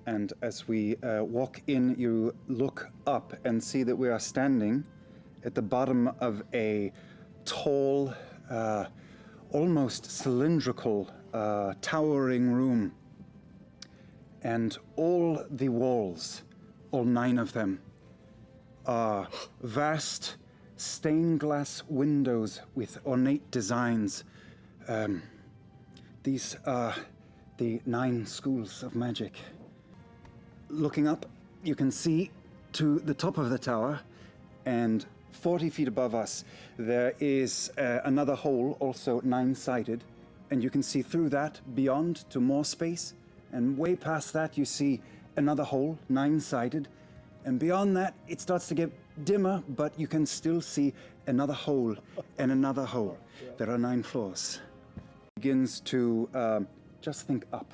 And as we walk in, you look up and see that we are standing at the bottom of a tall, almost cylindrical, towering room. And all the walls, all 9 of them, are vast stained glass windows with ornate designs. These are the 9 schools of magic. Looking up, you can see to the top of the tower, and 40 feet above us, there is another hole, also 9-sided, and you can see through that beyond to more space, and way past that you see another hole, 9-sided, and beyond that it starts to get dimmer, but you can still see another hole and another hole. There are 9 floors. Begins to, just think up,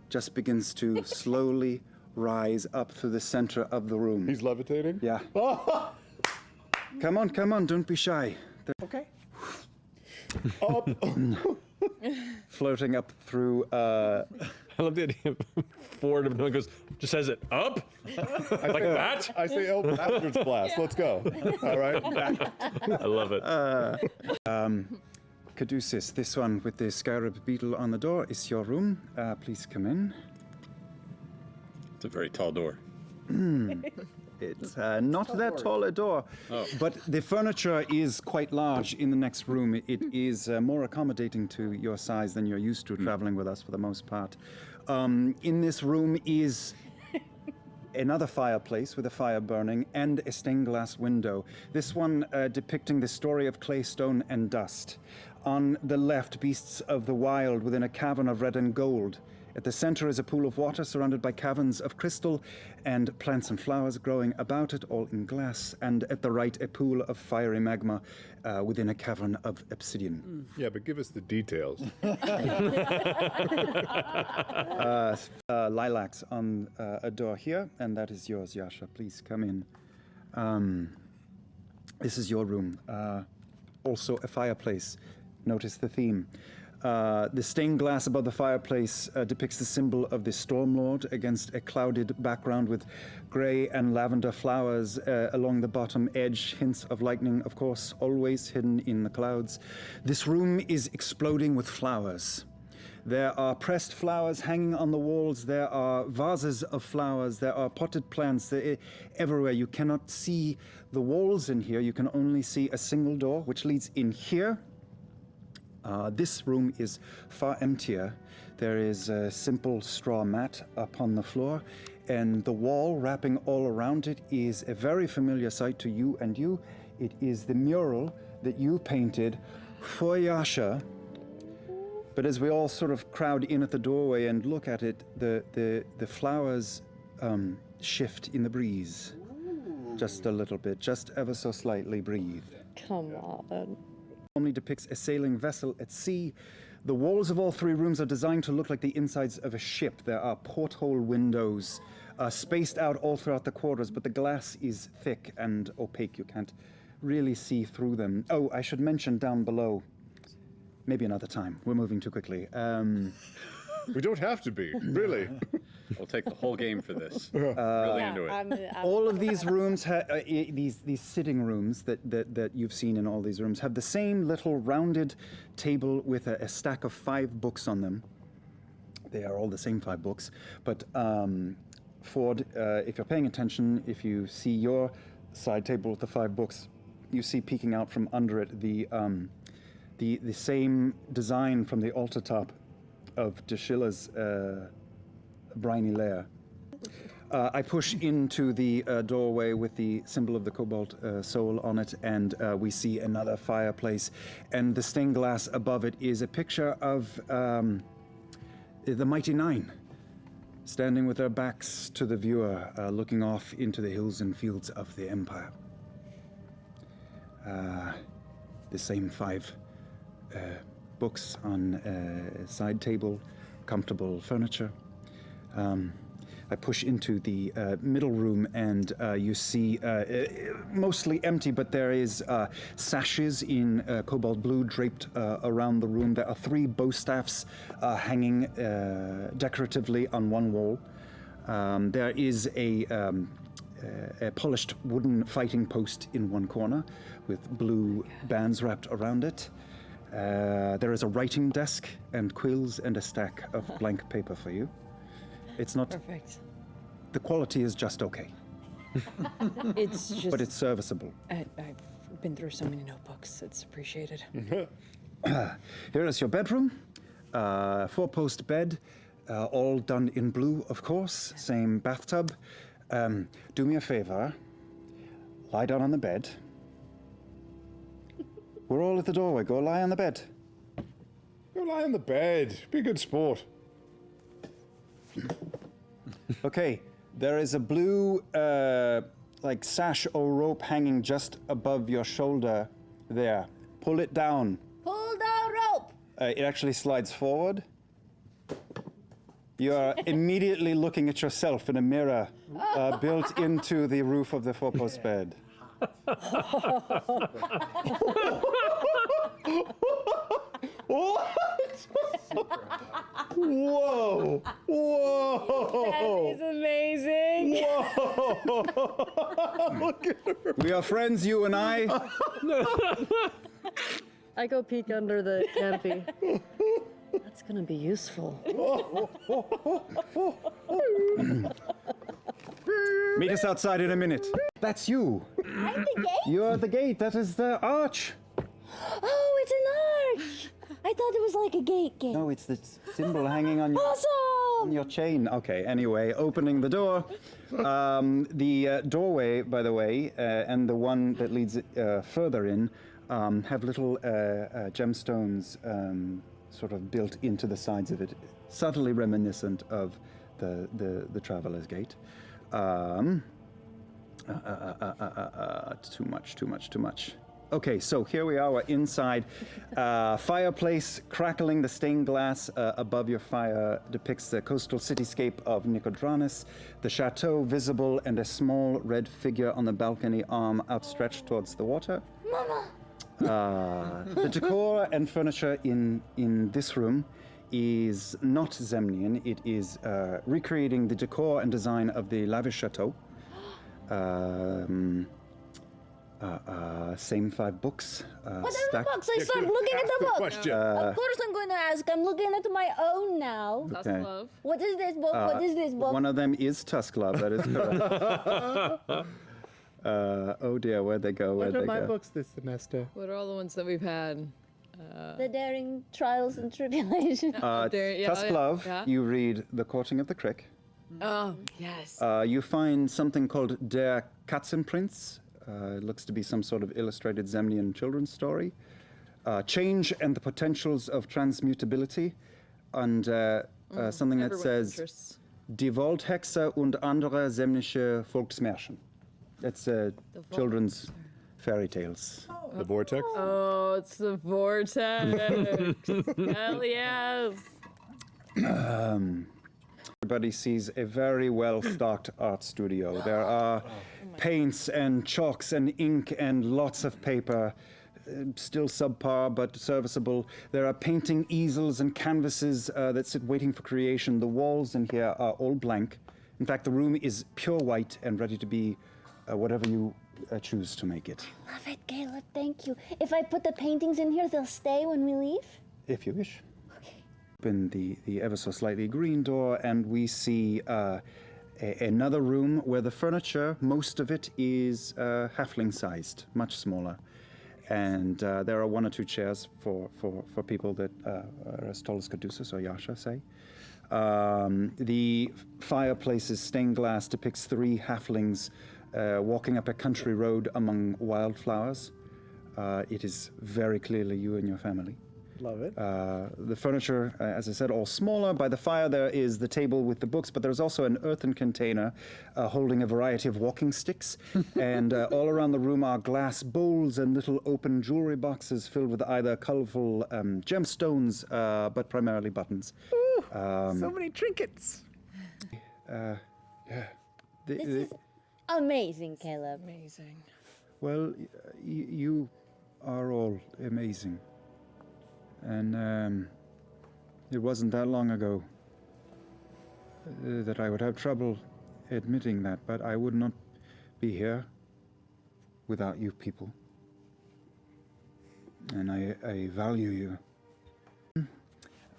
just begins to slowly rise up through the center of the room. He's levitating? Yeah. Come on, don't be shy. Okay. Up. Floating up through, I love the idea of Ford goes, just says it, up? Like that? I say Eldritch Blast. Let's go. All right. I love it. Caduceus, this one with the scarab beetle on the door is your room. Please come in. It's a very tall door. It's not that tall a door, but the furniture is quite large in the next room. It is more accommodating to your size than you're used to traveling with us for the most part. In this room is another fireplace with a fire burning and a stained glass window. This one depicting the story of clay, stone, and dust. On the left, beasts of the wild within a cavern of red and gold. At the center is a pool of water surrounded by caverns of crystal and plants and flowers growing about it, all in glass. And at the right, a pool of fiery magma within a cavern of obsidian. Yeah, but give us the details. Lilacs on a door here, and that is yours, Yasha. Please come in. This is your room. Also a fireplace. Notice the theme. The stained glass above the fireplace depicts the symbol of the Stormlord against a clouded background with gray and lavender flowers along the bottom edge. Hints of lightning, of course, always hidden in the clouds. This room is exploding with flowers. There are pressed flowers hanging on the walls. There are vases of flowers. There are potted plants. They're everywhere. You cannot see the walls in here. You can only see a single door, which leads in here. This room is far emptier. There is a simple straw mat upon the floor, and the wall wrapping all around it is a very familiar sight to you and you. It is the mural that you painted for Yasha. But as we all sort of crowd in at the doorway and look at it, the flowers shift in the breeze. Just a little bit, just ever so slightly breathe. Come on. Normally depicts a sailing vessel at sea. The walls of all 3 rooms are designed to look like the insides of a ship. There are porthole windows spaced out all throughout the quarters, but the glass is thick and opaque. You can't really see through them. Oh, I should mention down below, maybe another time. We're moving too quickly. We don't have to be, really. We'll take the whole game for this. Really into it. All of these rooms, these sitting rooms that you've seen in all these rooms, have the same little rounded table with a stack of 5 books on them. They are all the same 5 books. But Ford, if you're paying attention, if you see your side table with the 5 books, you see peeking out from under it the same design from the altar top of Dashilla's briny lair. I push into the doorway with the symbol of the cobalt soul on it, and we see another fireplace. And the stained glass above it is a picture of the Mighty Nine, standing with their backs to the viewer, looking off into the hills and fields of the Empire. The same 5 books on a side table, comfortable furniture. I push into the middle room, and you see mostly empty, but there is sashes in cobalt blue draped around the room. There are 3 bow staffs hanging decoratively on one wall. There is a polished wooden fighting post in one corner with blue bands wrapped around it. There is a writing desk and quills and a stack of blank paper for you. It's not... Perfect. The quality is just okay, It's just. but it's serviceable. I've been through so many notebooks. It's appreciated. Here is your bedroom. Four-post bed, all done in blue, of course. Same bathtub. Do me a favor. Lie down on the bed. We're all at the doorway. Go lie on the bed. Go lie on the bed. Be a good sport. Okay. There is a blue, like sash or rope hanging just above your shoulder there. Pull it down. Pull the rope. It actually slides forward. You are immediately looking at yourself in a mirror built into the roof of the four-post bed. What? Whoa! Whoa! It's amazing. Look at her. We are friends, you and I. I go peek under the canopy. That's gonna be useful. Meet us outside in a minute. That's you. I'm the gate. You're at the gate. That is the arch. Oh, it's an arch. I thought it was like a gate. No, it's the symbol hanging on Awesome. your chain. Okay, anyway, opening the door. The doorway, by the way, and the one that leads further in have little gemstones sort of built into the sides of it, subtly reminiscent of the Traveler's Gate. Too much. Okay, so here we are, we're inside. Fireplace crackling, the stained glass above your fire depicts the coastal cityscape of Nicodranus, the chateau visible, and a small red figure on the balcony, arm outstretched towards the water. Mama. The decor and furniture in this room is not Zemnian. It is recreating the decor and design of the lavish chateau. Same 5 books. What are the stacked- books? I stopped looking at the book. Question. Of course I'm going to ask. I'm looking at my own now. Okay. Love. What is this book? What is this book? One of them is Tusk Love, that is correct. Oh dear, where'd they go? Where'd What are they my go? books this semester? What are all the ones that we've had? The Daring Trials and Tribulations. Tusk Love, yeah. you read The Courting of the Crick. Oh, yes. You find something called Der Katzenprinz. It looks to be some sort of illustrated Zemnian children's story. Change and the Potentials of Transmutability. And something that Everyone's says interests. Die Waldhexe und andere Zemnische Volksmärchen. That's children's fairy tales. The vortex? Oh, it's the vortex. Hell yes. Everybody sees a very well-stocked art studio. There are paints and chalks and ink and lots of paper, still subpar but serviceable. There are painting easels and canvases that sit waiting for creation. The walls in here are all blank. In fact, the room is pure white and ready to be whatever you choose to make it, Love it, Caleb. Thank you. If I put the paintings in here, they'll stay when we leave? if you wish. Open the ever so slightly green door, and we see another room where the furniture, most of it is halfling-sized, much smaller. And there are 1 or 2 chairs for people that are as tall as Caduceus or Yasha, say. The fireplace's stained glass depicts 3 halflings walking up a country road among wildflowers. It is very clearly you and your family. Love it. The furniture, as I said, all smaller. By the fire there is the table with the books, but there's also an earthen container holding a variety of walking sticks. And all around the room are glass bowls and little open jewelry boxes filled with either colorful gemstones, but primarily buttons. So many trinkets. This is amazing, Caleb. Amazing. Well, you are all amazing. And it wasn't that long ago that I would have trouble admitting that, but I would not be here without you people. And I value you.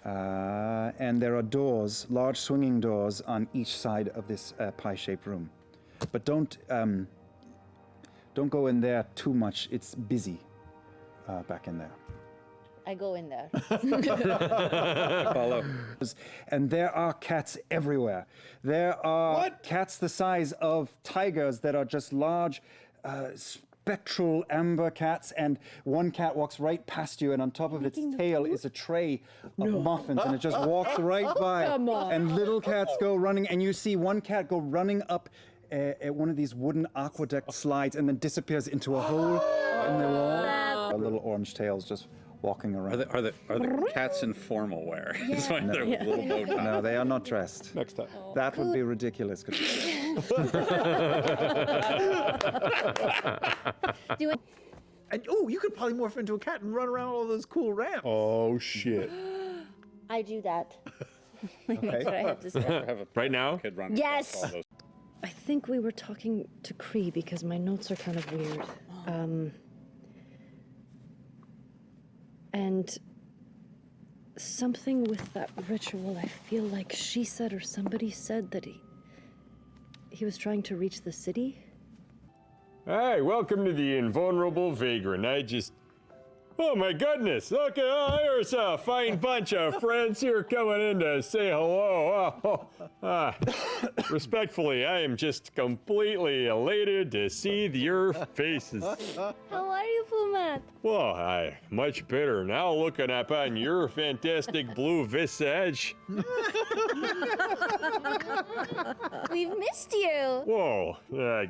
And there are doors, large swinging doors on each side of this pie-shaped room. But don't go in there too much. It's busy back in there. I go in there. Follow. And there are cats everywhere. There are cats the size of tigers that are just large, spectral amber cats, and one cat walks right past you, and on top of its tail is a tray of muffins, and it just walks right by. Come on. And little cats go running, and you see one cat go running up at one of these wooden aqueduct slides and then disappears into a hole in the wall. Little orange tails just walking around. Are the cats in formal wear? It's like they're with little bow ties. No, they are not dressed. Next time. That would be ridiculous. Do it. And you could polymorph into a cat and run around all those cool ramps. Oh, shit. I do that. Okay. I have to say. Have a Right now? kid run Yes. across all those. I think we were talking to Cree because my notes are kind of weird. And something with that ritual, I feel like she said or somebody said that he was trying to reach the city. Hey, welcome to the Invulnerable Vagrant. Oh my goodness, look at there's a fine bunch of friends here coming in to say hello. Respectfully, I am just completely elated to see your faces. How are you, Pumat? Well, much better now looking upon your fantastic blue visage. We've missed you. Whoa,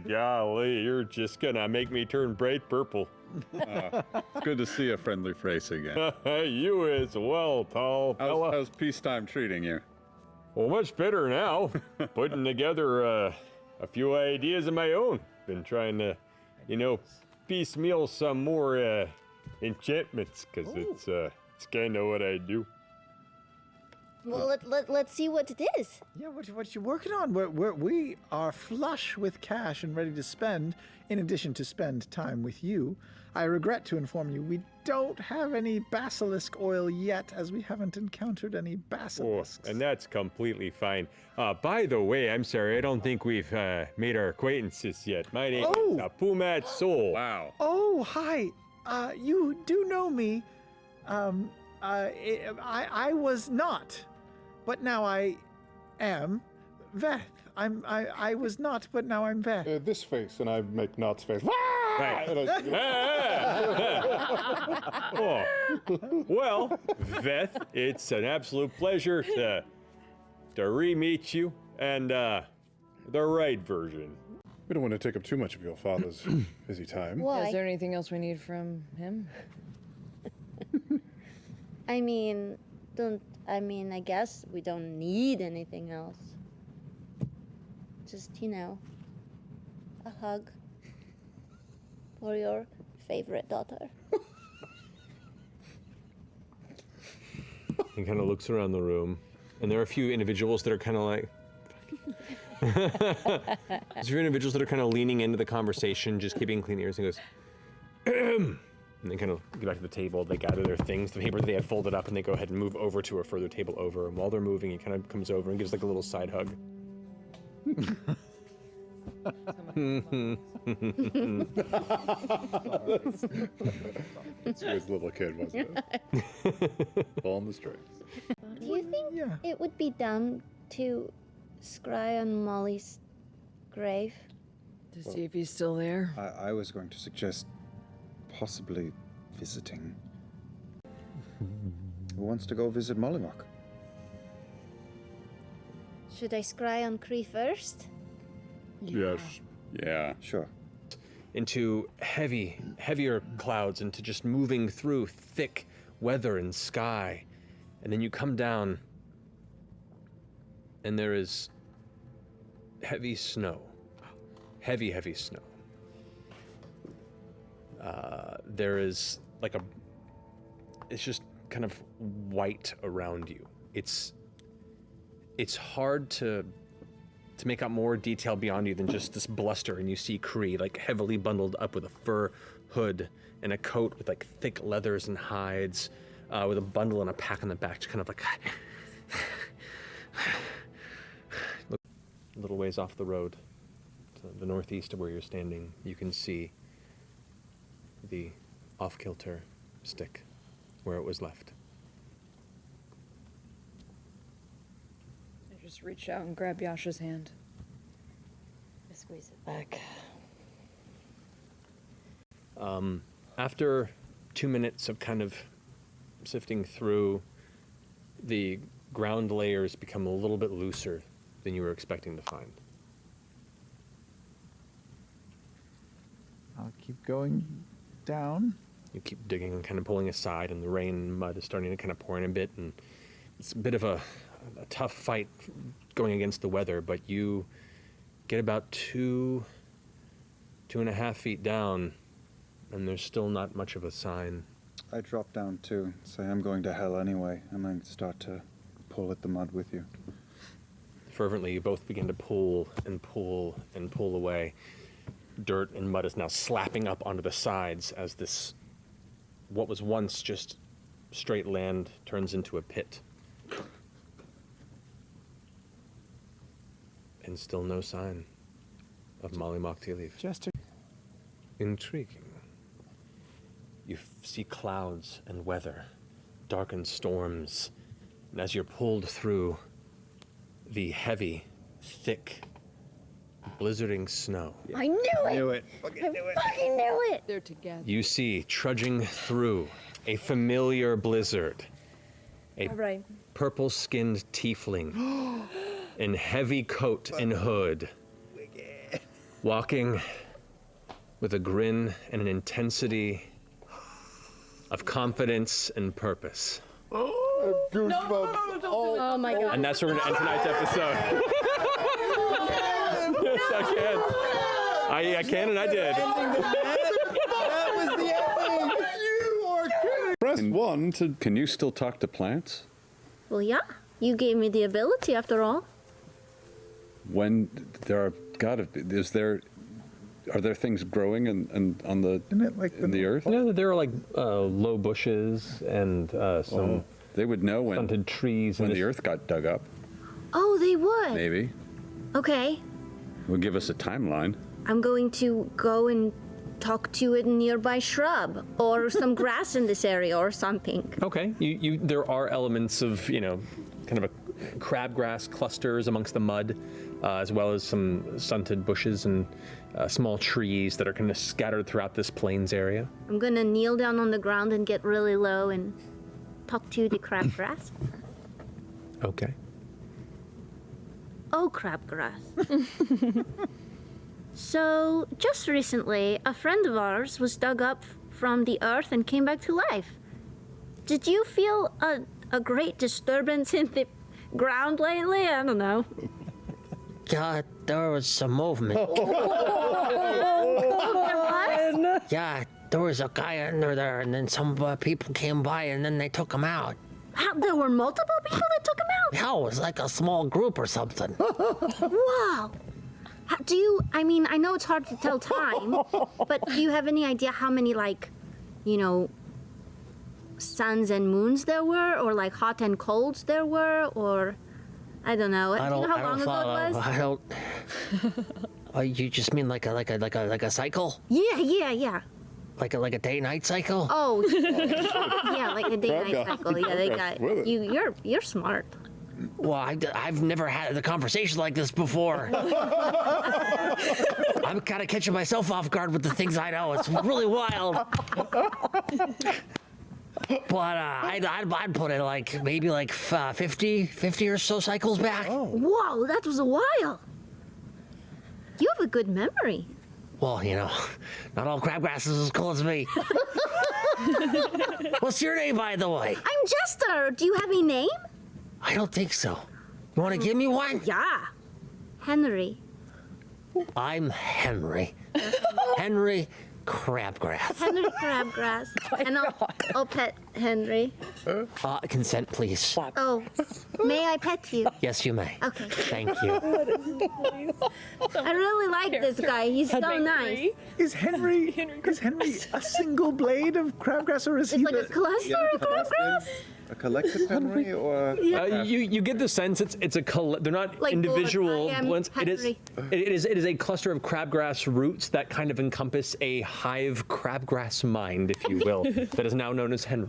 golly, you're just gonna make me turn bright purple. It's good to see a friendly face again. You as well, tall fella. How's peacetime treating you? Well, much better now. Putting together a few ideas of my own. Been trying to, piecemeal some more enchantments, because it's kind of what I do. Well, let's see what it is. Yeah, what you working on? We are flush with cash and ready to spend, in addition to spend time with you. I regret to inform you, we don't have any basilisk oil yet, as we haven't encountered any basilisks. And that's completely fine. By the way, I'm sorry, I don't think we've made our acquaintances yet. My name is Pumat Soul. Wow. Oh, hi. You do know me. I was not, but now I am. Veth. I was not, but now I'm Veth. This face, and I make Knott's face. Right. And Oh. Well, Veth, it's an absolute pleasure to re-meet you, and the right version. we don't want to take up too much of your father's busy time. Why? Is there anything else we need from him? I guess we don't need anything else. Just, a hug for your favorite daughter. He kind of looks around the room, and there are a few individuals that are kind of like. There's a few individuals that are kind of leaning into the conversation, just keeping clean ears, and goes. And they kind of get back to the table, they gather their things, the paper that they had folded up, and they go ahead and move over to a further table over. And while they're moving, he kind of comes over and gives like a little side hug. It's his little kid, wasn't it? Pulling the strings. Do you think it would be dumb to scry on Molly's grave? To see if he's still there. I was going to suggest possibly visiting. Who wants to go visit Mollywok? Should I scry on Cree first? Yes. Yeah. Sure. Into heavier clouds, into just moving through thick weather and sky. And then you come down, and there is heavy snow. Heavy snow. There is like it's just kind of white around you. It's it's hard to make out more detail beyond you than just this bluster, and you see Kree like heavily bundled up with a fur hood and a coat with like thick leathers and hides, with a bundle and a pack on the back, just kind of like look a little ways off the road to the northeast of where you're standing. You can see the off-kilter stick where it was left. I just reach out and grab Yasha's hand. I squeeze it back. After 2 minutes of kind of sifting through, the ground layers become a little bit looser than you were expecting to find. I'll keep going down. You keep digging and kind of pulling aside, and the rain and mud is starting to kind of pour in a bit, and it's a bit of a tough fight going against the weather, but you get about 2.5 feet down, and there's still not much of a sign. I drop down too, say I'm going to hell anyway, and then start to pull at the mud with you. Fervently, you both begin to pull and pull and pull away. Dirt and mud is now slapping up onto the sides as this, what was once just straight land, turns into a pit. And still no sign of Molly Mock Tea Leaf. Just to... Intriguing. You see clouds and weather, darkened storms, and as you're pulled through the heavy, thick, blizzarding snow, I knew it! Knew it. I fucking knew it! They're together. you see trudging through a familiar blizzard, a All right. purple-skinned tiefling in heavy coat and hood, walking with a grin and an intensity of confidence and purpose. Goosebumps. Oh my god. And that's where we're going to end tonight's episode. Yes, I can. I can, and I did. That was the ending! You are kidding! Press 1 to... Can you still talk to plants? Well, yeah. You gave me the ability after all. When there are gotta be, are there things growing and on the Isn't it like in the earth? Yeah, there are like low bushes and some They would know when stunted trees. when and the earth got dug up. Oh, they would. Maybe Okay. would give us a timeline. I'm going to go and talk to a nearby shrub or some grass in this area or something. Okay, there are elements of, kind of a crabgrass clusters amongst the mud, as well as some stunted bushes and small trees that are kind of scattered throughout this plains area. I'm gonna kneel down on the ground and get really low and talk to the crabgrass. Okay. Oh, crabgrass. So, just recently, a friend of ours was dug up from the earth and came back to life. Did you feel a great disturbance in the ground lately? I don't know. Yeah, there was some movement. What? Yeah, there was a guy under there, and then some people came by, and then they took him out. There were multiple people that took him out? Yeah, it was like a small group or something. Wow. I know it's hard to tell time, but do you have any idea how many, suns and moons there were, or hot and colds there were, or I don't know. Do you know how long ago it was? I don't. You just mean like a cycle? Yeah. Like a day-night cycle? Oh, yeah, like a day-night cycle. Yeah, they got with it. you. You're smart. Well, I've never had a conversation like this before. I'm kind of catching myself off guard with the things I know. It's really wild. But I'd put it maybe 50 or so cycles back. Oh. Whoa, that was a while. You have a good memory. Well, not all crabgrass is as cool as me. What's your name, by the way? I'm Jester. Do you have a name? I don't think so. You want to give me one? Yeah. Henry. I'm Henry. Henry crabgrass. Henry Crabgrass. And I'll pet Henry. Consent, please. Oh, may I pet you? Yes, you may. Okay. Thank you. I really like this guy. He's so nice. Is Henry a single blade of crabgrass, or is It's he like a cluster of crabgrass. A collective Henry or You get the sense they're not Like individual I am blends. It is a cluster of crabgrass roots that kind of encompass a hive crabgrass mind, if you will, that is now known as Henry.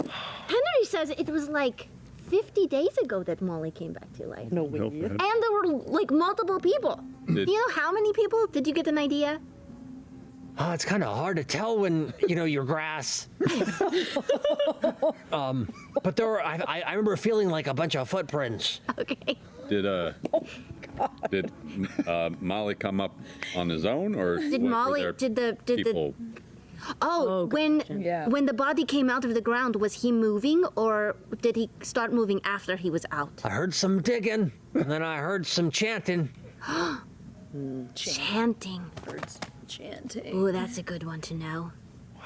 Henry says it was like 50 days ago that Molly came back to life. No way. And there were like multiple people. Do you know how many people? Did you get an idea? It's kind of hard to tell when, you're grass. But there were, I remember feeling like a bunch of footprints. Okay. Did Molly come up on his own, or Did were Molly, there did the people? when the body came out of the ground, was he moving or did he start moving after he was out? I heard some digging, and then I heard some chanting. Chanting. Birds chanting. Ooh, that's a good one to know.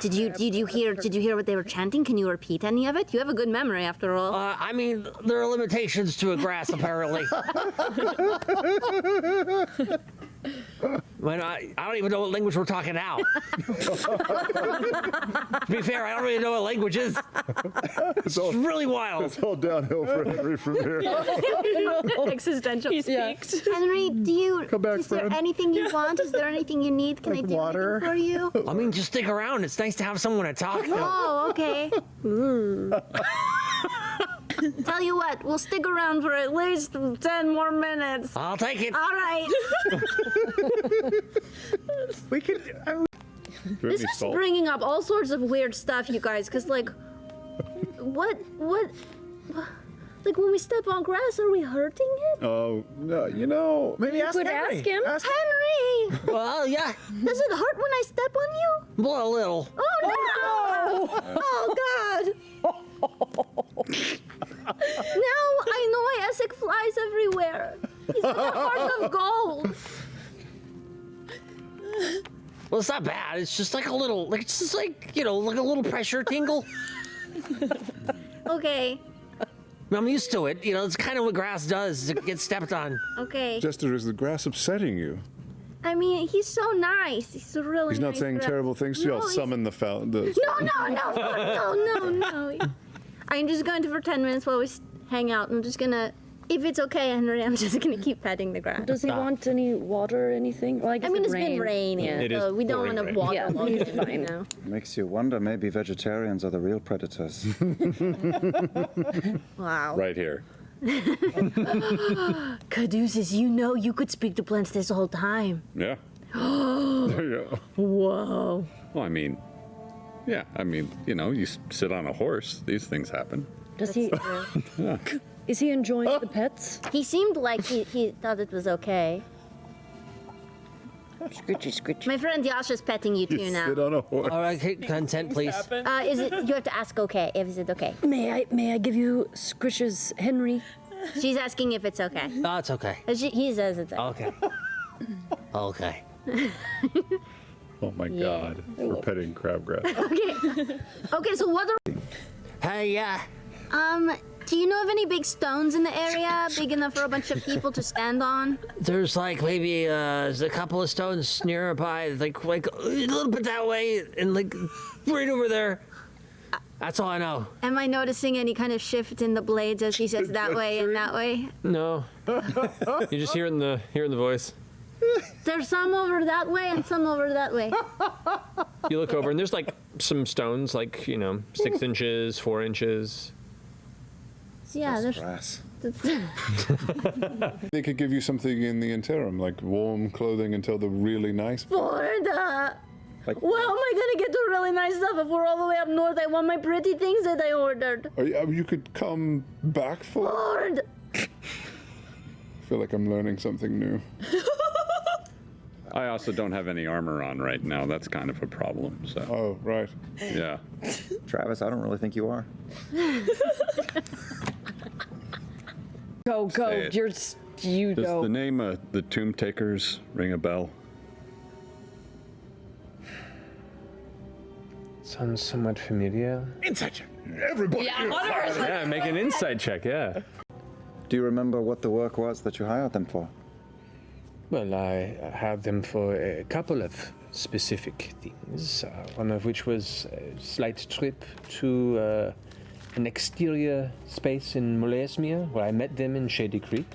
Did you hear what they were chanting? Can you repeat any of it? You have a good memory after all. I mean, there are limitations to a grass, apparently. When I don't even know what language we're talking now. To be fair, I don't really know what language is. It's really wild. It's all downhill for Henry from here. Existential. He speaks. Henry, is there friend. anything you want? Is there anything you need? Can Like I do water? anything for you? I mean, just stick around. It's nice to have someone to talk to. Oh, okay. Tell you what, we'll stick around for at least 10 more minutes. I'll take it. All right. We could. This is bringing up all sorts of weird stuff, you guys, because, like, what, like, when we step on grass, are we hurting it? Oh, no, Maybe ask could Henry. ask him. Henry! Well, yeah. Does it hurt when I step on you? Well, a little. Oh, no! Oh, God! Now I know Isaac flies everywhere. He's got a heart of gold. Well, it's not bad. It's just like a little, it's just like, like a little pressure tingle. Okay, I'm used to it. It's kind of what grass does. It gets stepped on. okay. Jester, is the grass upsetting you? I mean, he's so nice. He's a really He's not nice saying guy. terrible things to you. I'll No, he's- summon the fountain. No. I'm just going to for 10 minutes while we hang out. I'm just gonna, if it's okay, Henry, I'm just gonna keep petting the grass. Does he want any water or anything? Well, I guess I mean, it's been raining, It is so we don't want pouring to rain. water Yeah, all he's day, fine. you know? makes you wonder maybe vegetarians are the real predators. Wow. Right here. Caduceus, you could speak to plants this whole time. Yeah. There you go. Whoa. Well, I mean, you sit on a horse. These things happen. Does he? Is he enjoying the pets? He seemed like he thought it was okay. Scritchy, scritchy. My friend Yash is petting you too now. Sit on a horse. All right, consent, please. Is it? You have to ask okay. Is it okay? May I give you Scritch's Henry? She's asking if it's okay. Oh, it's okay. He says it's okay. Okay. Oh my God, we're petting crabgrass. Okay. So what are? Hey, Do you know of any big stones in the area, big enough for a bunch of people to stand on? there's like maybe there's a couple of stones nearby, like a little bit that way, and like right over there. That's all I know. Am I noticing any kind of shift in the blades as he says that way and that way? No. You just hear it in the voice. There's some over that way and some over that way. You look over and there's like some stones, like 6 inches, 4 inches. Yeah, there's. Grass. They could give you something in the interim, like warm clothing until the really nice. Ford, Like- well, am I gonna get the really nice stuff if we're all the way up north? I want my pretty things that I ordered. You could come back for. Ford! I feel like I'm learning something new. I also don't have any armor on right now. That's kind of a problem. So, Oh, right. yeah. Travis, I don't really think you are. Go. Say it. You Does go. the name the Tomb Takers ring a bell? Sounds somewhat familiar. Insight check. Everybody. Yeah, make an insight check, yeah. Do you remember what the work was that you hired them for? Well, I hired them for a couple of specific things, one of which was a slight trip to an exterior space in Molesmere, where I met them in Shady Creek.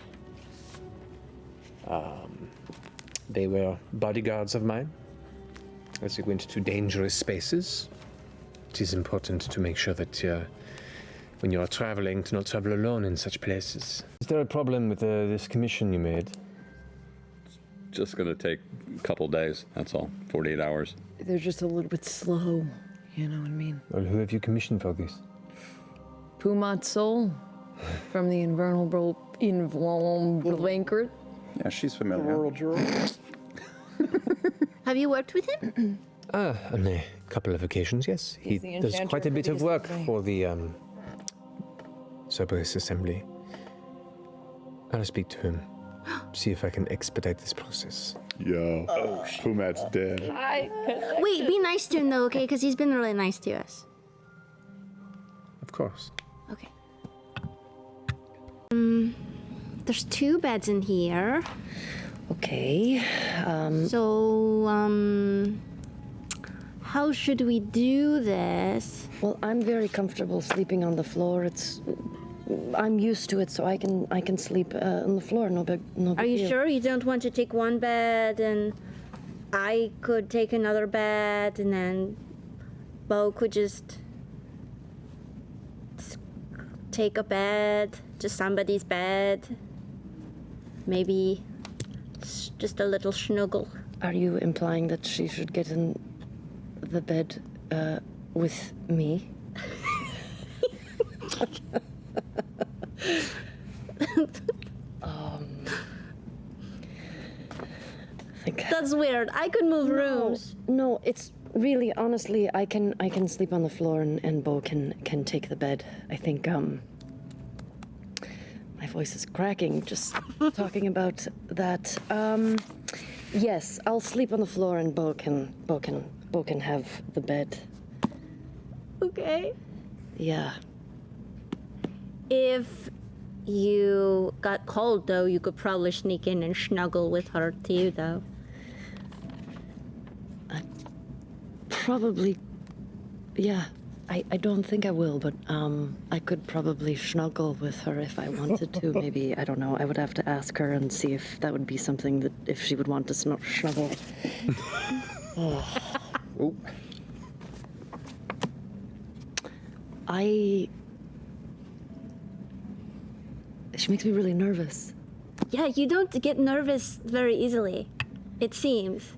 They were bodyguards of mine as we went to dangerous spaces. It is important to make sure that when you are traveling, to not travel alone in such places. Is there a problem with this commission you made? Just going to take a couple days, that's all. 48 hours. They're just a little bit slow. You know what I mean? Well, who have you commissioned for this? Pumat Soul from the Invulnerable Blanket. Yeah, she's familiar. Have you worked with him? On a couple of occasions, yes. He the does enchanter quite a for bit the of work assembly. for the Cerberus Assembly. I'll speak to him, see if I can expedite this process. Yo. Pumat's dead. Wait, be nice to him though, okay? Because he's been really nice to us. Of course. Okay. There's 2 beds in here. Okay. So, how should we do this? Well, I'm very comfortable sleeping on the floor. I'm used to it, so I can sleep on the floor. No big Are you deal. sure you don't want to take one bed and I could take another bed and then Bo could just take a bed, just somebody's bed? Maybe just a little snuggle. Are you implying that she should get in the bed with me? I think That's weird. I could move rooms. No, it's really honestly I can sleep on the floor and Bo can take the bed. I think my voice is cracking just talking about that. Yes, I'll sleep on the floor and Bo can have the bed. Okay. Yeah. If you got cold, though, you could probably sneak in and snuggle with her, too, though. Probably, yeah. I don't think I will, but I could probably snuggle with her if I wanted to. Maybe, I don't know. I would have to ask her and see if that would be something that, if she would want to snuggle. Oh. She makes me really nervous. Yeah, you don't get nervous very easily, it seems.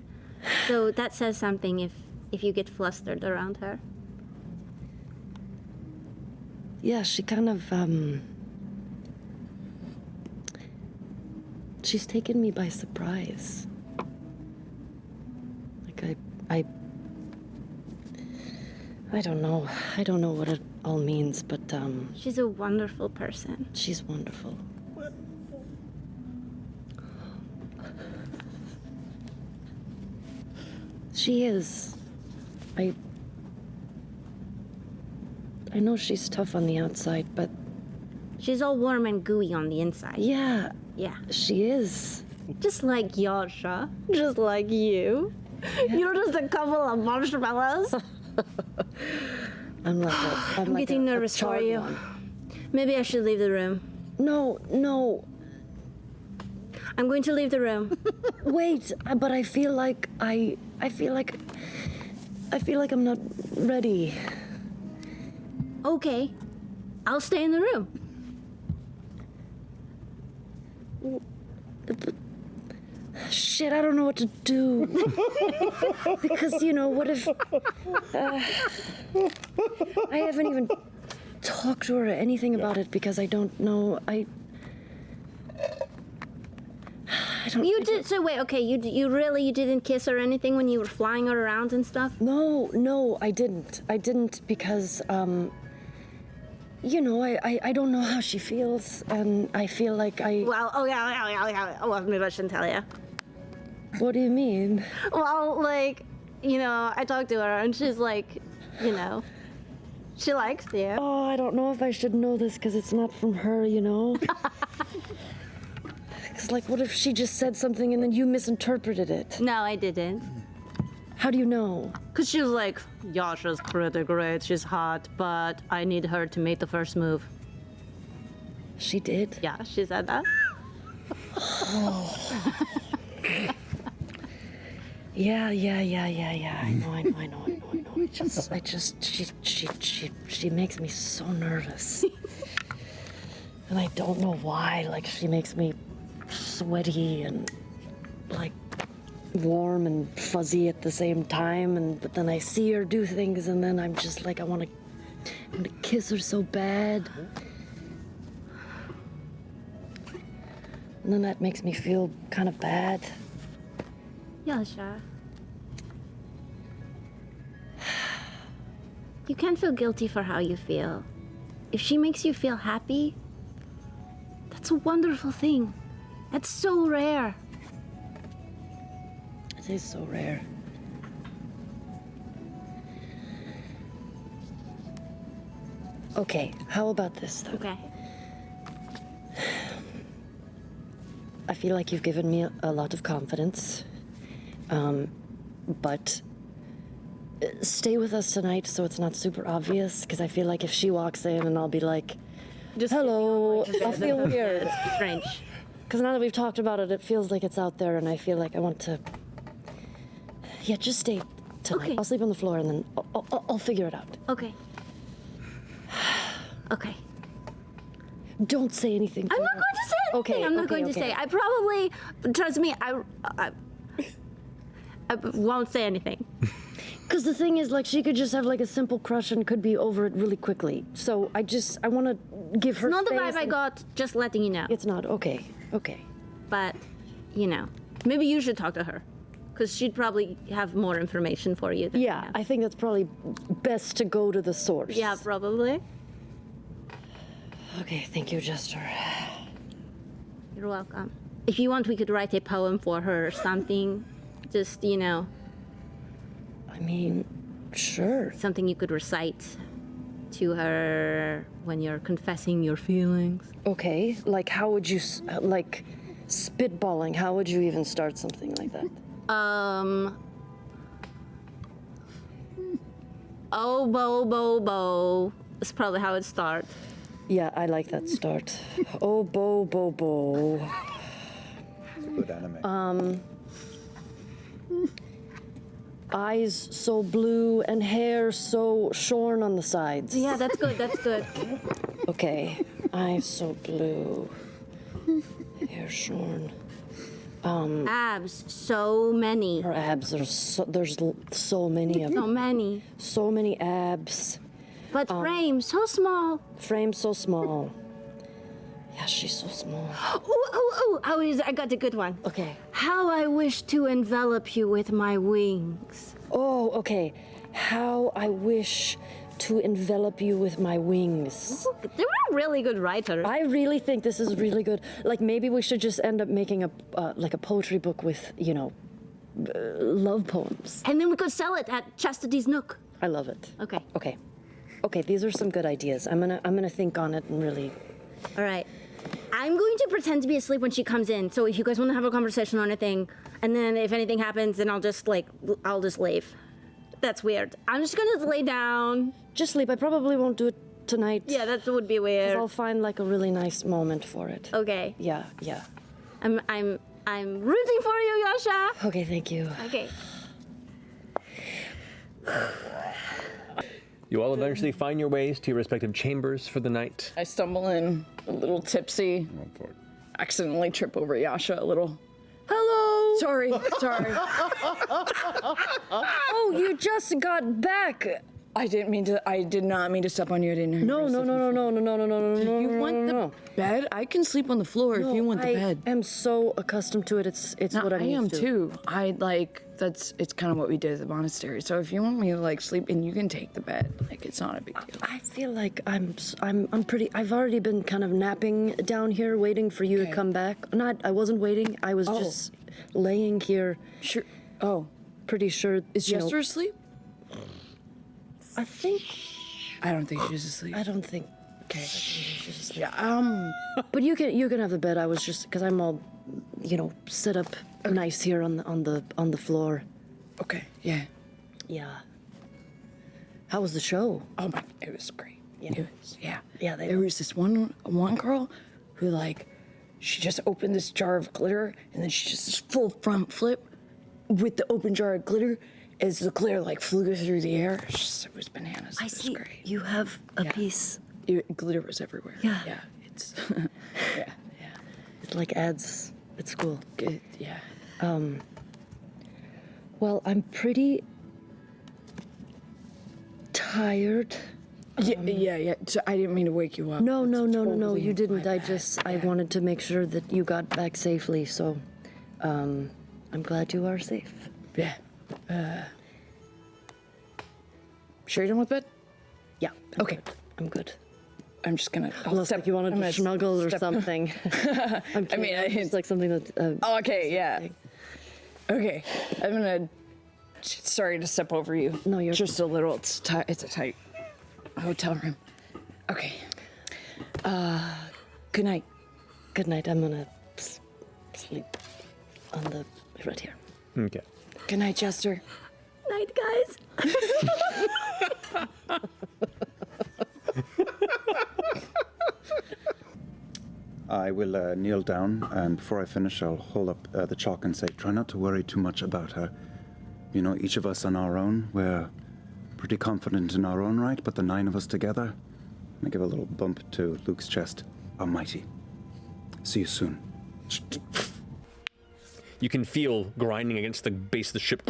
So that says something if you get flustered around her. Yeah, she kind of, she's taken me by surprise. Like, I don't know. I don't know what it all means, but, She's a wonderful person. she's wonderful. She is. I know she's tough on the outside, but She's all warm and gooey on the inside. yeah, Yeah. she is. Just like Yasha. Just like you. You're just a couple of marshmallows. I'm I'm like getting a nervous for charred you. one. Maybe I should leave the room. No, I'm going to leave the room. wait. But I feel like I feel like I'm not ready. Okay. I'll stay in the room. Shit, I don't know what to do. Because, what if... I haven't even talked to her or anything about it because I don't know. I don't... You did. So wait. Okay. You didn't kiss or anything when you were flying her around and stuff. No, I didn't. I didn't because, I don't know how she feels, and I feel like I... Well. Oh yeah. Oh, maybe I shouldn't tell you. What do you mean? Well, like, I talked to her and she's like, you know. She likes you. Oh, I don't know if I should know this because it's not from her, you know? Because, like, what if she just said something and then you misinterpreted it? No, I didn't. How do you know? Because she was like, Yasha's pretty great, she's hot, but I need her to make the first move. She did? Yeah, she said that. Yeah. I know. She makes me so nervous. And I don't know why. Like, she makes me sweaty and, like, warm and fuzzy at the same time. But then I see her do things, and then I'm just like, I want to kiss her so bad. And then that makes me feel kind of bad. Yasha. You can't feel guilty for how you feel. If she makes you feel happy, that's a wonderful thing. That's so rare. It is so rare. Okay, how about this, though? Okay. I feel like you've given me a lot of confidence. But stay with us tonight so it's not super obvious, because I feel like if she walks in and I'll be like, Just hello, I'll feel weird. It's strange. Because now that we've talked about it, it feels like it's out there, and I feel like I want to... Yeah, just stay tonight. Okay. I'll sleep on the floor, and then I'll figure it out. Okay. Okay. Don't say anything. I'm not going to say anything. Okay, I'm not okay, going to okay. say. I probably, trust me, I won't say anything. Because the thing is, like, she could just have, like, a simple crush and could be over it really quickly. So I want to give her It's not the space vibe I and- got, just letting you know. It's not. Okay. But, you know, maybe you should talk to her. Because she'd probably have more information for you. Than I Yeah, have. I think that's probably best to go to the source. Yeah, probably. Okay, thank you, Jester. You're welcome. If you want, we could write a poem for her or something. Just, you know, I mean, sure. something you could recite to her when you're confessing your feelings. Okay, like, how would you, like, spitballing, how would you even start something like that? Oh, bo. That's probably how it starts. Yeah, I like that start. Oh, bo. It's a good anime. Eyes so blue and hair so shorn on the sides. Yeah, that's good. That's good. Okay, eyes so blue, hair shorn. Abs, so many. Her abs are there's so many of So them. many. So many abs. But frame, so small. Frame so small. Yeah, she's so small. Ooh. I got a good one. Okay. How I wish to envelop you with my wings. Oh, okay. How I wish to envelop you with my wings. They were really good writers. I really think this is really good. Like, maybe we should just end up making a like a poetry book with, you know, love poems. And then we could sell it at Chastity's Nook. I love it. Okay. Okay, these are some good ideas. I'm gonna think on it and really. All right. I'm going to pretend to be asleep when she comes in. So if you guys want to have a conversation or anything, and then if anything happens, then I'll just leave. That's weird. I'm just gonna lay down. Just sleep. I probably won't do it tonight. Yeah, that would be weird. I'll find like a really nice moment for it. Okay. Yeah. I'm rooting for you, Yasha. Okay, thank you. Okay. You all eventually find your ways to your respective chambers for the night. I stumble in a little tipsy, accidentally trip over Yasha a little. Hello. Sorry. Oh, you just got back. I did not mean to step on you. I didn't. No. You want the bed? I can sleep on the floor if you want the bed. I am so accustomed to it. It's what I'm I am used to. too. It's kind of what we did at the monastery. So if you want me to like sleep, and you can take the bed, like it's not a big deal. I feel like I'm pretty. I've already been kind of napping down here, waiting for you to come back. I wasn't waiting. I was just laying here. Sure. Oh, pretty sure. is Jester asleep? I think. I don't think she's asleep. I don't think. Okay. Yeah. But you can have the bed. I was just because I'm all, set up nice here on the floor. Okay. Yeah. Yeah. How was the show? Oh my! It was great. Yeah. It was. Yeah. Yeah. There was this one girl who she just opened this jar of glitter and then she just this full front flip with the open jar of glitter as the glitter flew through the air. It was bananas. I It was see. great. You have a piece. Glitter was everywhere. Yeah. Yeah. It's. yeah. It adds. It's cool. Good. Yeah. Well, I'm pretty tired. Yeah. So I didn't mean to wake you up. No, It's totally you didn't. my I bad. I wanted to make sure that you got back safely, so I'm glad you are safe. Yeah. Sure you're done with bed? Yeah. Okay. I'm good. I'm just gonna. Unless you wanted to snuggle or something. I'm kidding. It's like something that. Okay, yeah. Okay, I'm gonna. Sorry to step over you. No, you're just a little. It's tight. It's a tight hotel room. Okay. Good night. Good night. I'm gonna sleep on the right here. Okay. Good night, Chester. Night, guys. I will kneel down, and before I finish, I'll hold up the chalk and say, try not to worry too much about her. Each of us on our own, we're pretty confident in our own right, but the 9 of us together, I give a little bump to Luke's chest, are mighty. See you soon. You can feel grinding against the base of the ship.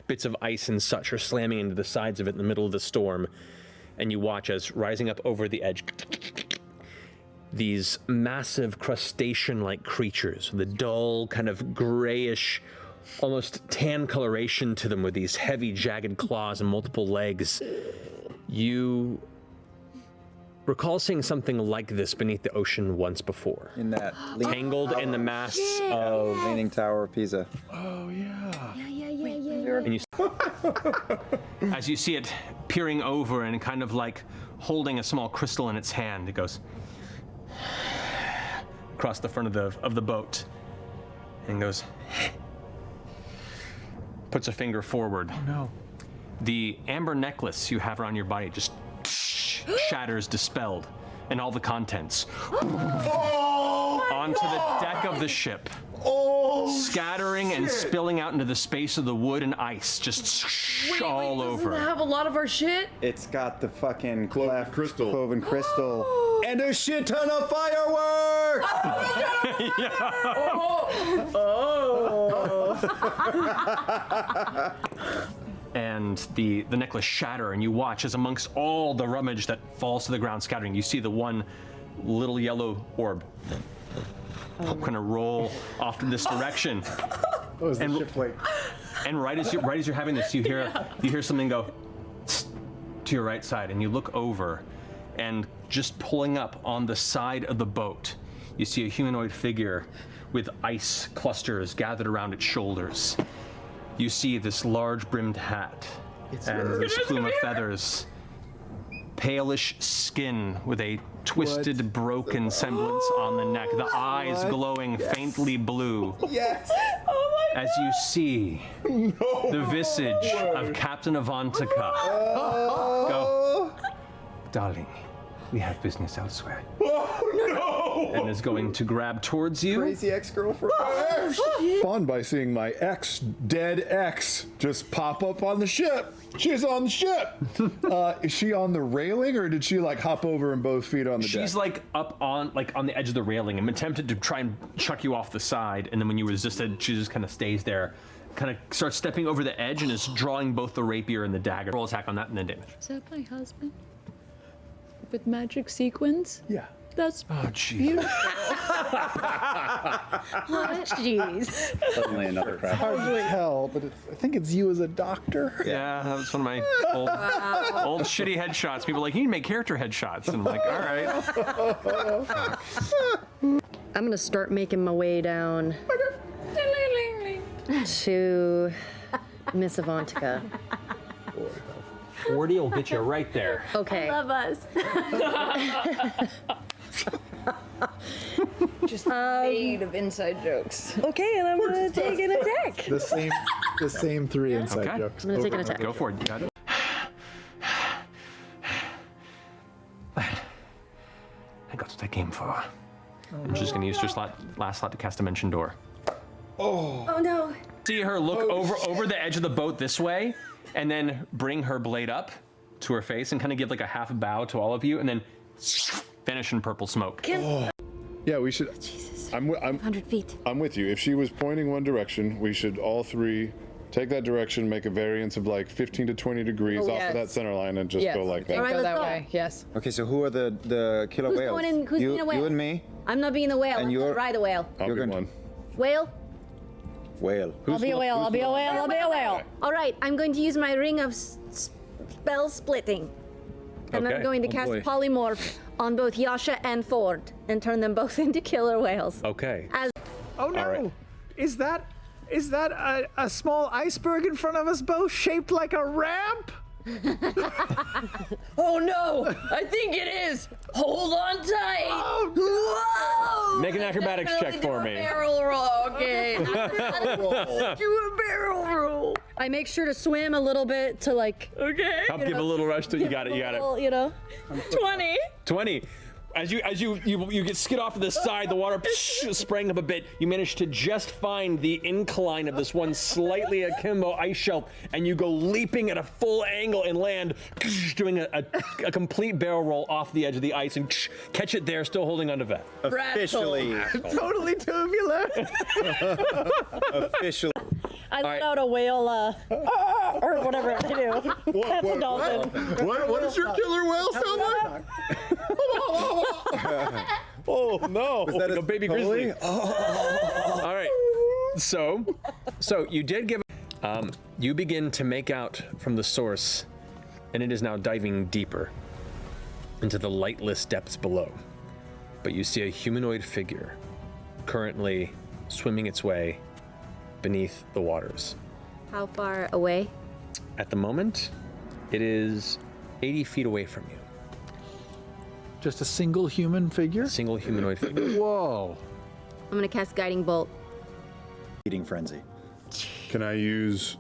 Bits of ice and such are slamming into the sides of it in the middle of the storm. And you watch as, rising up over the edge, these massive crustacean-like creatures with a dull, kind of grayish, almost tan coloration to them with these heavy, jagged claws and multiple legs. You recall seeing something like this beneath the ocean once before. In that Tangled in the mass of... Leaning Tower of Pisa. Oh, yeah. And you, as you see it peering over and kind of holding a small crystal in its hand, it goes across the front of the boat and goes, puts a finger forward. Oh no. The amber necklace you have around your body just shatters, dispelled, and all the contents onto the deck of the ship. Scattering and spilling out into the space of the wood and ice, just all over. Doesn't it have a lot of our shit? It's got the fucking Cloven crystal. Cloven crystal. And a shit ton of fireworks! And the necklace shatter, and you watch as amongst all the rummage that falls to the ground scattering, you see the one little yellow orb kind of roll off in this direction. And right as you're having this, you hear something go to your right side, and you look over, and just pulling up on the side of the boat, you see a humanoid figure with ice clusters gathered around its shoulders. You see this large brimmed hat and this plume of feathers, palish skin with a twisted, broken semblance on the neck, the eyes glowing faintly blue. Yes! As you see the visage of Captain Avantika go, darling, we have business elsewhere. Oh, no! And is going to grab towards you. Crazy ex-girlfriend. Fun by seeing my dead ex, just pop up on the ship. She's on the ship. Is she on the railing, or did she hop over and both feet on the deck? She's up on the edge of the railing and attempted to try and chuck you off the side, and then when you resisted, she just kind of stays there, kind of starts stepping over the edge and is drawing both the rapier and the dagger. Roll attack on that and then damage. Is that my husband? With magic sequins? Yeah. That's jeez. Jeez. Suddenly another crap. Hard to tell, but I think it's you as a doctor. Yeah, that was one of my old shitty headshots. People are like, you need to make character headshots. And I'm like, all right. I'm gonna start making my way down to Miss Avantika. 40 will get you right there. Okay. Love us. Just made of inside jokes. Okay, and I'm gonna take an attack. The same 3 inside Okay. jokes. I'm gonna take an Over and attack. Go for it. You got it. I got what I came for. I'm just gonna use your last slot to cast Dimension Door. Oh no. See her look over the edge of the boat this way, and then bring her blade up to her face and kind of give like a half bow to all of you, and then vanish in purple smoke. Yeah, we should. Jesus. I'm 100 feet. I'm with you. If she was pointing one direction, we should all 3 take that direction, make a variance of like 15 to 20 degrees off of that center line, and just go like that. All right, Go let's that go. way. Yes. Okay, so who are the killer Who's whales? going in? Who's being a whale? You and me. I'm not being the whale. And I'm you're- gonna ride a whale. I'll You're be going to- one. Whale? Whale. I'll be a whale. I'll be a whale. I'll be a whale. All right, I'm going to use my ring of spell splitting. And Okay. I'm going to Oh, cast boy. polymorph on both Yasha and Ford and turn them both into killer whales. Okay. Oh no! right. Is that a small iceberg in front of us both, shaped like a ramp? Oh no! I think it is. Hold on tight. Whoa! Make an acrobatics check Definitely for do a me. Barrel roll. Okay. Do a barrel roll. I make sure to swim a little bit to like. Okay. Help give a little rush to you. Got it. You got it. You know. 20. 20. As you get skid off to the side, the water spraying up a bit. You manage to just find the incline of this one slightly akimbo ice shelf, and you go leaping at a full angle and land, doing a complete barrel roll off the edge of the ice and catch it there, still holding onto Veth. Officially. Totally tubular. Officially. I let out a whale, or whatever they do. That's a dolphin. What does your killer whale sound like? Oh no! Is that a baby grizzly. All right. So you did give. You begin to make out from the source, and it is now diving deeper into the lightless depths below. But you see a humanoid figure currently swimming its way beneath the waters. How far away? At the moment, it is 80 feet away from you. Just a single human figure? Single humanoid figure. Whoa. I'm gonna cast Guiding Bolt. Eating frenzy. Can I use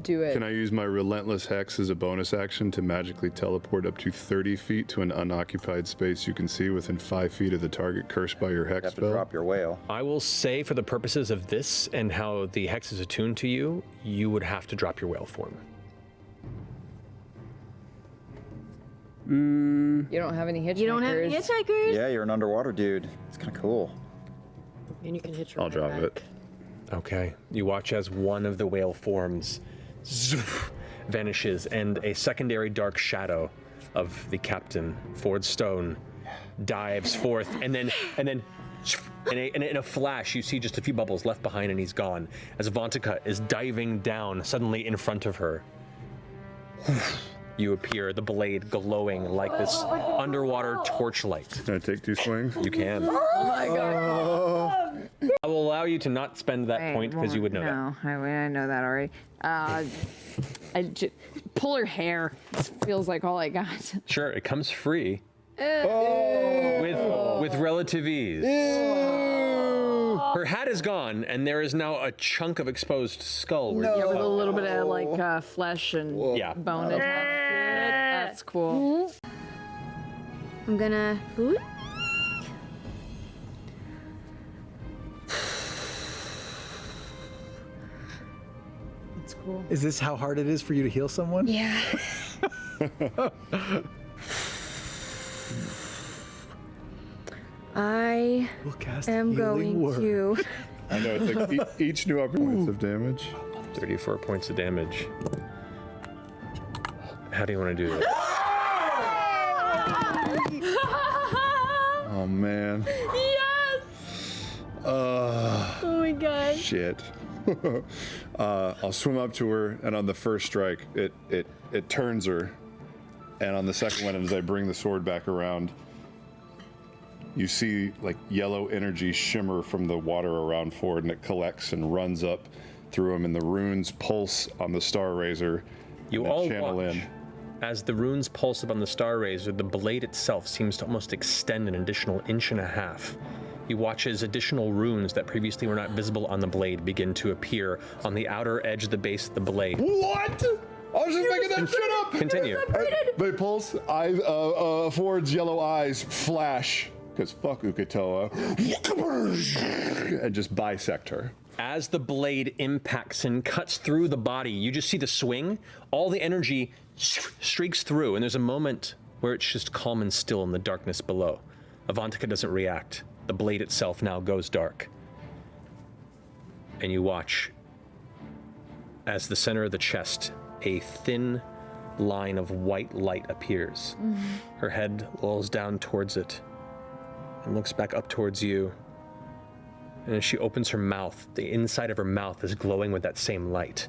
Do it. my relentless hex as a bonus action to magically teleport up to 30 feet to an unoccupied space you can see within 5 feet of the target cursed by your You hex have to spell? drop your whale. I will say, for the purposes of this and how the hex is attuned to you, you would have to drop your whale form. You don't have any hitchhikers. You don't have any hitchhikers? Yeah, you're an underwater dude. It's kind of cool. And you can hit your I'll drop back. it. Okay. You watch as one of the whale forms vanishes, and a secondary dark shadow of the captain, Ford Stone, dives forth, and then in a flash, you see just a few bubbles left behind, and he's gone. As Vontica is diving down suddenly in front of her, you appear, the blade glowing like this underwater torchlight. Can I take 2 swings? You can. Oh my god. I will allow you to not spend that point because you would know that. No, I know that already. I just pull her hair. This feels like all I got. Sure, it comes free. With relative ease. Her hat is gone, and there is now a chunk of exposed skull. Yeah, with a little bit of like flesh and Yeah. bone attached to it. That's cool. I'm gonna. Ooh. That's cool. Is this how hard it is for you to heal someone? Yeah. I We'll cast am healing going word. to. I know, it's like each new points of damage. 34 points of damage. How do you want to do this? Oh man. Yes! Oh my god. Shit. I'll swim up to her, and on the first strike, it turns her, and on the second one, as I bring the sword back around, you see like yellow energy shimmer from the water around Ford, and it collects and runs up through him, and the runes pulse on the Star Razor. You and all channel watch in. As the runes pulse upon the Star Razor, the blade itself seems to almost extend an additional 1.5 inches. You watch as additional runes that previously were not visible on the blade begin to appear on the outer edge of the base of the blade. What? I was just making that shit up. Continue. They pulse. Ford's yellow eyes flash because fuck Ukatoa, and just bisect her. As the blade impacts and cuts through the body, you just see the swing. All the energy streaks through, and there's a moment where it's just calm and still in the darkness below. Avantika doesn't react. The blade itself now goes dark. And you watch as the center of the chest, a thin line of white light appears. Her head lolls down towards it and looks back up towards you. And as she opens her mouth, the inside of her mouth is glowing with that same light.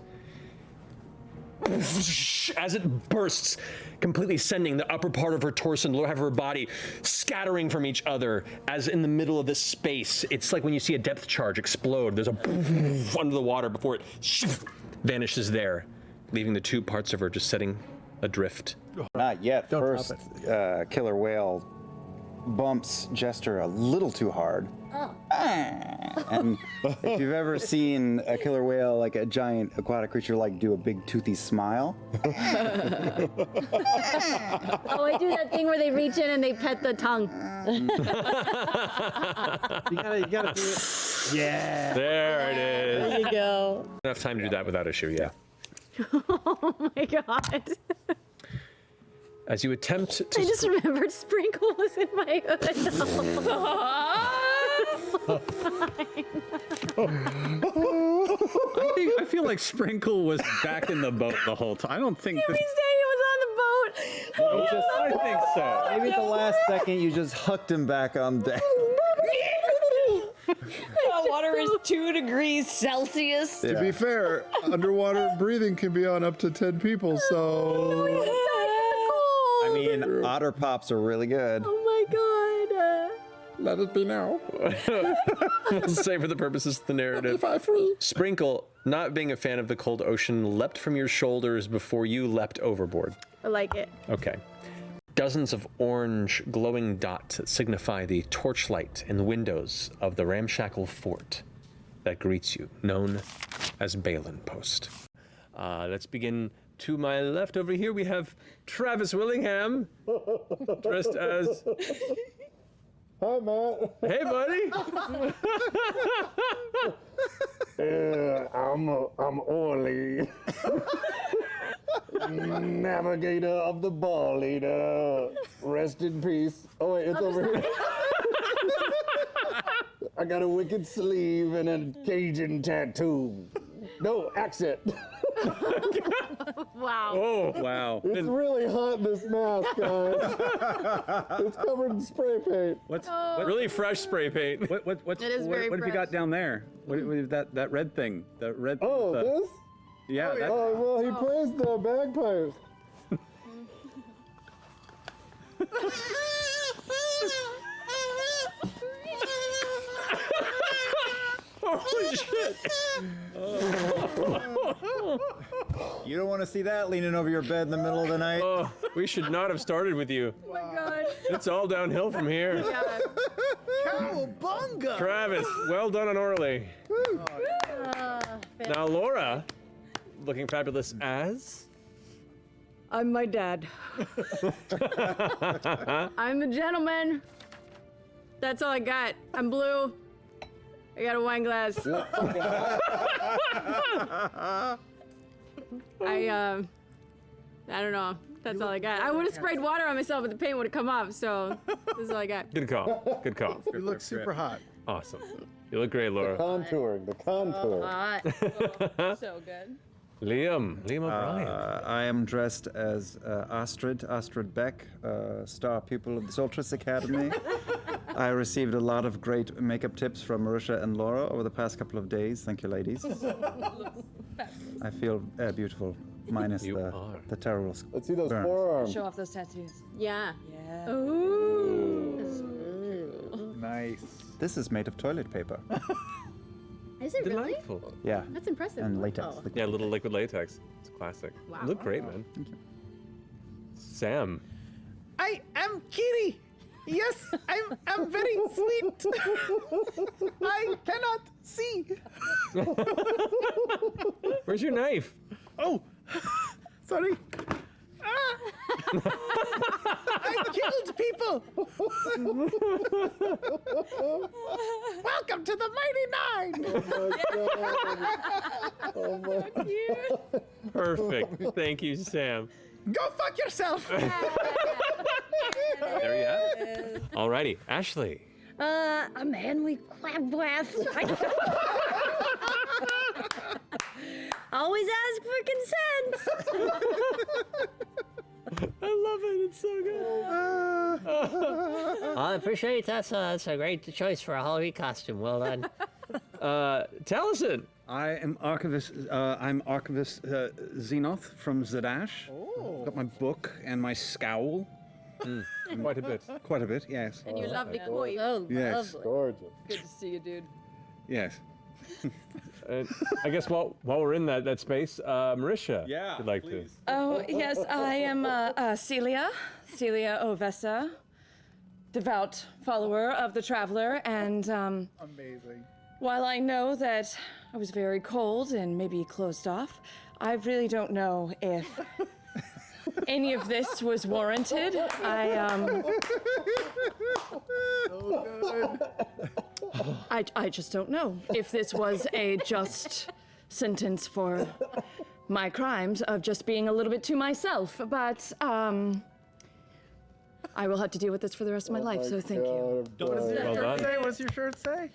As it bursts, completely sending the upper part of her torso and the lower half of her body scattering from each other, as in the middle of this space, it's like when you see a depth charge explode. There's a under the water before it vanishes there, leaving the two parts of her just setting adrift. Not yet. First, killer whale bumps Jester a little too hard. Oh. And if you've ever seen a killer whale, like a giant aquatic creature, like do a big toothy smile. Oh, I do that thing where they reach in and they pet the tongue. You gotta do it. Yeah. There it is. There you go. Enough time to do that without issue, yeah. Oh my god. As you attempt to... I just remembered Sprinkle was in my hood. I feel like Sprinkle was back in the boat the whole time. I don't think. He said he was on the boat. I think so. Maybe at the last second you just hucked him back on deck. The water is 2 degrees Celsius. To be fair, underwater breathing can be on up to 10 people, so... I mean, otter pops are really good. Oh my god. Let it be now. We'll say for the purposes of the narrative. Sprinkle, not being a fan of the cold ocean, leapt from your shoulders before you leapt overboard. I like it. Okay. Dozens of orange glowing dots that signify the torchlight in the windows of the ramshackle fort that greets you, known as Balin Post. Let's begin. To my left over here, we have Travis Willingham, dressed as... Hi, Matt. Hey, buddy. I'm Orly, navigator of the ball leader. Rest in peace. Oh wait, it's over here. I got a wicked sleeve and a Cajun tattoo. No accent. Wow. Oh, wow. It's really hot, this mask, guys. It's covered in spray paint. What's Really fresh spray paint. what It is very what have you got fresh. down there? What that red thing? The red. Oh, this? Yeah. That, Oh, well, he plays the bagpipes. Holy shit. You don't want to see that leaning over your bed in the middle of the night. Oh, we should not have started with you. Oh my god. It's all downhill from here. Yeah. Cowabunga! Travis, well done on Orly. Now, Laura, looking fabulous as... I'm my dad. I'm the gentleman. That's all I got. I'm blue. I got a wine glass. I don't know. That's all I got. I would have sprayed water on myself, but the paint would have come off. So this is all I got. Good call. Good call. You look super hot. Awesome. You look great, Laura. Contouring, the contour. Hot. So good. Liam O'Brien. I am dressed as Astrid Beck, star pupil of the Solstice Academy. I received a lot of great makeup tips from Marusha and Laura over the past couple of days. Thank you, ladies. I feel beautiful, minus the terrible Let's see those burns. forearms. Show off those tattoos. Yeah. Yeah. Ooh. Nice. This is made of toilet paper. Is it really? Delightful. Yeah. That's impressive. And latex. Oh. Yeah, little liquid latex. It's classic. Wow. You look great, man. Thank you. Sam. I am Kitty. Yes, I'm very sweet. I cannot see. Where's your knife? Oh, sorry. Ah! I killed people. Welcome to the Mighty Nine. Oh my god. Perfect. Thank you, Sam. Go fuck yourself. There you have it. Alrighty, Ashley. A man we clap with. Always ask for consent. I love it. It's so good. I appreciate that's a great choice for a Halloween costume. Well done. Taliesin. I am Archivist. I'm Archivist Xenoth from Zadash. Oh. Got my book and my scowl. Quite a bit. Quite a bit, yes. And your lovely coif. Oh, Yes. lovely. Gorgeous. Good to see you, dude. Yes. I guess while we're in that space, Marisha. Yeah, Would like please. Oh, yes, I am Celia Ovessa, devout follower of the Traveler, and Amazing. while I know that I was very cold and maybe closed off, I really don't know if any of this was warranted. I just don't know if this was a just sentence for my crimes of just being a little bit to myself, but I will have to deal with this for the rest of my life, so thank you. What does your Well shirt done. say? What does your shirt say?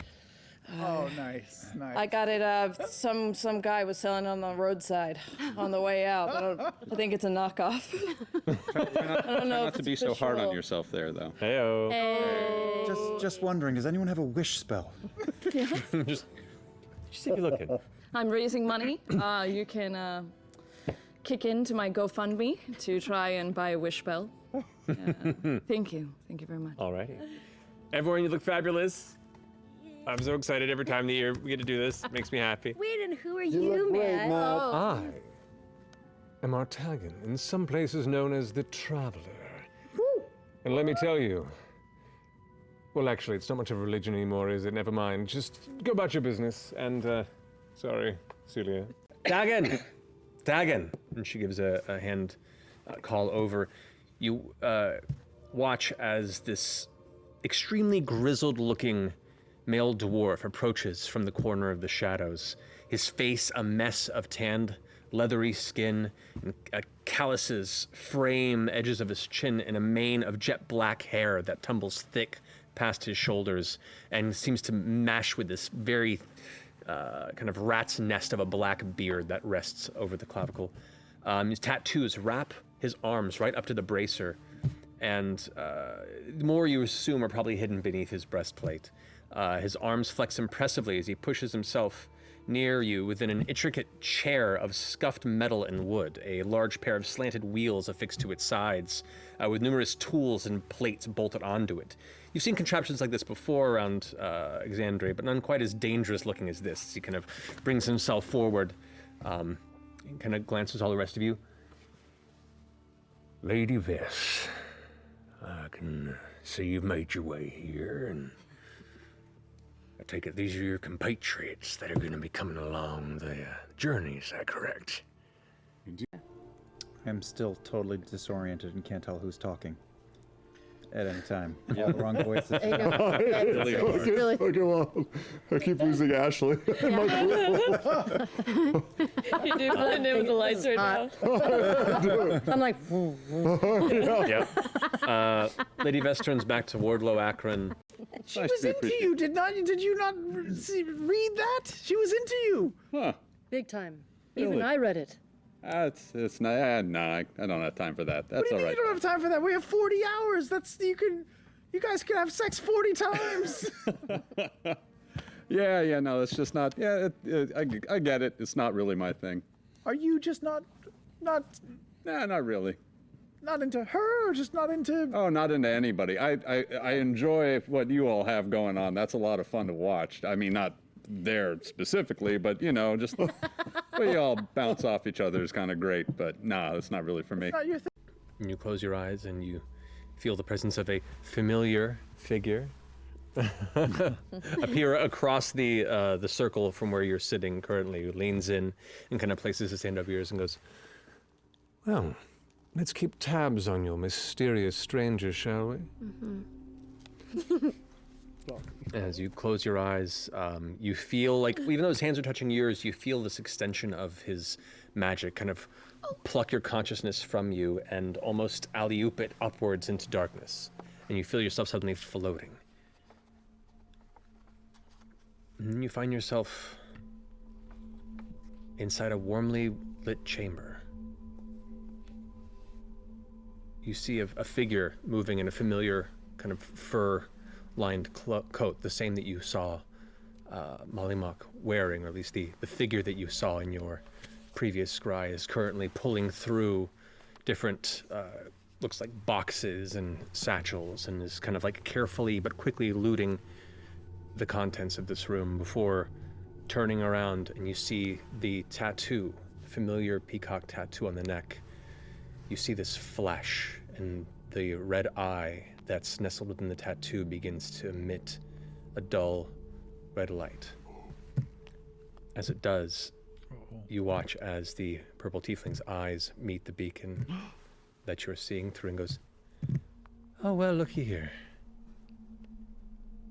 Oh, nice, nice. I got it, some guy was selling it on the roadside on the way out, but I think it's a knockoff. I don't know Not if to it's be so hard on official. yourself there, though. Heyo. Just wondering, does anyone have a wish spell? Just take a look at. I'm raising money. You can kick into my GoFundMe to try and buy a wish spell. Thank you. Thank you very much. Alrighty. Everyone, you look fabulous. I'm so excited every time of the year we get to do this. It makes me happy. Wait, and who are You you, look great, Matt? Matt. I am Artagan, in some places known as the Traveler. And let me tell you, well, actually, it's not much of a religion anymore, is it? Never mind. Just go about your business. And, sorry, Celia. Dagon! Dagon! And she gives a hand call over. You watch as this extremely grizzled-looking male dwarf approaches from the corner of the shadows. His face a mess of tanned, leathery skin, and calluses frame edges of his chin, and a mane of jet black hair that tumbles thick past his shoulders and seems to mash with this very kind of rat's nest of a black beard that rests over the clavicle. His tattoos wrap his arms right up to the bracer, and more you assume are probably hidden beneath his breastplate. His arms flex impressively as he pushes himself near you within an intricate chair of scuffed metal and wood, a large pair of slanted wheels affixed to its sides, with numerous tools and plates bolted onto it. You've seen contraptions like this before around Exandria, but none quite as dangerous looking as this. He kind of brings himself forward and kind of glances all the rest of you. Lady Vess, I can see you've made your way here, and I take it these are your compatriots that are going to be coming along the journey, is that correct? I'm still totally disoriented and can't tell who's talking at any time. Yeah, the wrong voices. Really hard. Really? Okay, well, I keep losing Ashley. You do blend in with the lights right now. I'm like, Yep. Lady Vess turns back to Wardlow Akron. She was into you. Did you not read that? She was into you. Huh. big time. Even Really? I read it. It's not. No, I don't have time for that. That's What do you all mean right. you don't have time for that? We have 40 hours. You guys can have sex 40 times. Yeah, no, it's just not. Yeah, I get it. It's not really my thing. Are you just not Nah, not really. not into her, or just not into? Oh, not into anybody. I enjoy what you all have going on. That's a lot of fun to watch. I mean, not there specifically, but just we all bounce off each other is kind of great. But nah, that's not really for me. Not your thing. And you close your eyes and you feel the presence of a familiar figure appear across the circle from where you're sitting currently, who leans in and kind of places his hand over yours and goes, "Well, let's keep tabs on you, mysterious stranger, shall we?" As you close your eyes, you feel like, even though his hands are touching yours, you feel this extension of his magic kind of pluck your consciousness from you and almost alley-oop it upwards into darkness. And you feel yourself suddenly floating. And you find yourself inside a warmly lit chamber. You see a figure moving in a familiar kind of fur-lined coat, the same that you saw Malimok wearing, or at least the figure that you saw in your previous scry is currently pulling through different, looks like boxes and satchels, and is kind of like carefully but quickly looting the contents of this room before turning around, and you see the tattoo, the familiar peacock tattoo on the neck. You see this flash, and the red eye that's nestled within the tattoo begins to emit a dull red light. As it does, you watch as the purple tiefling's eyes meet the beacon that you're seeing through and goes, "Oh, well, looky here.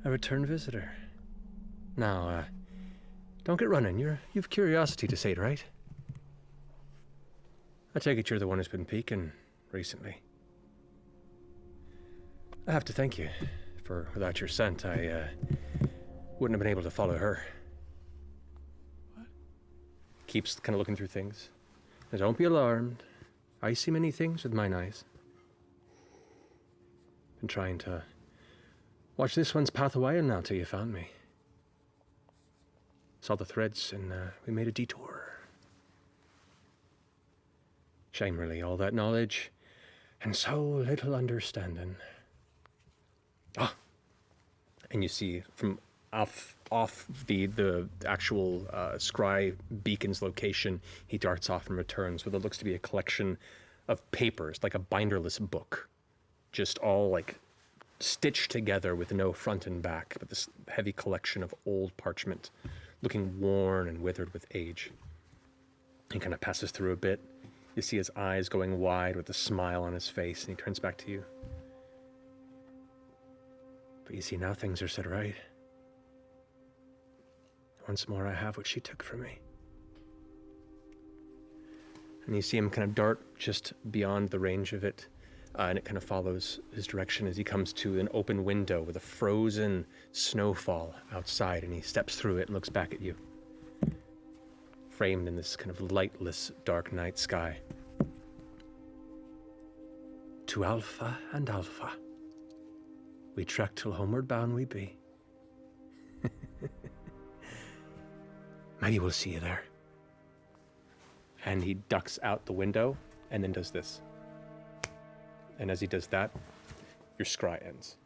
A return visitor. Now, don't get running. You've curiosity to sate, right? I take it you're the one who's been peeking recently. I have to thank you, for without your scent, I wouldn't have been able to follow her." What? Keeps kind of looking through things. Now, don't be alarmed. I see many things with mine eyes. Been trying to watch this one's path a while now till you found me. Saw the threads and we made a detour. Shame, really, all that knowledge and so little understanding. Ah! And you see from off the actual scry beacon's location, he darts off and returns with what looks to be a collection of papers, like a binderless book. Just all like stitched together with no front and back, but this heavy collection of old parchment, looking worn and withered with age. He kind of passes through a bit. You see his eyes going wide with a smile on his face, and he turns back to you. "But you see, now things are set right. Once more I have what she took from me." And you see him kind of dart just beyond the range of it, and it kind of follows his direction as he comes to an open window with a frozen snowfall outside, and he steps through it and looks back at you, framed in this kind of lightless, dark night sky. "To Alpha and Alpha, we trek till homeward bound we be. Maybe we'll see you there." And he ducks out the window and then does this. And as he does that, your scry ends.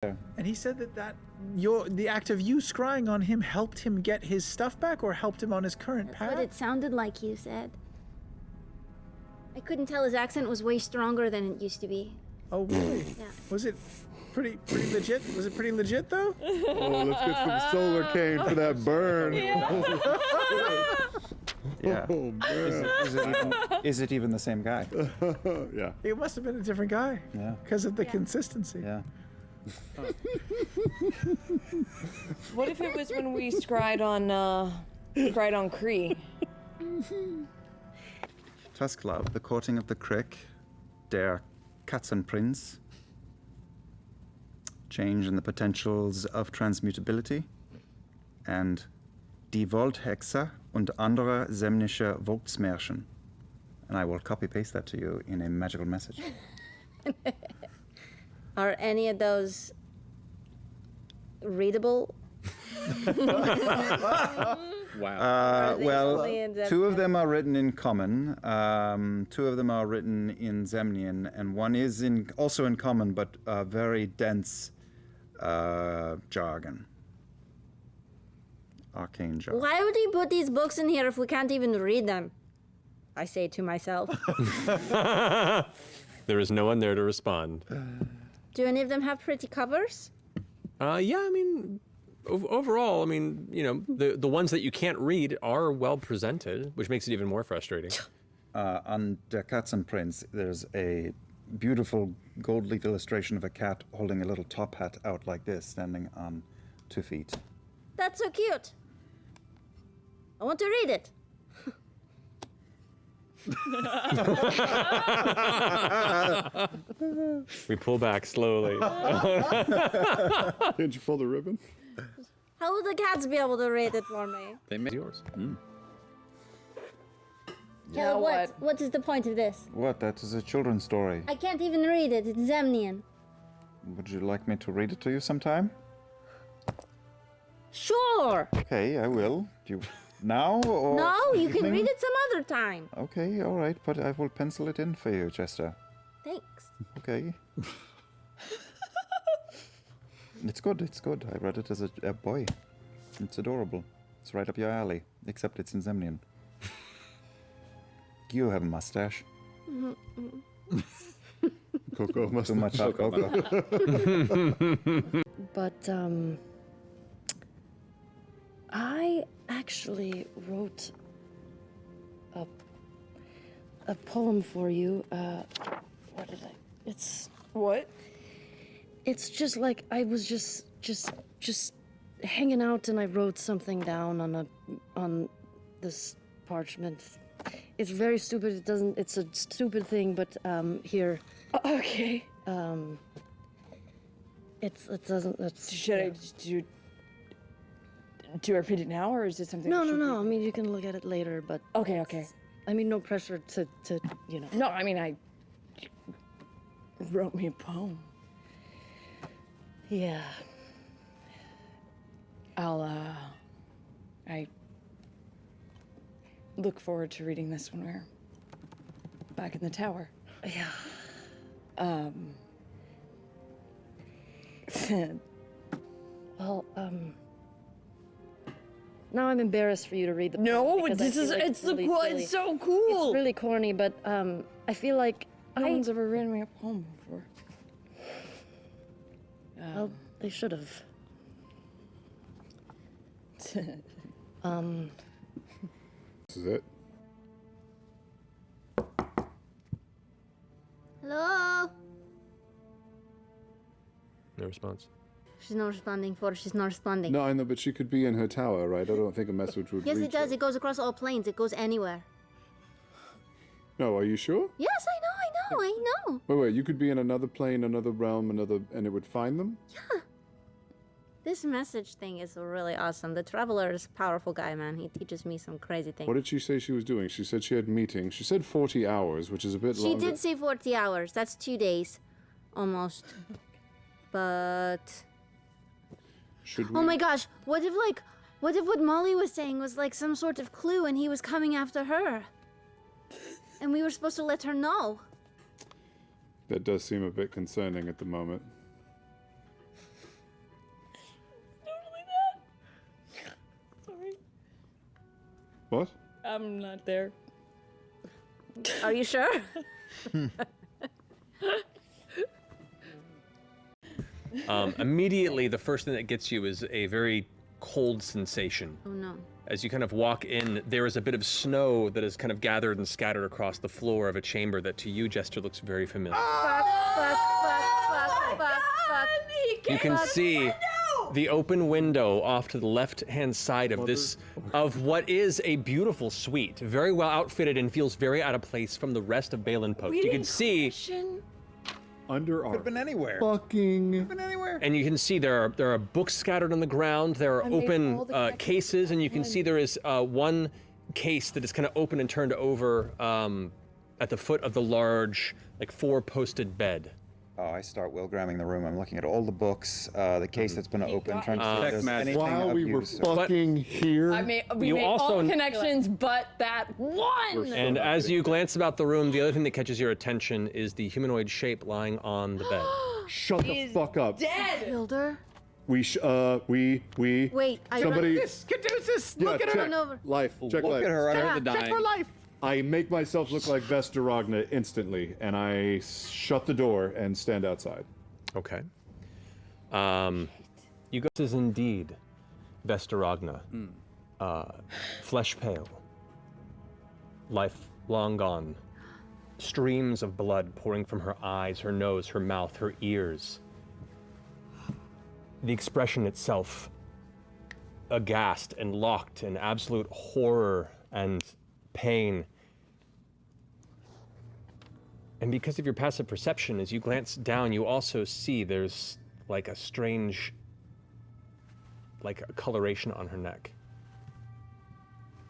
And he said that the act of you scrying on him helped him get his stuff back, or helped him on his current path? That's what it sounded like you said. I couldn't tell, his accent was way stronger than it used to be. Oh, really? Yeah. Was it pretty legit? Was it pretty legit, though? Oh, let's get some solar cane for that burn. Yeah. Oh, man. Is it even the same guy? Yeah. It must have been a different guy. Yeah. Because of the consistency. Yeah. What if it was when we scried on Cree? Tusklove, the courting of the crick, der Katzenprinz, change in the potentials of transmutability, and Die Volthexe und andere sämtliche Volksmärchen. And I will copy-paste that to you in a magical message. Are any of those readable? Wow. Well, only in two of them are written in common, two of them are written in Zemnian, and one is also in common, but very dense jargon. Arcane jargon. Why would he put these books in here if we can't even read them? I say to myself. There is no one there to respond. Do any of them have pretty covers? Yeah, I mean, overall, I mean, you know, the ones that you can't read are well presented, which makes it even more frustrating. On Der Katzenprinz, there's a beautiful gold leaf illustration of a cat holding a little top hat out like this, standing on 2 feet. That's so cute. I want to read it. We pull back slowly. Did you pull the ribbon? How will the cats be able to read it for me? They make yours. Yeah, what is the point of this? What? That is a children's story. I can't even read it. It's Zemnian. Would you like me to read it to you sometime? Sure. Okay, I will. Do you now or No, you can evening? read it some other time. Okay, all right, but I will pencil it in for you, Chester. Thanks. Okay. It's good, it's good. I read it as a boy. It's adorable. It's right up your alley, except it's in Zemnian. You have a mustache. Coco must Too much hot cocoa. But I actually wrote a poem for you. What did I? It's What? It's just like I was just hanging out and I wrote something down on this parchment. It's very stupid. It's a stupid thing, but here. Okay. It doesn't. That's. Should I do I read it now, or is it something? No, I no, should no. read? I mean, you can look at it later, but. Okay, okay. I mean, no pressure to you know. No, I mean, I wrote me a poem. Yeah. I look forward to reading this when we're back in the tower. Yeah. Well, now I'm embarrassed for you to read the poem. No, because I this feel is, like it's really silly. it's so cool. It's really corny, but I feel like No one's ever written me a poem before. Well, they should have. This is it. Hello? No response. She's not responding for she's not responding. No, I know, but she could be in her tower, right? I don't think a message would Yes, reach it does. her. It goes across all planes. It goes anywhere. No, are you sure? Yes, I know. Wait, you could be in another plane, another realm, and it would find them? Yeah. This message thing is really awesome. The Traveler is a powerful guy, man. He teaches me some crazy things. What did she say she was doing? She said she had meetings. She said 40 hours, which is a bit She longer. did say 40 hours. That's 2 days. Almost. But... Should we? Oh my gosh. What if what Molly was saying was like some sort of clue and he was coming after her? And we were supposed to let her know. That does seem a bit concerning at the moment. Sorry. What? I'm not there. Are you sure? Immediately, the first thing that gets you is a very cold sensation. Oh no. As you kind of walk in, there is a bit of snow that is kind of gathered and scattered across the floor of a chamber that to you, Jester, looks very familiar. Fuck. You can see the open window off to the left-hand side of of what is a beautiful suite, very well outfitted and feels very out of place from the rest of Balin Post. You can see, Under our Could have been anywhere. fucking... Been anywhere. and you can see there are books scattered on the ground. There are I made open all the cases, and you can see there is one case that is kind of open and turned over at the foot of the large, like 4-posted bed. Oh, I start Wilgramming the room. I'm looking at all the books, the case that's been open, trying to see if Text there's message. anything While of we were use. fucking here... We You made also- all the connections, but that one. And as you glance about the room, the other thing that catches your attention is the humanoid shape lying on the bed. Shut the fuck up. Dead. Builder? We Wait, I Somebody... Caduceus, Yeah, look at check her. Run over. life. Check Look life. at her. Check I the Check dying. for life. I make myself look like Vestaragna instantly, and I shut the door and stand outside. Okay. You go. This is indeed Vestaragna. Flesh pale. Life long gone. Streams of blood pouring from her eyes, her nose, her mouth, her ears. The expression itself, aghast and locked in absolute horror and pain. And because of your passive perception, as you glance down, you also see there's like a strange, like a coloration on her neck.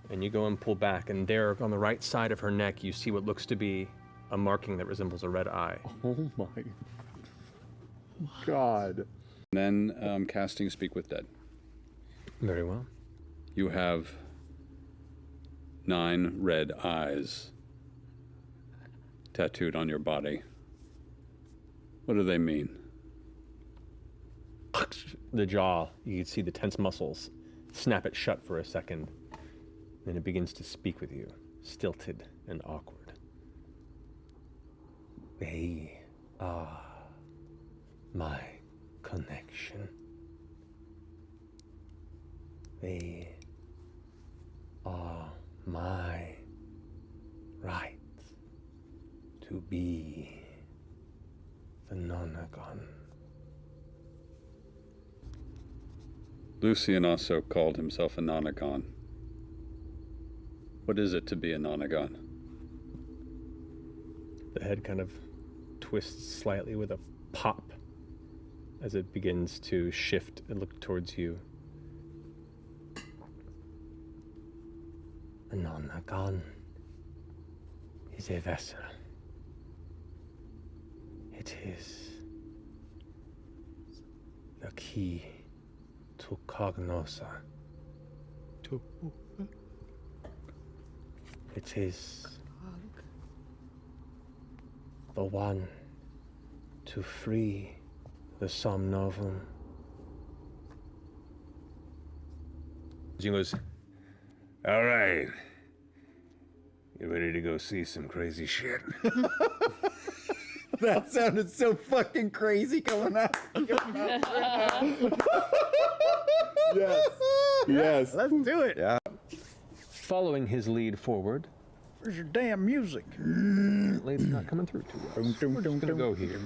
And you go and pull back, and there on the right side of her neck, you see what looks to be a marking that resembles a red eye. Oh my God. And then casting Speak with Dead. Very well. You have 9 red eyes tattooed on your body. What do they mean? The jaw, you can see the tense muscles snap it shut for a second. Then it begins to speak with you, stilted and awkward. They are my connection. They are my right to be the Nonagon. Lucian also called himself a Nonagon. What is it to be a Nonagon? The head kind of twists slightly with a pop as it begins to shift and look towards you. A Nonagon is a vessel. It is the key to Cognosa. It is the one to free the Somnovum. He goes, all right. You ready to go see some crazy shit? That sounded so fucking crazy coming out. Yes. Yes. Let's do it. Yeah. Following his lead forward, Where's your damn music? Lade's not coming through too well. We're just gonna go here.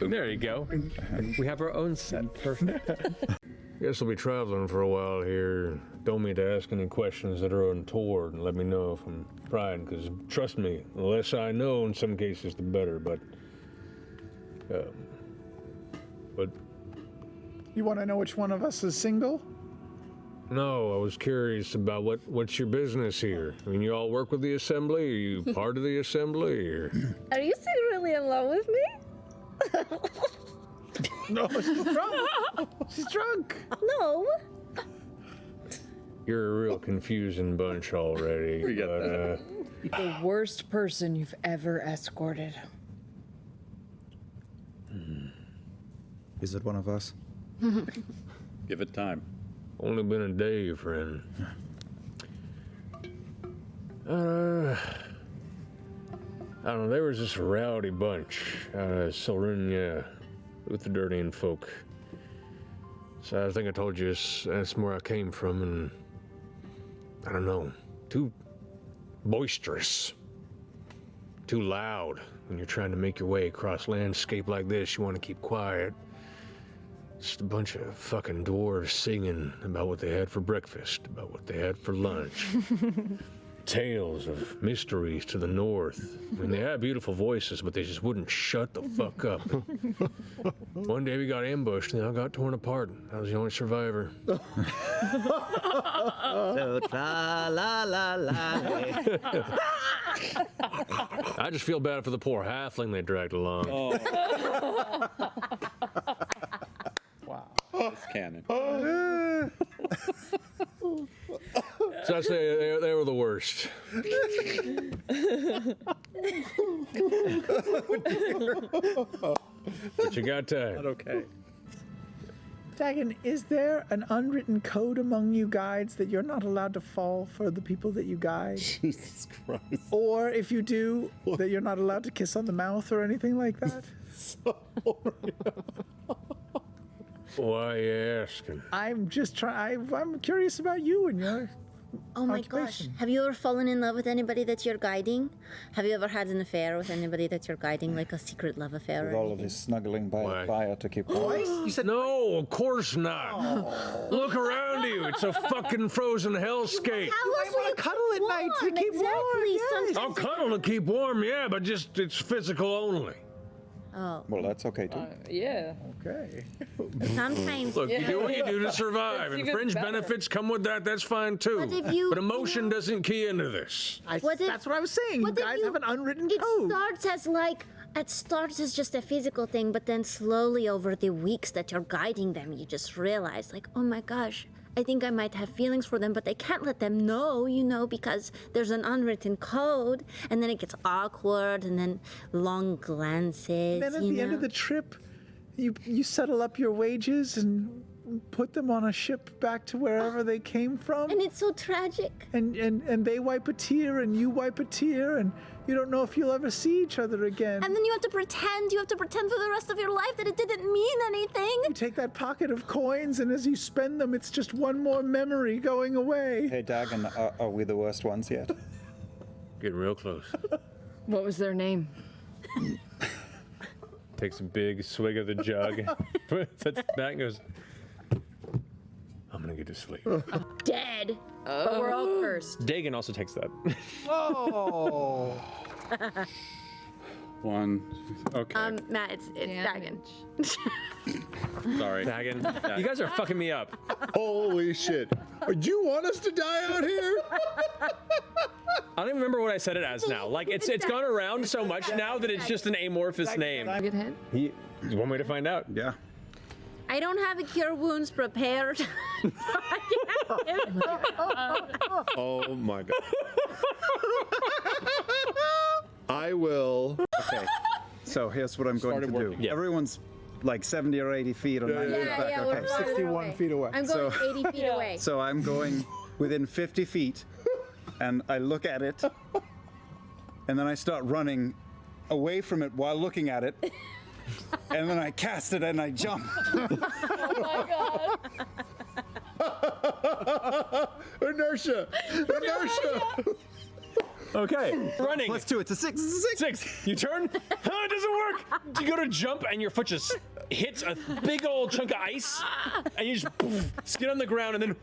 There you go. We have our own set. Perfect. Guess I'll be traveling for a while here. Don't mean to ask any questions that are untoward, and let me know if I'm prying, because trust me, the less I know in some cases, the better, but... You want to know which one of us is single? No, I was curious about what's your business here? I mean, you all work with the Assembly? Are you part of the Assembly? Or... Are you secretly in love with me? No, she's drunk. She's drunk. No. You're a real confusing bunch already. We get that. The worst person you've ever escorted. Is it one of us? Give it time. Only been a day, friend. I don't know, there was this rowdy bunch out of Solrunia with the dirtying folk. So I think I told you that's where I came from, and I don't know, too boisterous, too loud. When you're trying to make your way across landscape like this, you want to keep quiet. Just a bunch of fucking dwarves singing about what they had for breakfast, about what they had for lunch. Tales of mysteries to the north. I mean, they had beautiful voices, but they just wouldn't shut the fuck up. One day we got ambushed and they all got torn apart. I was the only survivor. So tra la la la. I just feel bad for the poor halfling they dragged along. Wow. It's canon. So I say they were the worst. But you got time. Not okay. Dagon, is there an unwritten code among you guides that you're not allowed to fall for the people that you guide? Jesus Christ. Or if you do, that you're not allowed to kiss on the mouth or anything like that? Why are you asking? I'm just trying. I'm curious about you and your. Oh my gosh. occupation. Have you ever fallen in love with anybody that you're guiding? Have you ever had an affair with anybody that you're guiding, like a secret love affair? With or all of anything? his snuggling by Why? the fire to keep warm. You said No, of course not. Look around you. It's a fucking frozen hellscape. How else will you cuddle at night to keep warm, exactly. yes. Sometimes I'll cuddle to keep warm, yeah, but just it's physical only. Oh, Well, that's okay too. Yeah. Okay. sometimes. Look, you do what you do to survive, and even fringe better. benefits come with that. That's fine too. But if you- But emotion doesn't key into this. What if- That's what I was saying. You what if guys have an unwritten It code. starts as just a physical thing, but then slowly over the weeks that you're guiding them, you just realize, like, oh my gosh, I think I might have feelings for them, but I can't let them know, because there's an unwritten code, and then it gets awkward, and then long glances. Then at the end of the trip, you settle up your wages and put them on a ship back to wherever they came from. And it's so tragic. And they wipe a tear and you wipe a tear and you don't know if you'll ever see each other again. And then you have to pretend for the rest of your life that it didn't mean anything. You take that pocket of coins and as you spend them, it's just one more memory going away. Hey, Dagon, are we the worst ones yet? Getting real close. What was their name? Takes a big swig of the jug, sets it back, and goes, I'm gonna get to sleep. Dead. But we're all cursed. Dagon also takes that. Oh. One. Okay. Matt, it's Dagon. Sorry. Dagon, you guys are fucking me up. Holy shit. Do you want us to die out here? I don't even remember what I said it as now. Like, it's gone around so much now that it's just an amorphous name. Get hit? There's one way to find out. Yeah. I don't have a cure wounds prepared. Oh my god. I will. Okay. So here's what I'm going to do. Yeah. Everyone's like 70 or 80 feet or 90 feet back. we're Okay. farther 61 away. feet away. I'm going 80 feet away. So I'm going within 50 feet, and I look at it, and then I start running away from it while looking at it, and then I cast it and I jump. Inertia. Okay, running. Let's do it. It's a 6. It's a 6. 6. You turn. Oh, it doesn't work. You go to jump, and your foot just hits a big old chunk of ice, and you just poof, skid on the ground, and then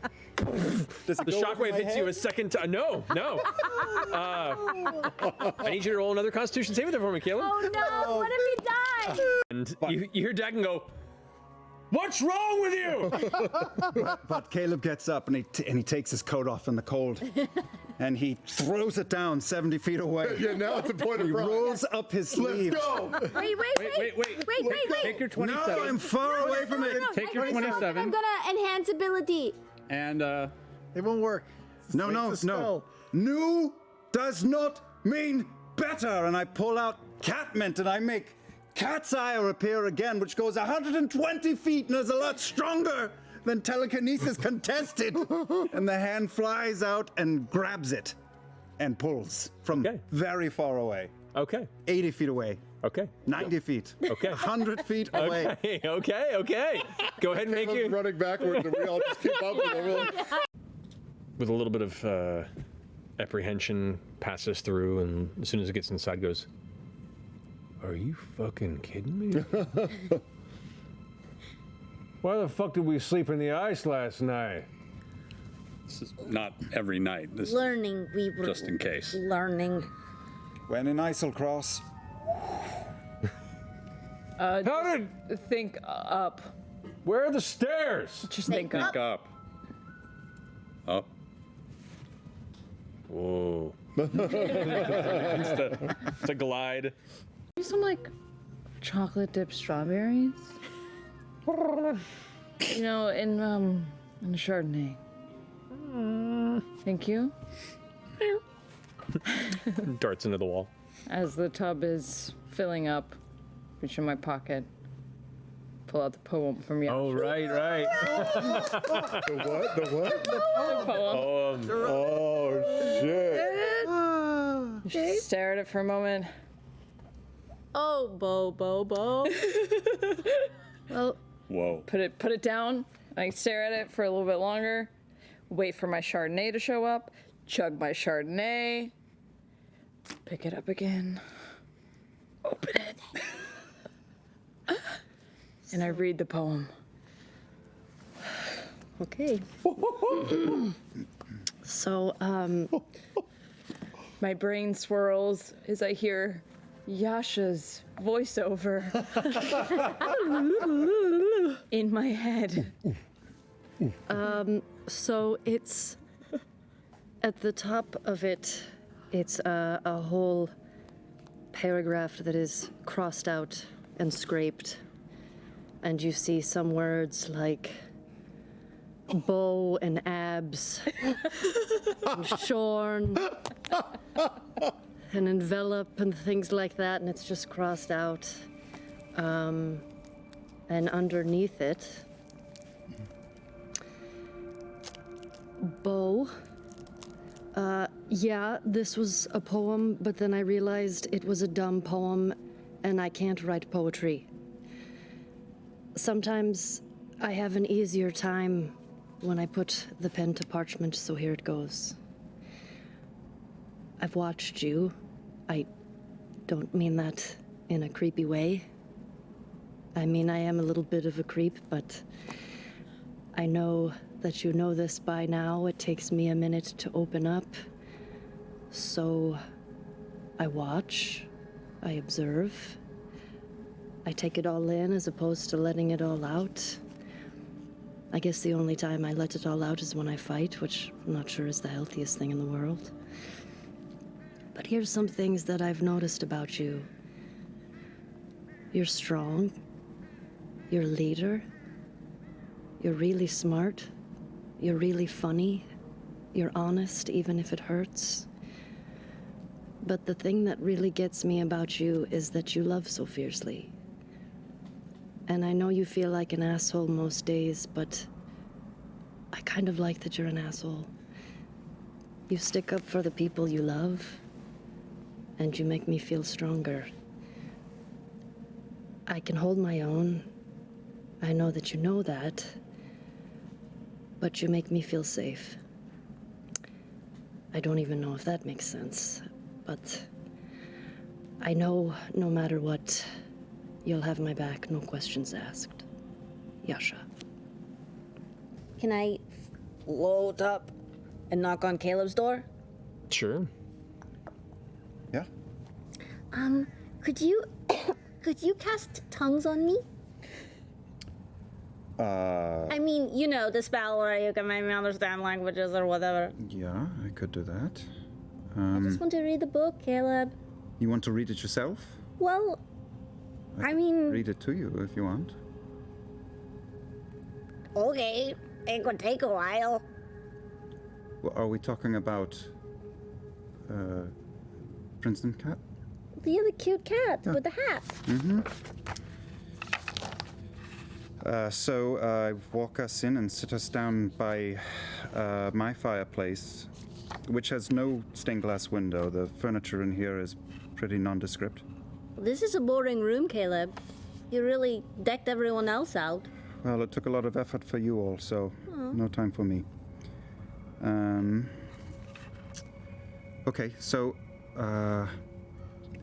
Does it the go over shockwave my hits you head? a second time. No. I need you to roll another Constitution saving throw for me, Caleb. Oh no! What if he dies? And you hear Dagon go, "What's wrong with you?" But Caleb gets up and he takes his coat off in the cold, and he throws it down 70 feet away. Yeah, now it's a point of He pride. rolls up his sleeve. Let's go. Wait. Take your No, 27. I'm far away from it. Take your 27. I'm gonna enhance ability. And It won't work. No, It's a no. spell. New does not mean better. And I pull out Catmint and I make Cat's Ire appear again, which goes 120 feet and is a lot stronger than telekinesis contested. And the hand flies out and grabs it and pulls from Okay. very far away. Okay. 80 feet away. Okay. 90 feet. Okay. 100 feet away. Okay. Go ahead and make Caleb's you. running backwards, and we all just keep up with him. With a little bit of apprehension, passes through, and as soon as it gets inside, goes, "Are you fucking kidding me? Why the fuck did we sleep in the ice last night?" this is not every night. This is Learning. We were just in case. learning. When in Islecross, How did? Think up. Where are the stairs? Just think up. Think up. Up. Whoa. it's a glide. Do some like chocolate dipped strawberries. You know, in a Chardonnay. Thank you. Darts into the wall. As the tub is filling up, reach in my pocket, pull out the poem from Yasha. Oh, right. The what? The what? The poem. Oh, shit. You should stare at it for a moment. Oh, Bo. Well, Whoa. put it down. I stare at it for a little bit longer. Wait for my Chardonnay to show up. Chug my Chardonnay. Pick it up again. Open it. And I read the poem. Okay. So, My brain swirls as I hear Yasha's voiceover in my head. So it's at the top of it. It's a whole paragraph that is crossed out and scraped, and you see some words like bow and abs, and shorn, and envelop, and things like that, and it's just crossed out. And underneath it, bow. Yeah, this was a poem, but then I realized it was a dumb poem, and I can't write poetry. Sometimes I have an easier time when I put the pen to parchment, so here it goes. I've watched you. I don't mean that in a creepy way. I mean, I am a little bit of a creep, but I know that you know this by now. It takes me a minute to open up. So I watch, I observe, I take it all in as opposed to letting it all out. I guess the only time I let it all out is when I fight, which I'm not sure is the healthiest thing in the world. But here's some things that I've noticed about you. You're strong. You're a leader. You're really smart. You're really funny. You're honest, even if it hurts. But the thing that really gets me about you is that you love so fiercely. And I know you feel like an asshole most days, but I kind of like that you're an asshole. You stick up for the people you love, and you make me feel stronger. I can hold my own. I know that you know that, but you make me feel safe. I don't even know if that makes sense, but I know no matter what, you'll have my back, no questions asked. Yasha. Can I float up and knock on Caleb's door? Sure. Yeah. Could you cast tongues on me? I mean, you know, the spell where you can make me understand languages or whatever. Yeah, I could do that. I just want to read the book, Caleb. You want to read it yourself? Well, I mean... Read it to you if you want. Okay, it could take a while. Well, are we talking about Princeton Cat? The other cute cat with the hat. Mm-hmm. So walk us in and sit us down by my fireplace, which has no stained glass window. The furniture in here is pretty nondescript. This is a boring room, Caleb. You really decked everyone else out. Well, it took a lot of effort for you all, so no time for me. Okay, so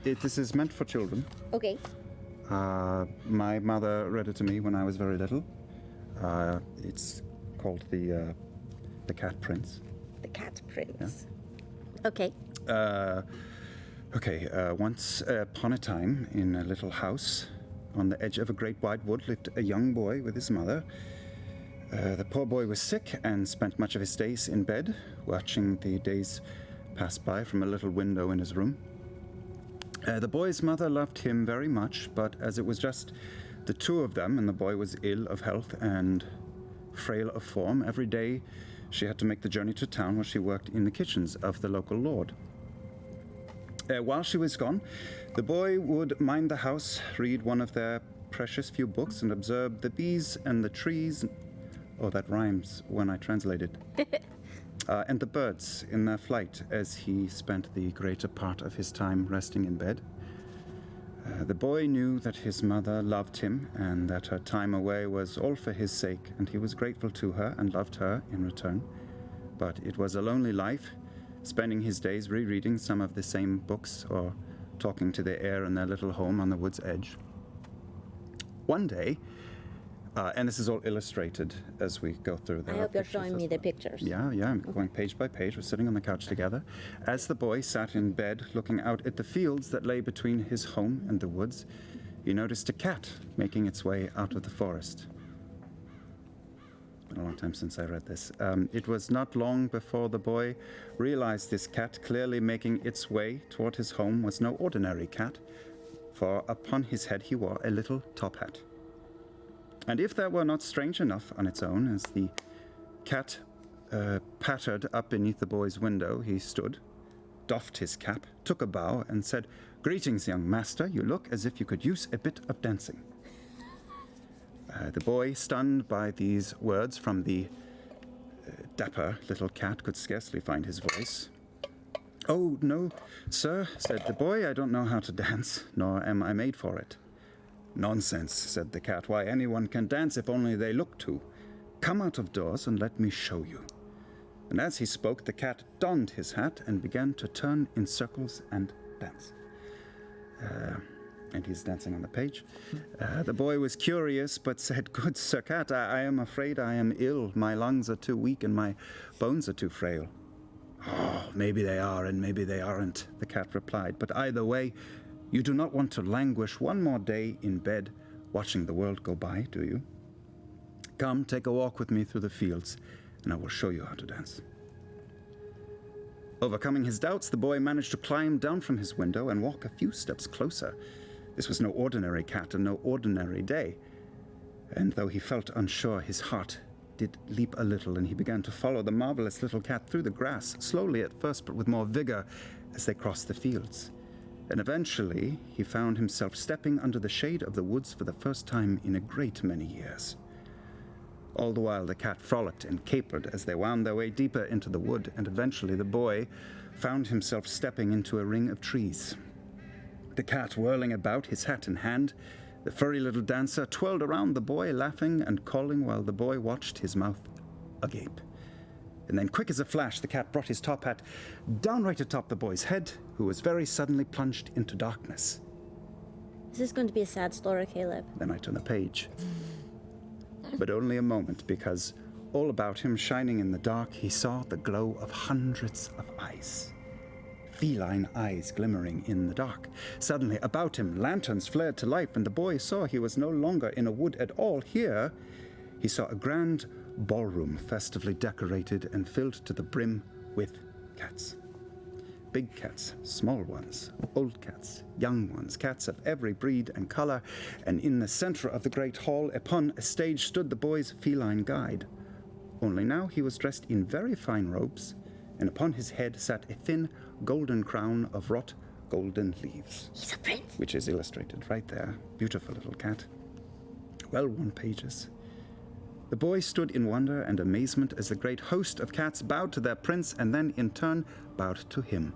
this is meant for children. Okay. My mother read it to me when I was very little. It's called the Cat Prince. The Cat Prince. Yeah. Okay. Once upon a time, in a little house on the edge of a great wide wood, lived a young boy with his mother. The poor boy was sick and spent much of his days in bed, watching the days pass by from a little window in his room. The boy's mother loved him very much, but as it was just the two of them, and the boy was ill of health and frail of form, every day she had to make the journey to town where she worked in the kitchens of the local lord. While she was gone, the boy would mind the house, read one of their precious few books and observed the bees and the trees. Oh, that rhymes when I translate it. And the birds in their flight as he spent the greater part of his time resting in bed. The boy knew that his mother loved him and that her time away was all for his sake, and he was grateful to her and loved her in return. But it was a lonely life, spending his days rereading some of the same books or talking to the air in their little home on the wood's edge. One day, and this is all illustrated as we go through. I hope you're showing me the pictures. Yeah, I'm going page by page. We're sitting on the couch together. As the boy sat in bed looking out at the fields that lay between his home and the woods, he noticed a cat making its way out of the forest. It's been a long time since I read this. It was not long before the boy realized this cat clearly making its way toward his home was no ordinary cat, for upon his head he wore a little top hat. And if that were not strange enough on its own, as the cat pattered up beneath the boy's window, he stood, doffed his cap, took a bow, and said, "Greetings, young master. You look as if you could use a bit of dancing." The boy, stunned by these words from the dapper little cat, could scarcely find his voice. "Oh, no, sir," said the boy. "I don't know how to dance, nor am I made for it." "Nonsense," said the cat. "Why, anyone can dance if only they look to. Come out of doors and let me show you." And as he spoke, the cat donned his hat and began to turn in circles and dance. And he's dancing on the page. The boy was curious, but said, "Good Sir Cat, I am afraid I am ill. My lungs are too weak and my bones are too frail." "Oh, maybe they are and maybe they aren't," the cat replied. "But either way, you do not want to languish one more day in bed watching the world go by, do you? Come, take a walk with me through the fields, and I will show you how to dance." Overcoming his doubts, the boy managed to climb down from his window and walk a few steps closer. This was no ordinary cat and no ordinary day. And though he felt unsure, his heart did leap a little, and he began to follow the marvelous little cat through the grass, slowly at first, but with more vigor as they crossed the fields. And eventually, he found himself stepping under the shade of the woods for the first time in a great many years. All the while, the cat frolicked and capered as they wound their way deeper into the wood, and eventually the boy found himself stepping into a ring of trees. The cat whirling about, his hat in hand, the furry little dancer twirled around the boy, laughing and calling while the boy watched, his mouth agape. And then, quick as a flash, the cat brought his top hat down right atop the boy's head, who was very suddenly plunged into darkness. This is going to be a sad story, Caleb. Then I turned the page. But only a moment, because all about him, shining in the dark, he saw the glow of hundreds of eyes. Feline eyes glimmering in the dark. Suddenly, about him, lanterns flared to life, and the boy saw he was no longer in a wood at all. Here, he saw a grand ballroom festively decorated and filled to the brim with cats. Big cats, small ones, old cats, young ones, cats of every breed and color, and in the center of the great hall, upon a stage, stood the boy's feline guide. Only now he was dressed in very fine robes, and upon his head sat a thin golden crown of wrought golden leaves. He's a prince. Which is illustrated right there. Beautiful little cat. Well-worn pages. The boy stood in wonder and amazement as the great host of cats bowed to their prince and then in turn bowed to him.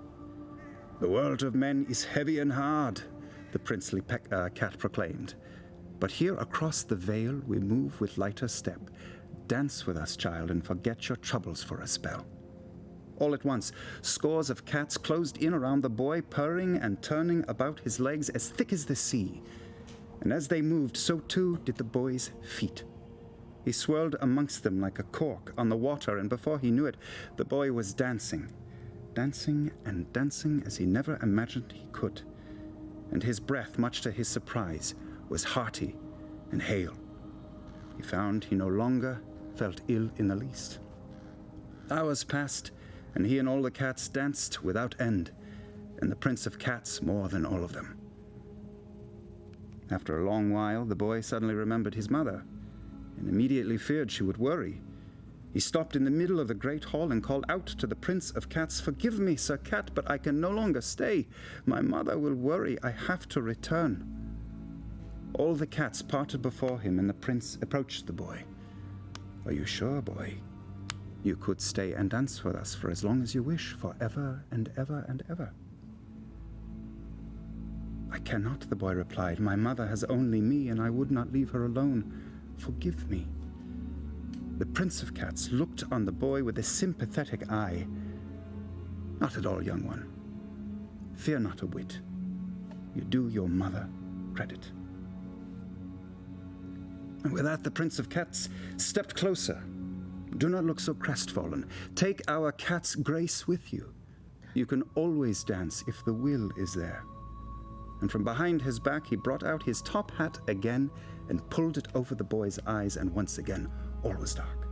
"The world of men is heavy and hard," the princely cat proclaimed. "But here across the vale we move with lighter step. Dance with us, child, and forget your troubles for a spell." All at once, scores of cats closed in around the boy, purring and turning about his legs as thick as the sea. And as they moved, so too did the boy's feet. He swirled amongst them like a cork on the water, and before he knew it, the boy was dancing. Dancing and dancing as he never imagined he could. And his breath, much to his surprise, was hearty and hale. He found he no longer felt ill in the least. Hours passed, and he and all the cats danced without end, and the Prince of Cats more than all of them. After a long while, the boy suddenly remembered his mother, and immediately feared she would worry. He stopped in the middle of the great hall and called out to the Prince of Cats, "Forgive me, Sir Cat, but I can no longer stay. My mother will worry. I have to return." All the cats parted before him, and the prince approached the boy. Are you sure, boy? You could stay and dance with us for as long as you wish, forever and ever and ever. I cannot, the boy replied. My mother has only me, and I would not leave her alone. Forgive me. The Prince of Cats looked on the boy with a sympathetic eye. Not at all, young one. Fear not a whit. You do your mother credit. And with that, the Prince of Cats stepped closer. Do not look so crestfallen. Take our cat's grace with you. You can always dance if the will is there. And from behind his back, he brought out his top hat again and pulled it over the boy's eyes, and once again, all was dark.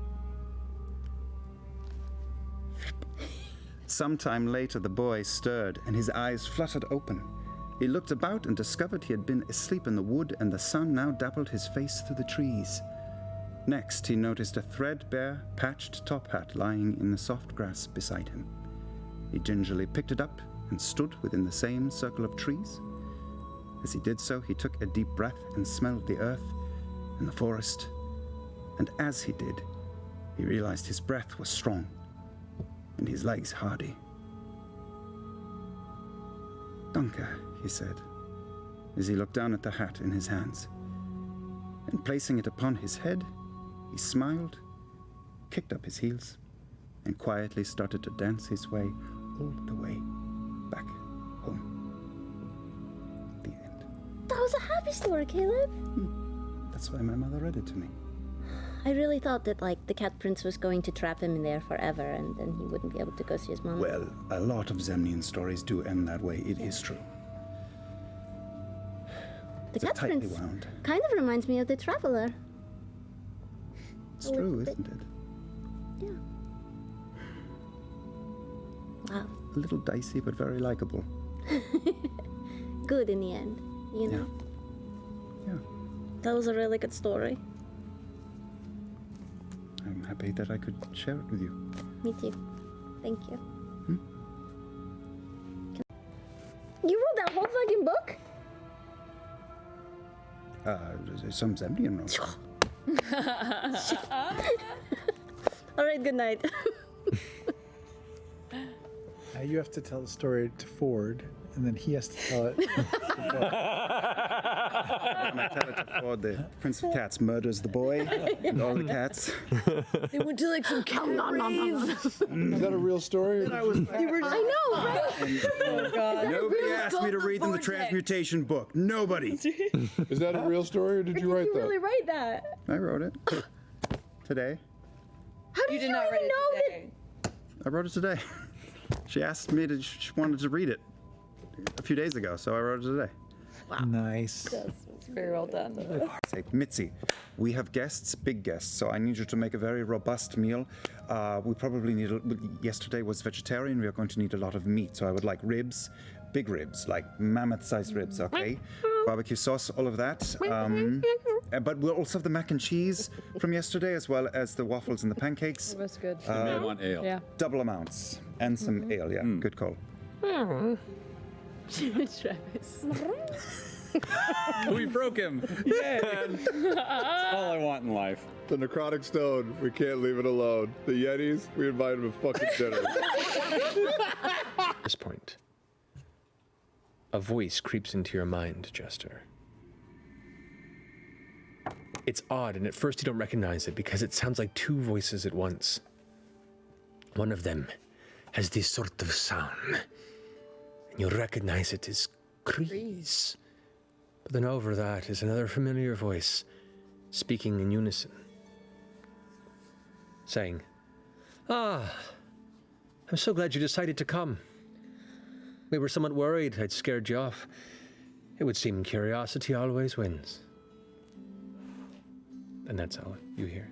Sometime later, the boy stirred, and his eyes fluttered open. He looked about and discovered he had been asleep in the wood, and the sun now dappled his face through the trees. Next, he noticed a threadbare, patched top hat lying in the soft grass beside him. He gingerly picked it up and stood within the same circle of trees. As he did so, he took a deep breath and smelled the earth and the forest. And as he did, he realized his breath was strong and his legs hardy. Danke, he said, as he looked down at the hat in his hands. And placing it upon his head, he smiled, kicked up his heels, and quietly started to dance his way all the way back home. The end. That was a happy story, Caleb. That's why my mother read it to me. I really thought that, like, the cat prince was going to trap him in there forever, and then he wouldn't be able to go see his mom. Well, a lot of Zemnian stories do end that way. It is true. The It's cat tightly prince wound. kind of reminds me of the traveler. It's true, isn't it? Yeah. Wow. A little dicey, but very likable. Good in the end, you know? Yeah. That was a really good story. I'm happy that I could share it with you. Me too. Thank you. You wrote that whole fucking book? Some Zemnian wrote. All right, good night. Now you have to tell the story to Ford, and then he has to tell it. When I tell it to Ford, the Prince of Cats murders the boy and all the cats. They went to like some cat rave. Is that a real story? I know, right? Oh, God. Nobody asked me to read them the transmutation book. Nobody. Is that a real story, or did you write You that? really write that? I wrote it today. How did you not even write it know today. I wrote it today. She asked me to. She wanted to read it a few days ago, so I wrote it today. Nice. It's very well done. Say, Mitzi, we have guests, big guests, so I need you to make a very robust meal. We probably need. Yesterday was vegetarian. We are going to need a lot of meat, so I would like ribs, big ribs, like mammoth-sized ribs. Okay, barbecue sauce, all of that. But we'll also have the mac and cheese from yesterday, as well as the waffles and the pancakes. That's good. You may want ale. Yeah. Double amounts and some ale. Yeah, good call. Travis. We broke him. Yay. That's all I want in life. The necrotic stone, we can't leave it alone. The Yetis, we invited them to fucking dinner. At this point, a voice creeps into your mind, Jester. It's odd, and at first you don't recognize it because it sounds like two voices at once. One of them has this sort of sound, and you recognize it as Kreese. But then over that is another familiar voice, speaking in unison, saying, "Ah, I'm so glad you decided to come. We were somewhat worried I'd scared you off. It would seem curiosity always wins." And that's all you hear.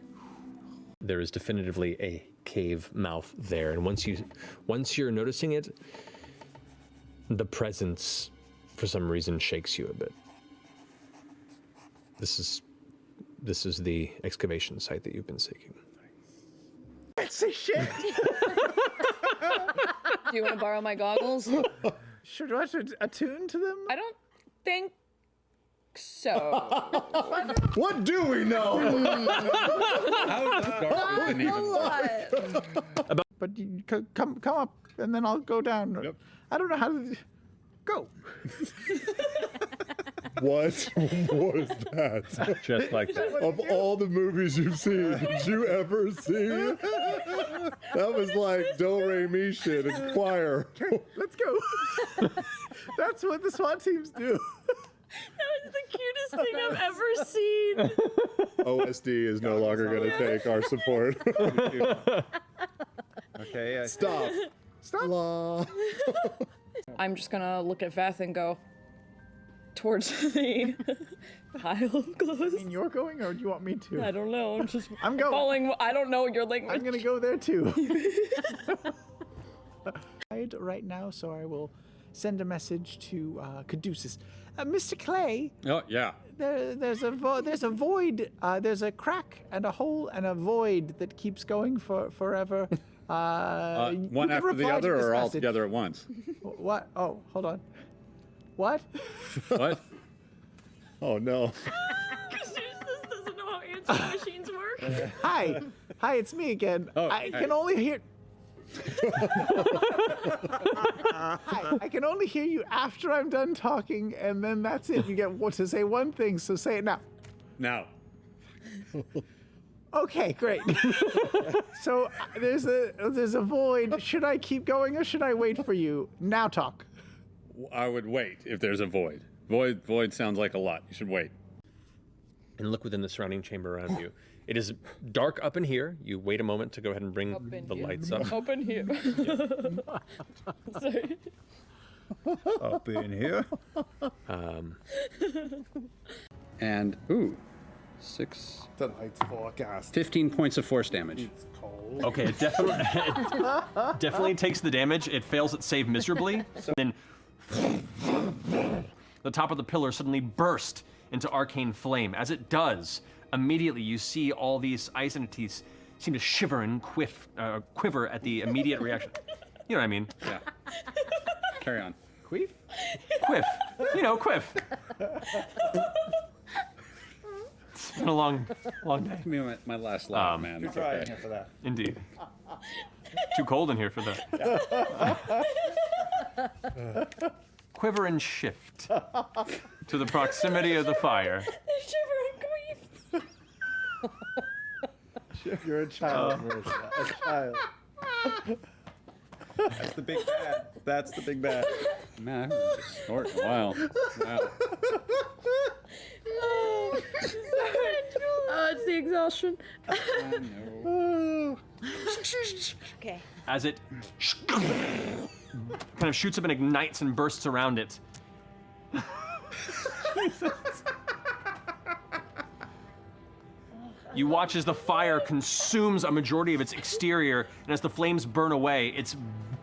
There is definitively a cave mouth there, and once you're noticing it, the presence, for some reason, shakes you a bit. This is the excavation site that you've been seeking. Let's say shit. Do you want to borrow my goggles? Sure, do I have to attune to them? I don't think So. What do we know? How dark is it even? But you come up, and then I'll go down. Yep. I don't know how to go. What was that? Just like that. Of all the movies you've seen, did you ever see? That was like Do Re Mi shit in choir. Okay, let's go. That's what the SWAT teams do. That was the cutest thing I've ever seen. OSD is no longer going to take our support. Okay. Stop. La. I'm just gonna look at Vath and go towards the pile of clothes. And you're going, or do you want me to? I don't know. I'm going. Following. I don't know your language. I'm gonna go there too. Right now, so I will send a message to Caduceus. Mr. Clay, Oh, yeah. there's a void. There's a crack and a hole and a void that keeps going forever. One you can after the reply to other this or all message. together at once? What? Oh, hold on. What? What? Oh no. Caduceus doesn't know how answering machines work. Hi, it's me again. Oh, I hey. can only hear. Hi, I can only hear you after I'm done talking, and then that's it. You get to say one thing, so say it now. Now. Okay, great. So there's a void. Should I keep going or should I wait for you? Now talk. I would wait if there's a void. Void sounds like a lot. You should wait. And look within the surrounding chamber around you. It is dark up in here. You wait a moment to go ahead and bring the lights up. Up in here. Sorry. Up in here. And, 6. Tonight's forecast. 15 points of force damage. Okay, it definitely takes the damage. It fails at save miserably. Then the top of the pillar suddenly burst into arcane flame. As it does, immediately you see all these ice entities seem to shiver and quiver at the immediate reaction. You know what I mean? Yeah. Carry on. Queef? Quiff. You know, quiff. It's been a long day. Give me my last laugh, man. It's okay. For that. Indeed. Too cold in here for that. Quiver and shift to the proximity of the fire. You're a child, Marissa. A child. That's the big bad. That's the big bad. Man, I haven't snorted in a while. Wow. It's the exhaustion. Okay. As it kind of shoots up and ignites and bursts around it. You watch as the fire consumes a majority of its exterior, and as the flames burn away, it's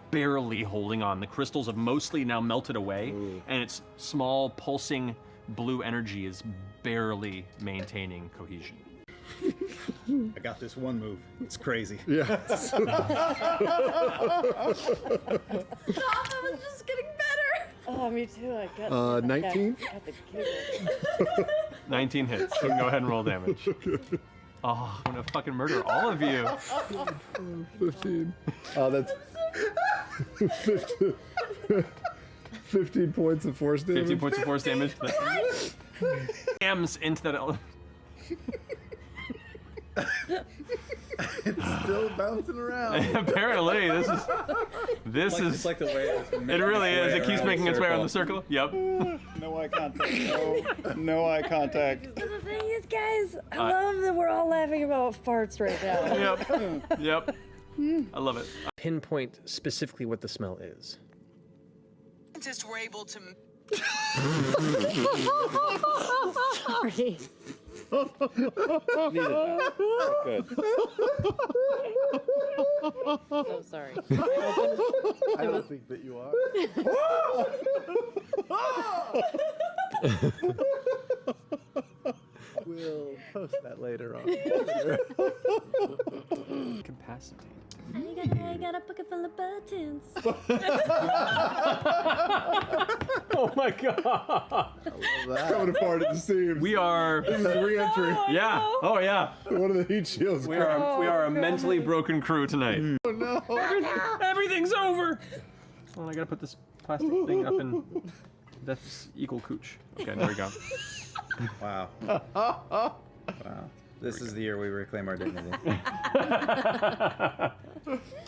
barely holding on. The crystals have mostly now melted away, and its small, pulsing blue energy is barely maintaining cohesion. I got this one move. It's crazy. Yeah. Stop, it was just getting better. Oh, me too. I got 19? got the giggle. 19 hits. You can go ahead and roll damage. Oh, I'm gonna fucking murder all of you. 15. That's 15 points of force damage. 15 points of force damage. Jams into that. It's still bouncing around. Apparently, this is. It's like the way it's It really is. It keeps making its way around the circle. Yep. No eye contact. No eye contact. The thing is, guys, I love that we're all laughing about farts right now. Yep. I love it. Pinpoint specifically what the smell is. Scientists were able to. Sorry. Needed that. Good. So sorry. I don't think that you are. We'll post that later on. Capacity. I got a pocket full of buttons. Oh my god! Coming apart at the seams. We are. This is re-entry. Yeah. Oh yeah. One of the heat shields. We are a mentally broken crew tonight. Oh no! Everything's over. Oh, I gotta put this plastic thing up in. That's equal cooch. Okay, there we go. Wow. Wow. This is the year we reclaim our dignity.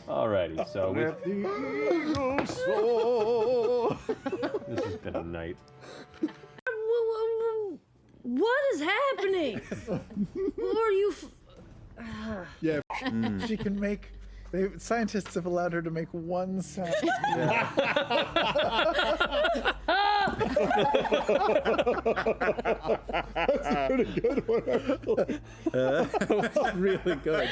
Alrighty, so Let the eagle soar. this has been a night. What is happening? Who are you? Yeah, she can make. Scientists have allowed her to make one sound. That's a pretty good one, actually. That was really good.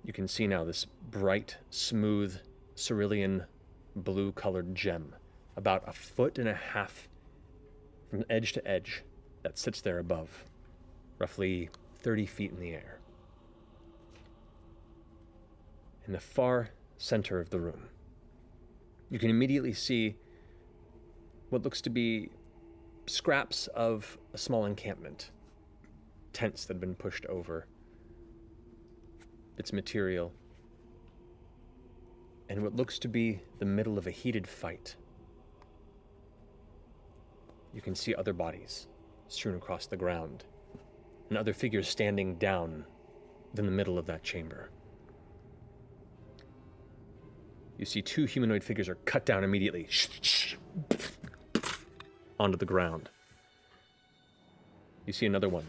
You can see now this bright, smooth, cerulean blue-colored gem, about 1.5 feet from edge to edge, that sits there above, roughly 30 feet in the air. In the far center of the room, you can immediately see what looks to be scraps of a small encampment, tents that have been pushed over its material, and what looks to be the middle of a heated fight. You can see other bodies strewn across the ground, and other figures standing down in the middle of that chamber. You see 2 humanoid figures are cut down immediately onto the ground. You see another one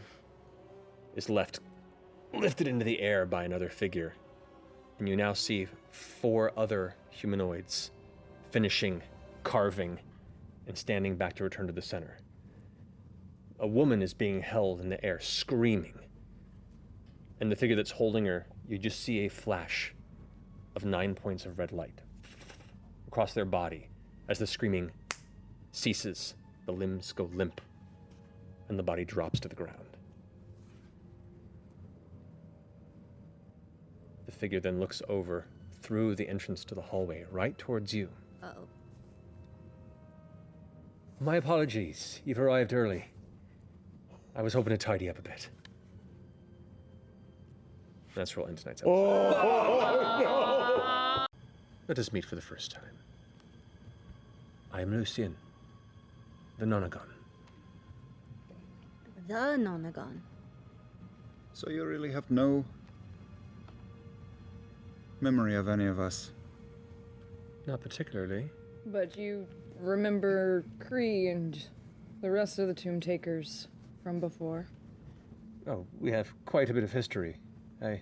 is lifted into the air by another figure, and you now see 4 other humanoids finishing, carving, and standing back to return to the center. A woman is being held in the air, screaming. And the figure that's holding her, you just see a flash of 9 points of red light across their body as the screaming ceases, the limbs go limp, and the body drops to the ground. The figure then looks over through the entrance to the hallway, right towards you. Uh-oh. My apologies, you've arrived early. I was hoping to tidy up a bit. That's roll in tonight's episode. Let us meet for the first time. I am Lucien, the Nonagon. The Nonagon. So you really have no memory of any of us? Not particularly. But you remember Kree and the rest of the Tomb Takers from before? Oh, we have quite a bit of history. I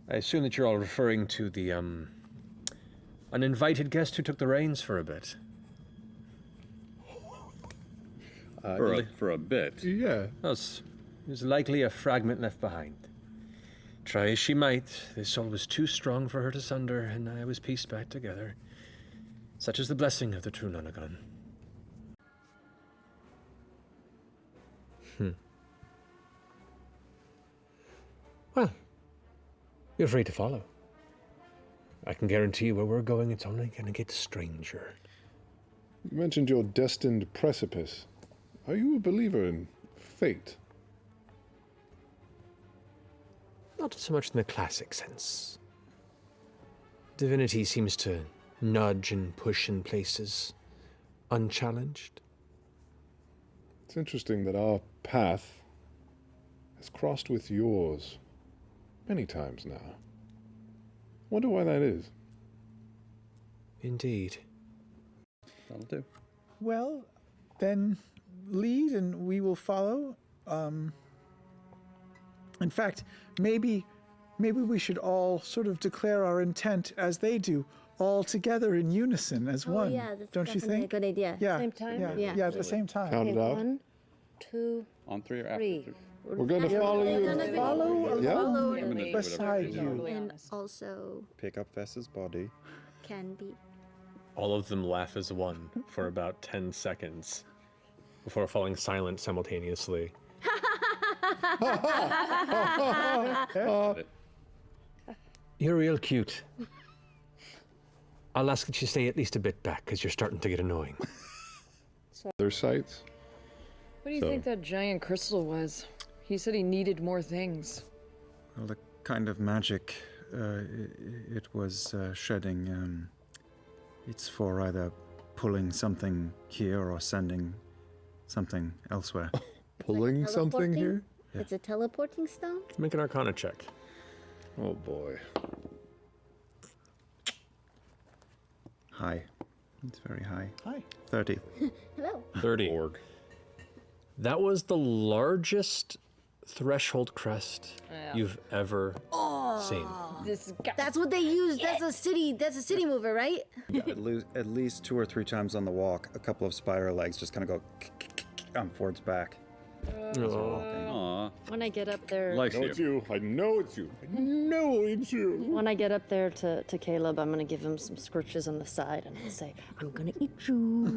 assume that you're all referring to the, uninvited guest who took the reins for a bit. For a bit. Yeah. There's likely a fragment left behind. Try as she might, this soul was too strong for her to sunder, and I was pieced back together. Such is the blessing of the true Nonagon. Well, you're free to follow. I can guarantee you where we're going, it's only gonna get stranger. You mentioned your destined precipice. Are you a believer in fate? Not so much in the classic sense. Divinity seems to nudge and push in places, unchallenged. It's interesting that our path has crossed with yours many times now. Wonder why that is. Indeed. That'll do. Well, then lead and we will follow. In fact, maybe we should all sort of declare our intent as they do, all together in unison as one. Yeah, that's Don't you definitely think? a good idea. Yeah. Same time? Yeah, at the same time. Count it out. 1, 2, On 3 or after 3. 3? We're going to follow you. Follow Yeah. along beside you. And also Pick up Vess's body. can be. All of them laugh as one for about 10 seconds before falling silent simultaneously. You're real cute. I'll ask that you stay at least a bit back, because you're starting to get annoying. Their sights. What do you So- think that giant crystal was? He said he needed more things. Well, the kind of magic it was shedding, it's for either pulling something here or sending something elsewhere. Pulling something here? It's a teleporting stone? Make an Arcana check. Oh boy. High. It's very high. Hi. 30. Hello. 30. Org. That was the largest threshold crest you've ever seen. This guy. That's what they use. That's a city mover, right? Yeah, at least 2 or 3 times on the walk, a couple of spider legs just kind of go on Ford's back. Aw. When I get up there, Likes I know you. it's you. I know it's you. I know it's you. when I get up there to Caleb, I'm gonna give him some scorches on the side, and I'll say, "I'm gonna eat you."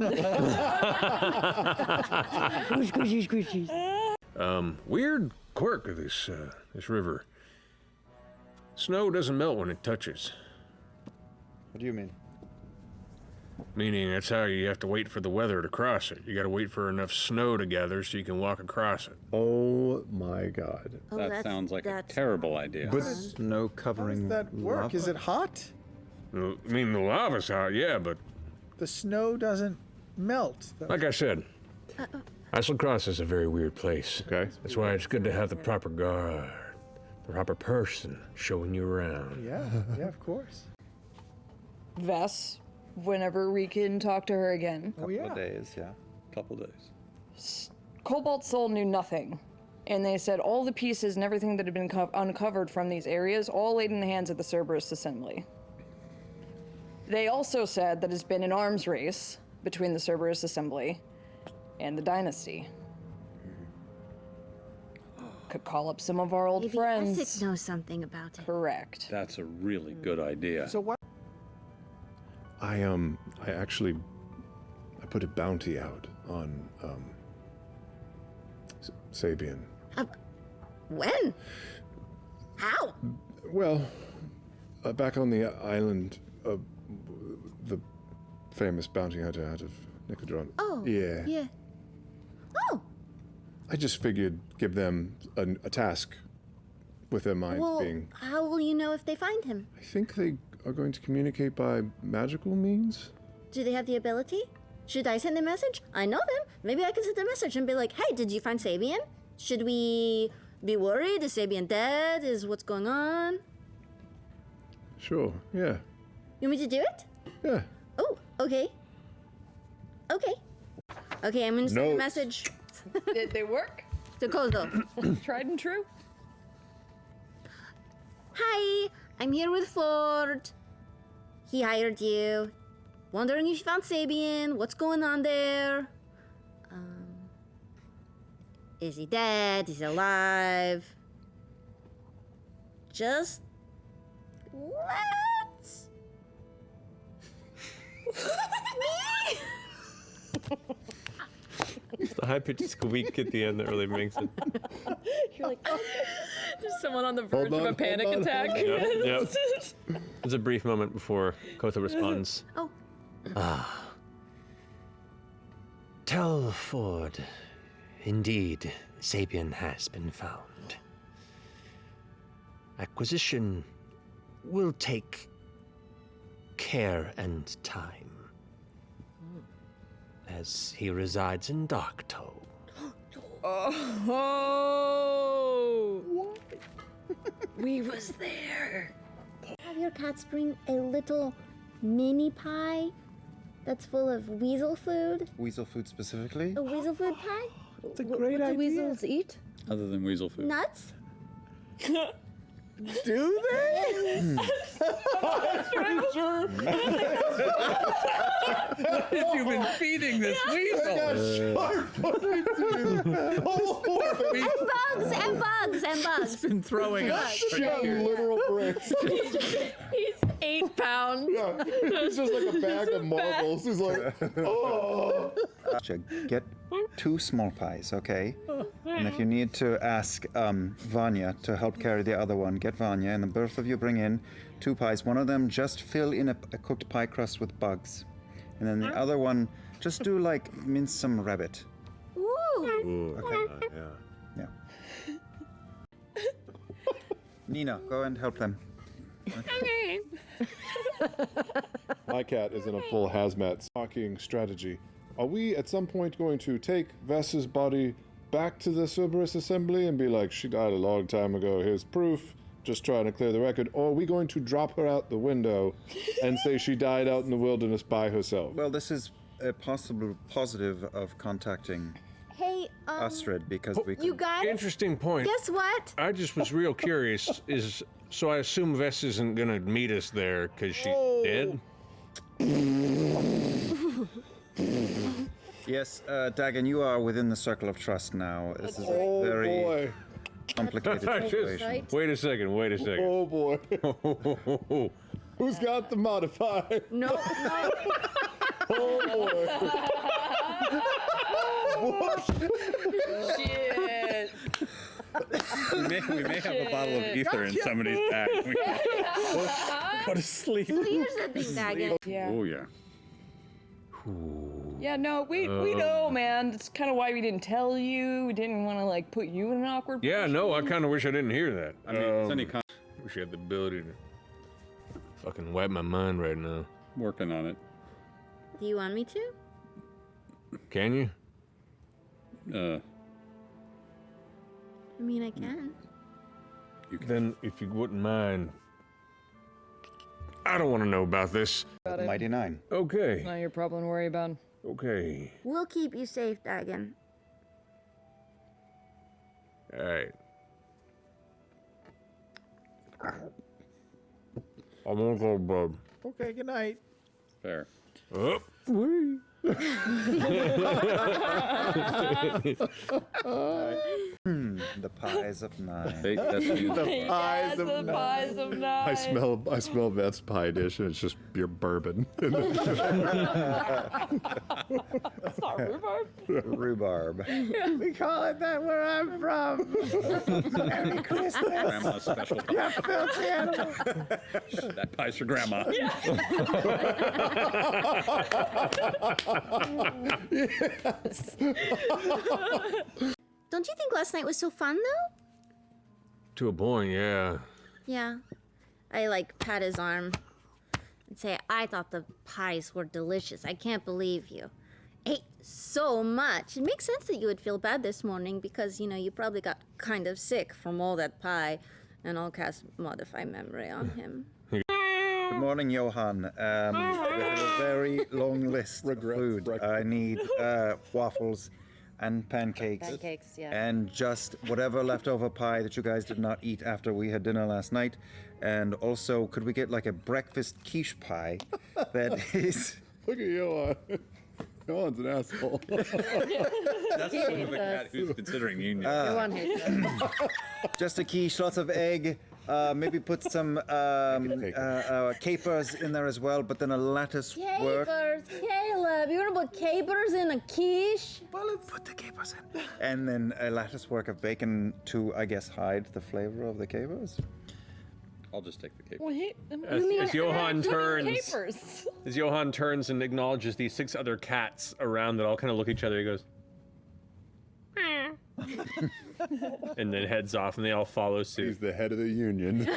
Squishy, squishy. Weird quirk of this river. Snow doesn't melt when it touches. What do you mean? Meaning that's how you have to wait for the weather to cross it. You gotta wait for enough snow to gather so you can walk across it. Oh my god. Oh, That sounds like a that's- terrible idea. But snow How does covering that work? lava? Is it hot? I mean, the lava's hot, yeah, but The snow doesn't melt. like I said, Isle Cross is a very weird place. Okay. That's why it's good to have the proper guard, the proper person showing you around. Yeah, yeah, of course. Vess, whenever we can talk to her again. Oh, yeah. Couple of days, yeah. Couple days. Cobalt Soul knew nothing. And they said all the pieces and everything that had been uncovered from these areas all laid in the hands of the Cerberus Assembly. They also said that it's been an arms race between the Cerberus Assembly and the Dynasty. Could call up some of our old Maybe friends. Essex knows something about it. Correct. That's a really good idea. So what? I actually put a bounty out on Sabian. When? How? Well, back on the island, the famous bounty hunter out of Nicodron. Oh. Yeah. Yeah. Oh. I just figured give them a task with their minds Well, being. how will you know if they find him? I think they are going to communicate by magical means. Do they have the ability? Should I send a message? I know them. Maybe I can send a message and be like, hey, did you find Sabian? Should we be worried? Is Sabian dead? Is what's going on? Sure. Yeah. You want me to do it? Yeah. Oh, okay. Okay. Okay, I'm gonna send a Notes. message Did they work? to Kozo. Tried and true? Hi, I'm here with Ford. He hired you. Wondering if you found Sabian. What's going on there? Is he dead? Is he alive? Just let's It's the high-pitched squeak at the end that really makes it. You're like, oh. Just someone on the verge of a panic attack. Yep. There's a brief moment before Kotha responds. Oh. Tell Ford, indeed, Sabian has been found. Acquisition will take care and time, as he resides in Darktow. Oh! We was there. Have your cats bring a little mini pie that's full of weasel food? Weasel food specifically? A weasel food pie? It's a great idea. Weasels eat? Other than weasel food. Nuts? Do they? You've been feeding this weasel. And bugs. Been throwing up. Literal bricks. He's 8 pounds. It's just like a bag of marbles. He's like, oh. Get 2 small pies, okay? And if you need to ask Vanya to help carry the other one, get Vanya, and then both of you bring in 2 pies. One of them just fill in a cooked pie crust with bugs. And then the other one, just do like mince some rabbit. Ooh. Okay. Yeah. Yeah. Nina, go and help them. Okay. My cat is in a full hazmat stalking strategy. Are we at some point going to take Vess's body back to the Cerberus assembly and be like, she died a long time ago, here's proof, just trying to clear the record? Or are we going to drop her out the window and say she died out in the wilderness by herself? Well, this is a possible positive of contacting Hey, Astrid because we you guys. Interesting point. Guess what? I just was real curious. So I assume Vess isn't gonna meet us there because she's dead. Yes, Dagon, you are within the circle of trust now. This is a very complicated situation. Wait a second. Oh boy. Who's got the modifier? No. Oh boy. Shit. We may have a bottle of ether in somebody's bag. Go to sleep. So here's the thing, Dagon. Yeah. Oh yeah. Yeah, no, we know, man. That's kind of why we didn't tell you. We didn't want to like put you in an awkward Yeah, position. no, I kind of wish I didn't hear that. I mean, it's any wish I had the ability to fucking wipe my mind right now. working on it. Do you want me to? Can you? I mean, I can. Then, if you wouldn't mind, I don't want to know about this. Got it. Mighty Nine. Okay. Not your problem to worry about. Okay. We'll keep you safe, Dagon. All right. I'm gonna go, bub. Okay, good night. Fair. Up. The pies of 9. Fake destiny. The pies of the pies of I nine. smell Veth's pie dish and it's just your bourbon. That's not rhubarb. Rhubarb. We call it that where I'm from. Merry Christmas. Grandma's special pie. You filthy animal. That pie's for grandma. Don't you think last night was so fun, though? To a point, yeah. Yeah. I like pat his arm and say, I thought the pies were delicious. I can't believe you ate so much. It makes sense that you would feel bad this morning because, you know, you probably got kind of sick from all that pie, and I'll cast Modify Memory on him. Good morning, Johan. We have a very long list of food. I need waffles and pancakes. Pancakes, yeah. And just whatever leftover pie that you guys did not eat after we had dinner last night. And also, could we get like a breakfast quiche pie that is... Look at Johan. Johan's an asshole. That's the cat who's considering union. Just a quiche, lots of egg. Maybe put some capers in there as well, but then a lattice work. Capers, Caleb, you want to put capers in a quiche? Well, let's put the capers in. And then a lattice work of bacon to, I guess, hide the flavor of the capers. I'll just take the cape. As Johan turns, Papers. as Johan turns and acknowledges these 6 other cats around that all kind of look at each other, he goes, and then heads off, and they all follow suit. He's the head of the union.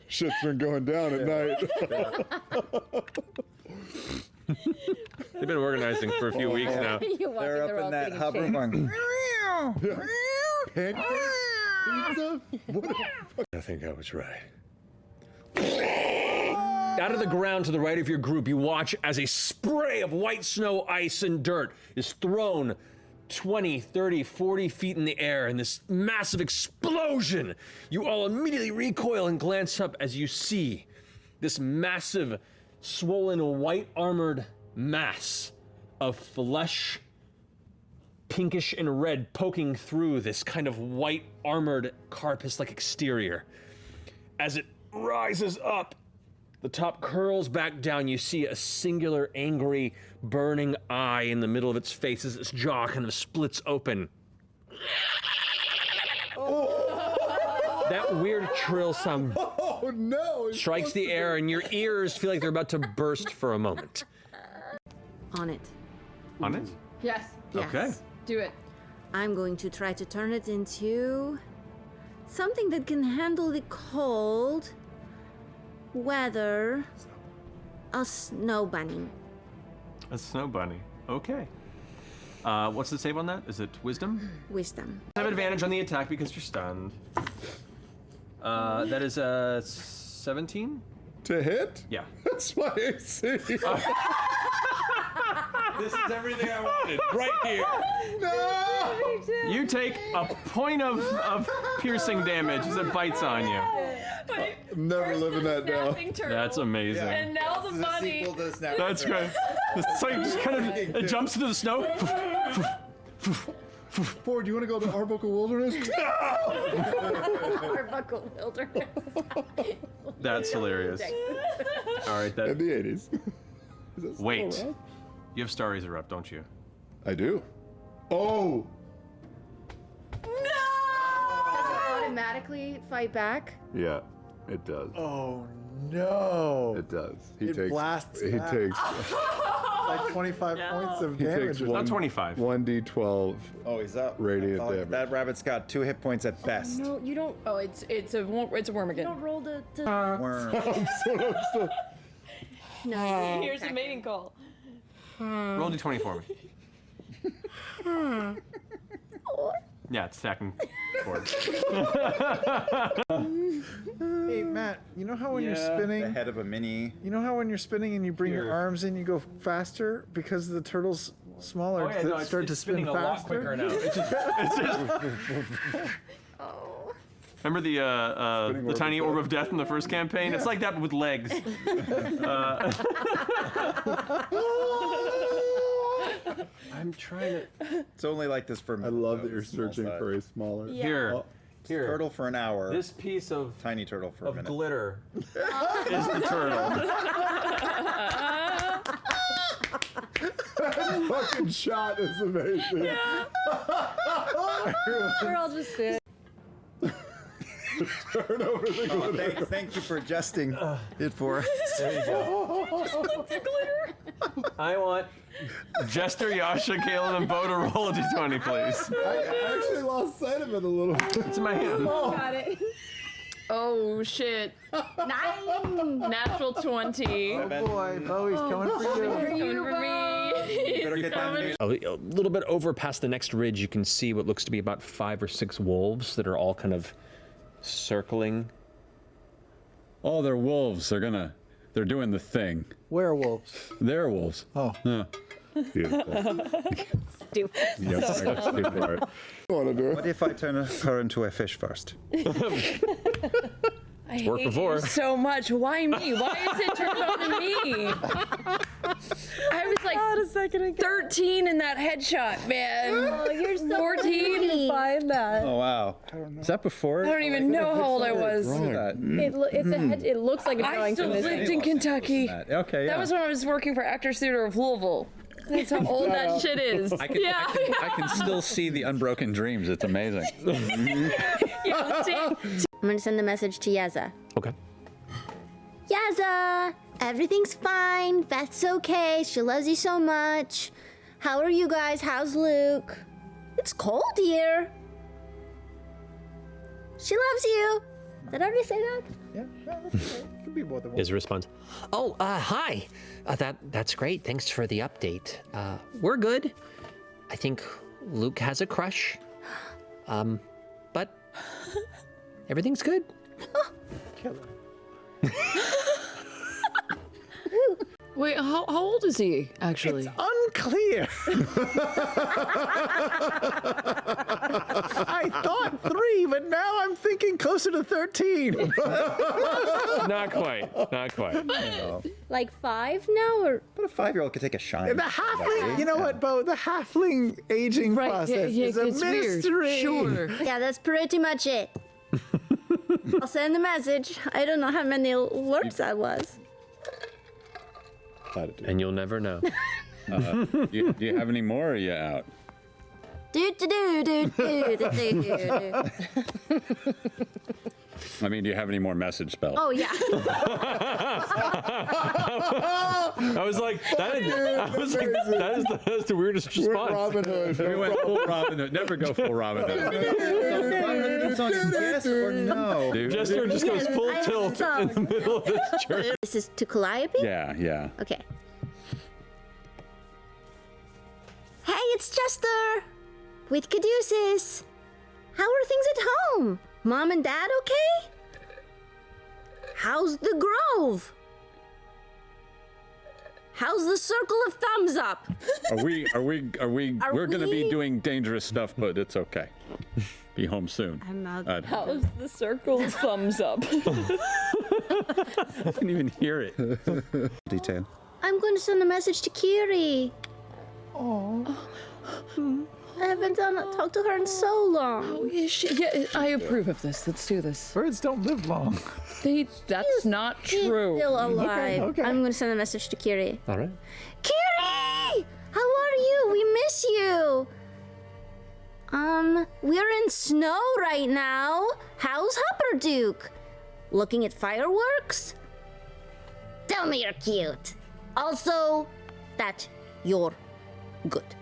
Shit's been going down at night. They've been organizing for a few weeks now. They're up in that hub room going, I think I was right. Out of the ground to the right of your group, you watch as a spray of white snow, ice, and dirt is thrown 20, 30, 40 feet in the air in this massive explosion. You all immediately recoil and glance up as you see this massive, swollen, white armored mass of flesh, pinkish and red, poking through this kind of white armored carapace-like exterior. As it rises up, The top curls back down. You see a singular, angry, burning eye in the middle of its face as its jaw kind of splits open. That weird trill sound strikes the air, and your ears feel like they're about to burst for a moment. On it. On it? Yes. Okay. Do it. I'm going to try to turn it into something that can handle the cold weather. A snow bunny. A snow bunny. Okay. What's the save on that? Is it wisdom? Wisdom. I have advantage on the attack because you're stunned. That is a 17? To hit? Yeah. That's my AC. This is everything I wanted, right here. No! You take a point of piercing damage as it bites on you. I'm never living that down. That's amazing. And now the bunny. That's great. It's like just kind of, it jumps into the snow. Ford, do you want to go to Arbuckle Wilderness? Arbuckle Wilderness. That's hilarious. All right, In the 80s. Wait. You have Star Razor up, don't you? I do. Oh! Does it automatically fight back? Yeah, it does. Oh no! It does. It blasts He back. takes. Like 25 points of He damage. takes or Not something. 25. 1d12. Oh, he's up. Radiant Oh, damage. That rabbit's got 2 hit points at best. No, you don't. Oh, it's a worm again. You don't roll the Worm. no. Here's the mating call. Roll d20 for me. Yeah, it's stacking forward. Hey Matt, you know how when you're The spinning, head of a mini. you know how when you're spinning and you bring your Here. arms in, you go faster because the turtle's smaller. Oh yeah, does no, it it's, start it's to spin spinning a lot faster? quicker now. It's just Remember the tiny orb of death in the first campaign? It's like that with legs. I'm trying to. It's only like this for. I love that you're searching for a smaller. Here. Here. Turtle for an hour. This piece of tiny turtle for a minute. glitter is the turtle. That fucking shot is amazing. Yeah. We're all just good. Turn over the glitter. Thank you for adjusting it for us. There you go. The glitter. I want Jester, Yasha, Caleb, and Bo to roll a d20, please. I actually lost sight of it a little bit. It's in my hand. Got it. Oh shit. 9. Natural 20. Oh boy, Bowie's coming for you. Coming for me. Better get that news. A little bit over past the next ridge, you can see what looks to be about 5 or 6 wolves that are all kind of circling. Oh, they're wolves. They're doing the thing. Werewolves. They're wolves. Oh. Yeah. Beautiful. Stupid. Yep, stupid art. What if I turn her into a fish first? I worked hate before. you so much. Why me? Why is it turned on to me? I was like 13 in that headshot, man. Oh, you're so 14. Find that. Oh wow. Is that before? I don't even know how old I was. It looks like a I drawing still from this. lived in Kentucky. Okay, yeah. That was when I was working for Actors Theater of Louisville. That's how old that shit is. I can still see the unbroken dreams. It's amazing. Yeah, see? I'm gonna send a message to Yaza. Okay. Yaza, everything's fine. Beth's okay. She loves you so much. How are you guys? How's Luke? It's cold here. She loves you. Did I already say that? Yeah, that's okay. Could be more than one. His response. Oh, hi. That's great. Thanks for the update. We're good. I think Luke has a crush. But everything's good. Killer. Wait, how old is he, actually? Unclear. I thought 3, but now I'm thinking closer to 13. Not quite. Not quite. Like 5 now, or But a 5-year-old could take a shine. The halfling, you know what, Bo? The halfling aging process is a it's mystery. weird. Sure. yeah, that's pretty much it. I'll send a message. I don't know how many alerts that was. platitude. And you'll never know. Do you have any more, or are you out? I mean, do you have any more message spells? Oh, yeah. I was like, that is the weirdest response. Robin Hood. We went full Robin Hood. Never go full Robin Hood. Yes or no? Jester just goes full tilt in the middle of this journey. This is to Calliope? Yeah. Okay. Hey, it's Jester! With Caduceus. How are things at home? Mom and Dad okay? How's the Grove? How's the circle of thumbs up? We're gonna be doing dangerous stuff, but it's okay. Be home soon. I'm not. How's the circle of thumbs up? I didn't even hear it. Detail. I'm going to send a message to Kiri. Oh. I haven't talked to her in so long. Oh, is she? Yeah, I approve of this. Let's do this. Birds don't live long. That's not true. She's still alive. Okay. I'm going to send a message to Kiri. All right. Kiri! How are you? We miss you. We're in snow right now. How's Hupperduke? Looking at fireworks? Tell me you're cute. Also, that you're good.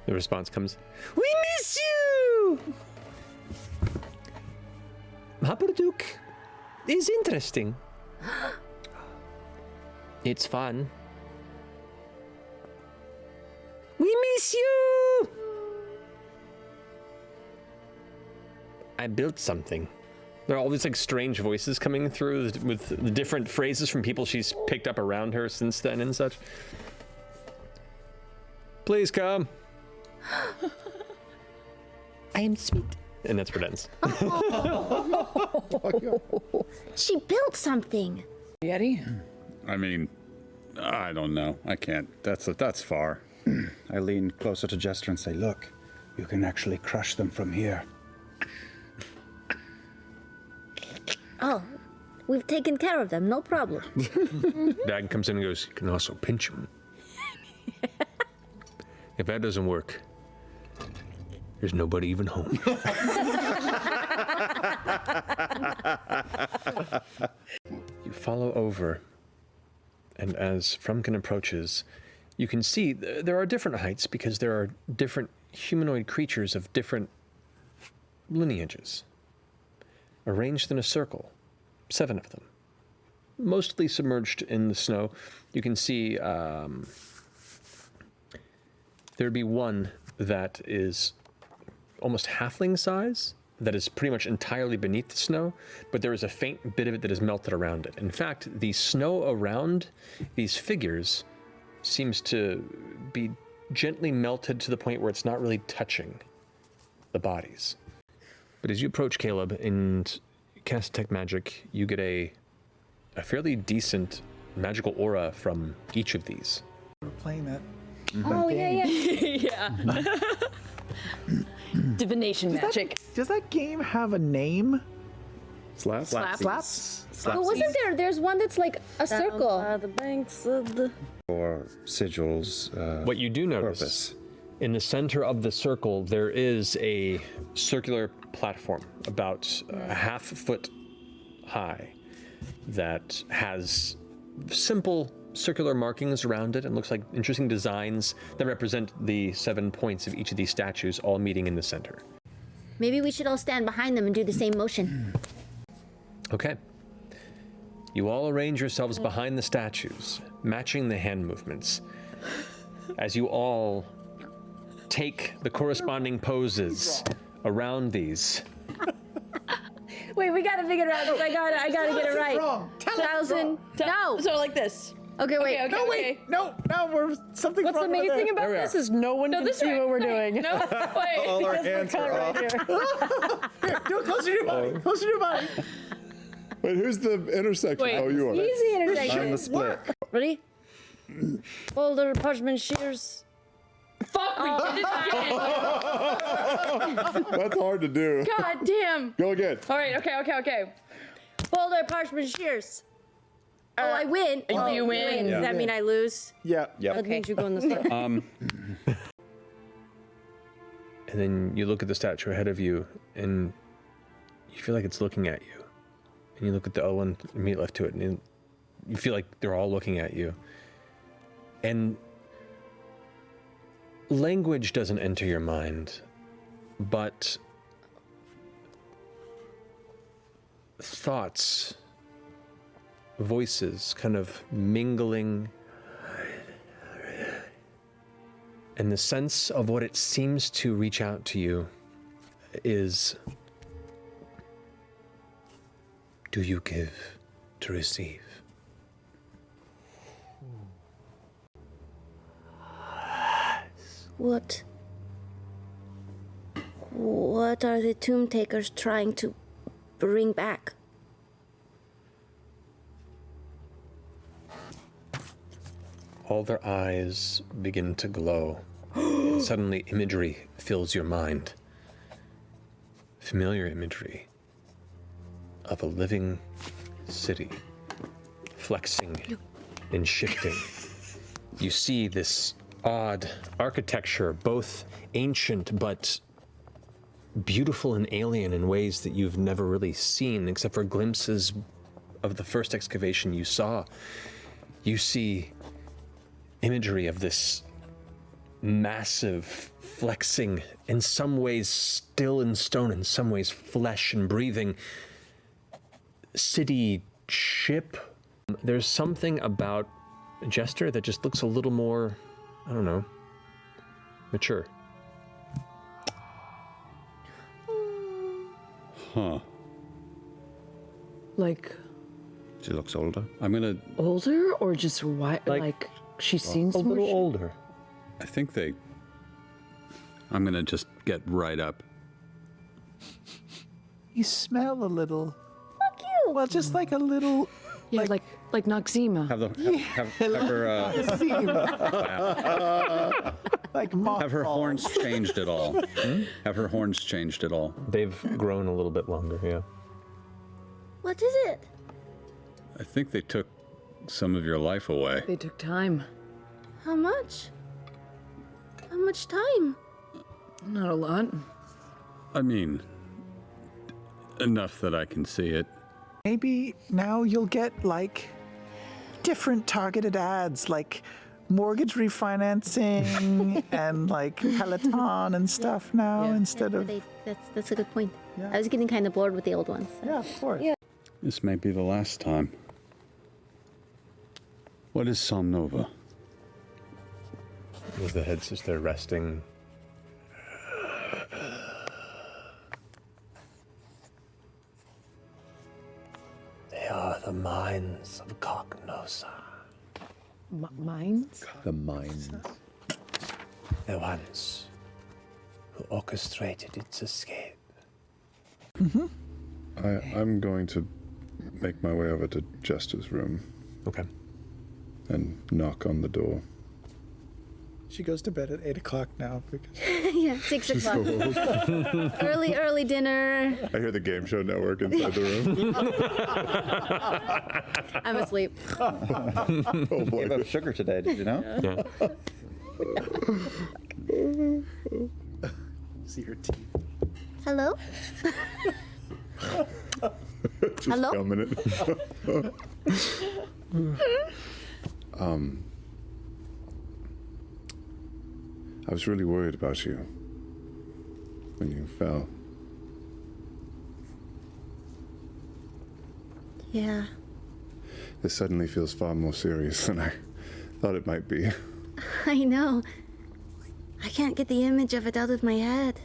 The response comes, We miss you! Hupperduke is interesting. It's fun. We miss you! I built something. there are all these like strange voices coming through with the different phrases from people she's picked up around her since then and such. Please come. I am sweet. And that's where it ends. She built something. Yeti? I mean, I don't know. I can't. That's far. I lean closer to Jester and say, look, you can actually crush them from here. Oh, we've taken care of them, no problem. Dag comes in and goes, you can also pinch them. If that doesn't work, there's nobody even home. You follow over, and as Frumpkin approaches, you can see there are different heights because there are different humanoid creatures of different lineages, arranged in a circle, 7 of them, mostly submerged in the snow. You can see there'd be one that is almost halfling size, that is pretty much entirely beneath the snow, but there is a faint bit of it that is melted around it. In fact, the snow around these figures seems to be gently melted to the point where it's not really touching the bodies. But as you approach Caleb and cast Detect Magic, you get a fairly decent magical aura from each of these. We're playing that. Oh, yeah. Yeah. Divination magic. Does that game have a name? Slap? Slaps? But wasn't there? There's one that's like a circle. The banks of the... Or sigils. What you do notice, purpose. in the center of the circle, there is a circular platform about a half foot high that has simple circular markings around it and looks like interesting designs that represent the 7 points of each of these statues all meeting in the center. Maybe we should all stand behind them and do the same motion. Okay. You all arrange yourselves behind the statues, matching the hand movements. As you all take the corresponding poses around these. Wait, we gotta figure it out. I gotta get it right. Wrong. Tell us wrong. No. So like this. Okay, wait. Okay, No, wait. No, we're something What's wrong with amazing that. about this is no one can see what we're doing. No, wait. All our because we're hands cut are right off. here. Do it closer to your body. Closer to your body. Wait, who's the intersection? Wait, Oh, you are. Easy intersection. I'm the split. Ready? Boulder, parchment, shears. Fuck, we did it again. That's hard to do. God damn. Go again. All right, okay. Boulder, parchment, shears. Oh, I win. Oh, you win. Does that mean I lose? Yeah. That means you go in the start. And then you look at the statue ahead of you, and you feel like it's looking at you. And you look at the one immediately left to it, and you feel like they're all looking at you. And language doesn't enter your mind, but thoughts, voices kind of mingling, and the sense of what it seems to reach out to you is, do you give to receive? What are the tomb takers trying to bring back? All their eyes begin to glow. And suddenly imagery fills your mind. Familiar imagery of a living city, flexing and shifting. You see this odd architecture, both ancient but beautiful and alien in ways that you've never really seen, except for glimpses of the first excavation you saw. You see imagery of this massive, flexing, in some ways still in stone, in some ways flesh and breathing city ship. There's something about Jester that just looks a little more, I don't know, mature. Huh. Like She looks older. I'm gonna. older or just like she's seen A some little more shit? older. I think they. I'm gonna just get right up. You smell a little. Fuck you. Well, just like a little. Yeah, like Noxzema. Have her. Like moth. Have her horns changed at all? Have her horns changed at all? They've grown a little bit longer, yeah. What is it? I think they took some of your life away. They took time. How much? How much time? Not a lot. I mean, enough that I can see it. Maybe now you'll get like different targeted ads, like mortgage refinancing and like Peloton and stuff now instead of. That's a good point. Yeah. I was getting kind of bored with the old ones. Yeah, of course. Yeah. This may be the last time. What is Somnova? As the head's just there resting. They are the minds of Cognosa. Mines? The mines. The ones who orchestrated its escape. I'm going to make my way over to Jester's room. Okay. And knock on the door. She goes to bed at 8 o'clock now because. Yeah, 6 o'clock. early dinner. I hear the Game Show Network inside the room. I'm asleep. Oh boy. Gave up sugar today, did you know? Yeah. See her teeth. Hello? Just Hello? gumming it. I was really worried about you when you fell. Yeah. This suddenly feels far more serious than I thought it might be. I know. I can't get the image of it out of my head.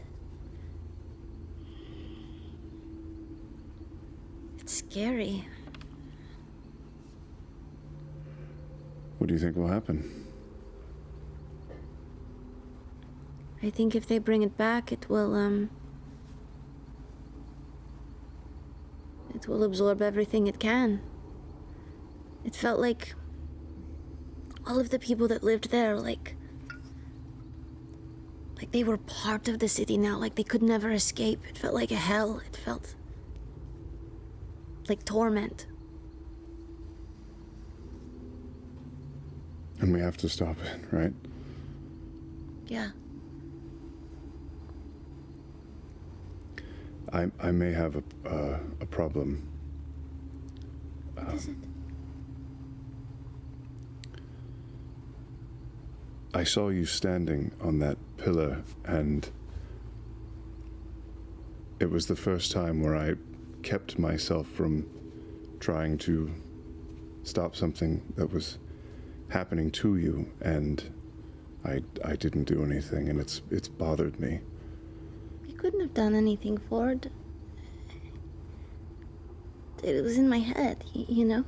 It's scary. What do you think will happen? I think if they bring it back, it will absorb everything it can. It felt like all of the people that lived there, like they were part of the city now, like they could never escape. It felt like a hell. It felt like torment. And we have to stop it, right? Yeah. I may have a problem. What is it? I saw you standing on that pillar, and it was the first time where I kept myself from trying to stop something that was happening to you, and I didn't do anything, and it's bothered me. You couldn't have done anything, Ford. It was in my head, you know?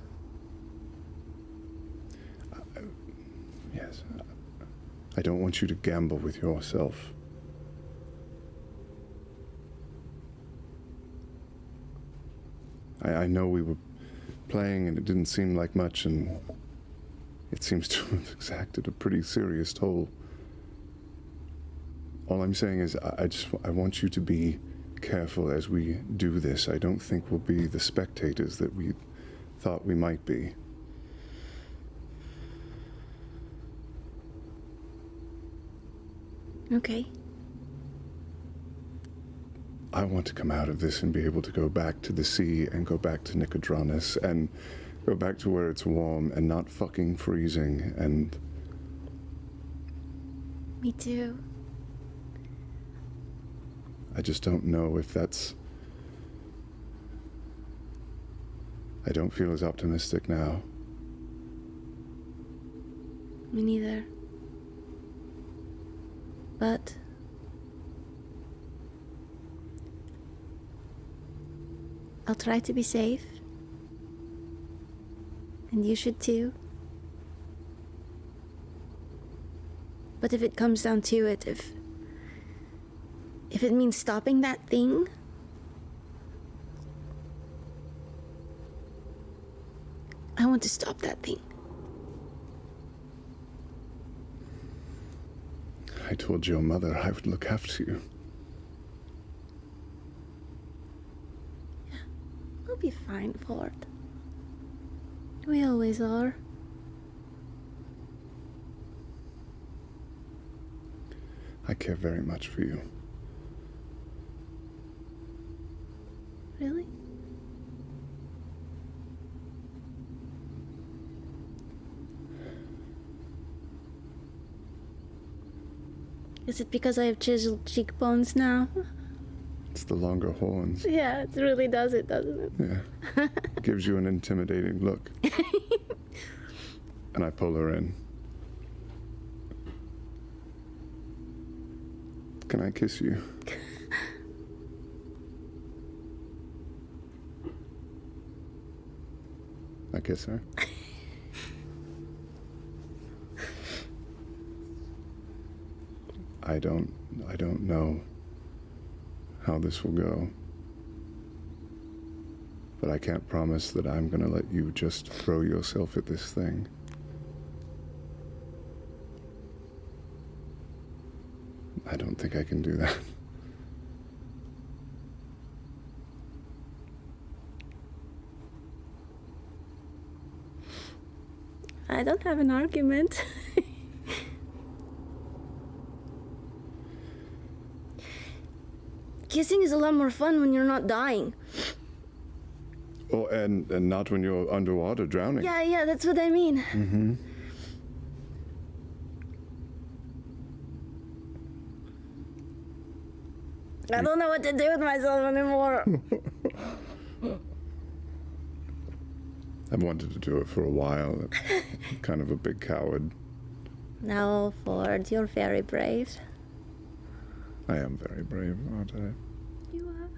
Yes. I don't want you to gamble with yourself. I know we were playing and it didn't seem like much, and it seems to have exacted a pretty serious toll. All I'm saying is I want you to be careful as we do this. I don't think we'll be the spectators that we thought we might be. Okay. I want to come out of this and be able to go back to the sea and go back to Nicodranus and go back to where it's warm and not fucking freezing, and... Me too. I just don't know if that's... I don't feel as optimistic now. Me neither. But I'll try to be safe. And you should too. But if it comes down to it, if it means stopping that thing, I want to stop that thing. I told your mother I would look after you. Yeah, we'll be fine, Ford. We always are. I care very much for you. Really? Is it because I have chiseled cheekbones now? It's the longer horns. Yeah, it really does it, doesn't it? Yeah. Gives you an intimidating look. And I pull her in. Can I kiss you? I kiss her. I don't know how this will go. But I can't promise that I'm gonna let you just throw yourself at this thing. I don't think I can do that. I don't have an argument. Kissing is a lot more fun when you're not dying. Oh, and not when you're underwater drowning. Yeah, that's what I mean. Mm-hmm. I don't know what to do with myself anymore. I've wanted to do it for a while. I'm kind of a big coward. No, Ford, you're very brave. I am very brave, aren't I? You are.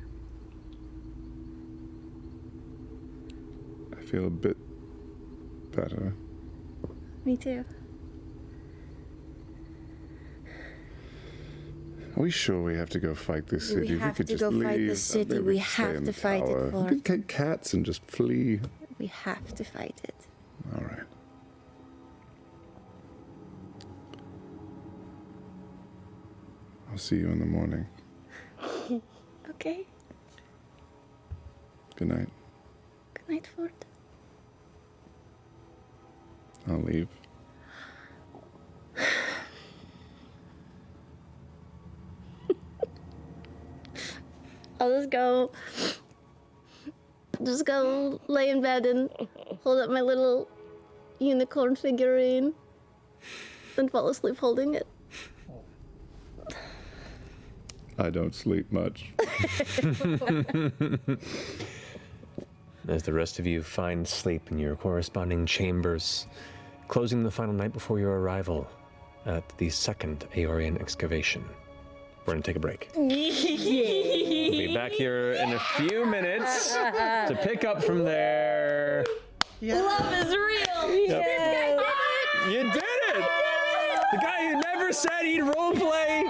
I feel a bit better. Me too. Are we sure we have to go fight this city? We have could to just go fight leave, the city. We have to fight it, We Ford. could take cats and just flee. We have to fight it. All right. I'll see you in the morning. Okay. Good night. Good night, Ford. I'll leave. I'll just go lay in bed and hold up my little unicorn figurine and fall asleep holding it. I don't sleep much. As the rest of you find sleep in your corresponding chambers, closing the final night before your arrival at the second Aeorian excavation. We're gonna take a break. We'll be back here in a few minutes to pick up from there. Love is real. Yep. You did it! The guy who never said he'd roleplay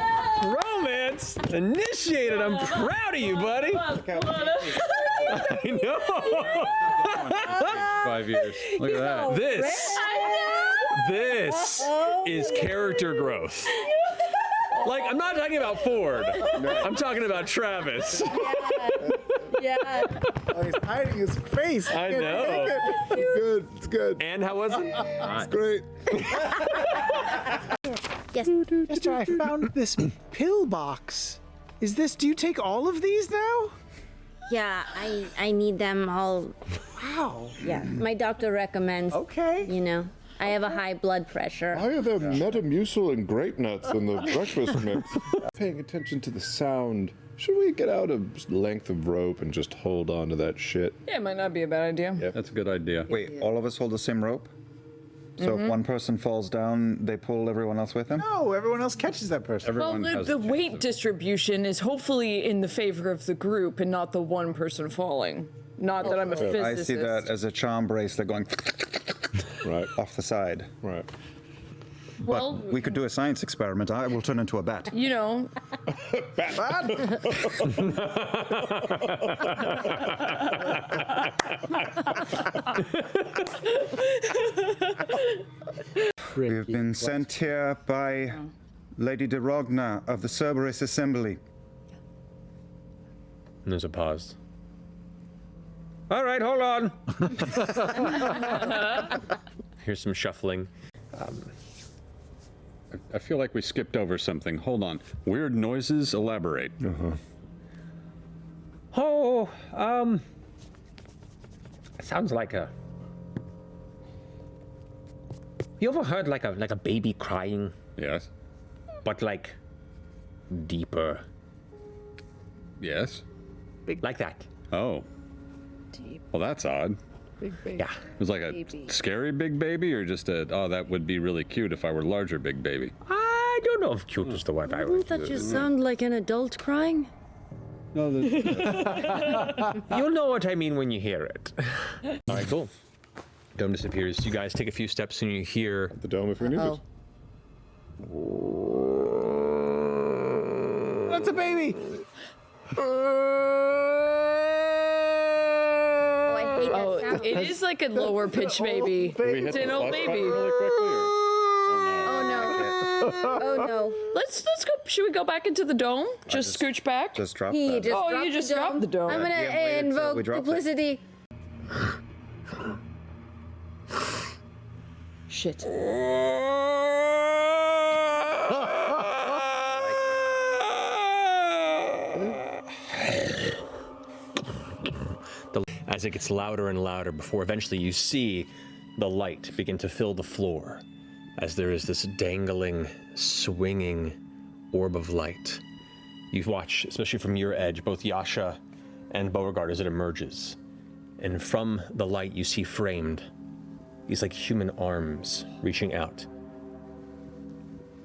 romance initiated. I'm proud of you, buddy. I know. 5 years. Look at that. This is character growth. Like, I'm not talking about Ford. I'm talking about Travis. Yeah. Oh, he's hiding his face. I know. It's good. It's good. And how was it? It's great. Yes. Mister, I found this pill box. Do you take all of these now? Yeah, I need them all. Wow. Yeah, my doctor recommends. Okay. You know, I have a high blood pressure. Why are there Metamucil and grape nuts in the breakfast mix? Paying attention to the sound. Should we get out a length of rope and just hold on to that shit? Yeah, it might not be a bad idea. Yep. That's a good idea. Wait, all of us hold the same rope? So if one person falls down, they pull everyone else with them? No, everyone else catches that person. Well, the weight distribution is hopefully in the favor of the group and not the one person falling. Not that I'm a physicist. I see that as a charm bracelet going right off the side. Right. Well, but we could do a science experiment. I will turn into a bat. You know. We've been sent here by Lady de Rogna of the Cerberus Assembly. And there's a pause. All right, hold on. Here's some shuffling. I feel like we skipped over something. Hold on. Weird noises, elaborate. Oh, it sounds like a. You ever heard like a baby crying? Yes. But like deeper. Yes. Like that. Oh. Deep. Well, that's odd. Big baby. Yeah. It was like a scary big baby, or just that would be really cute if I were larger big baby. I don't know if cute is the word I would Doesn't that just sound like an adult crying? No, You'll know what I mean when you hear it. All right, cool. Dome disappears. You guys take a few steps and you hear the dome if we need it. That's a baby. Oh, it is like a lower pitch baby. It's an old baby. Really quickly, Oh no. Let's go. Should we go back into the dome? Just scooch back. Just drop He that. just Oh, dropped you just the dome. dropped the dome. I'm gonna Yeah, wait until we invoke drop it. duplicity. Shit. as it gets louder and louder before eventually you see the light begin to fill the floor as there is this dangling, swinging orb of light. You watch, especially from your edge, both Yasha and Beauregard as it emerges. And from the light you see framed these like human arms reaching out.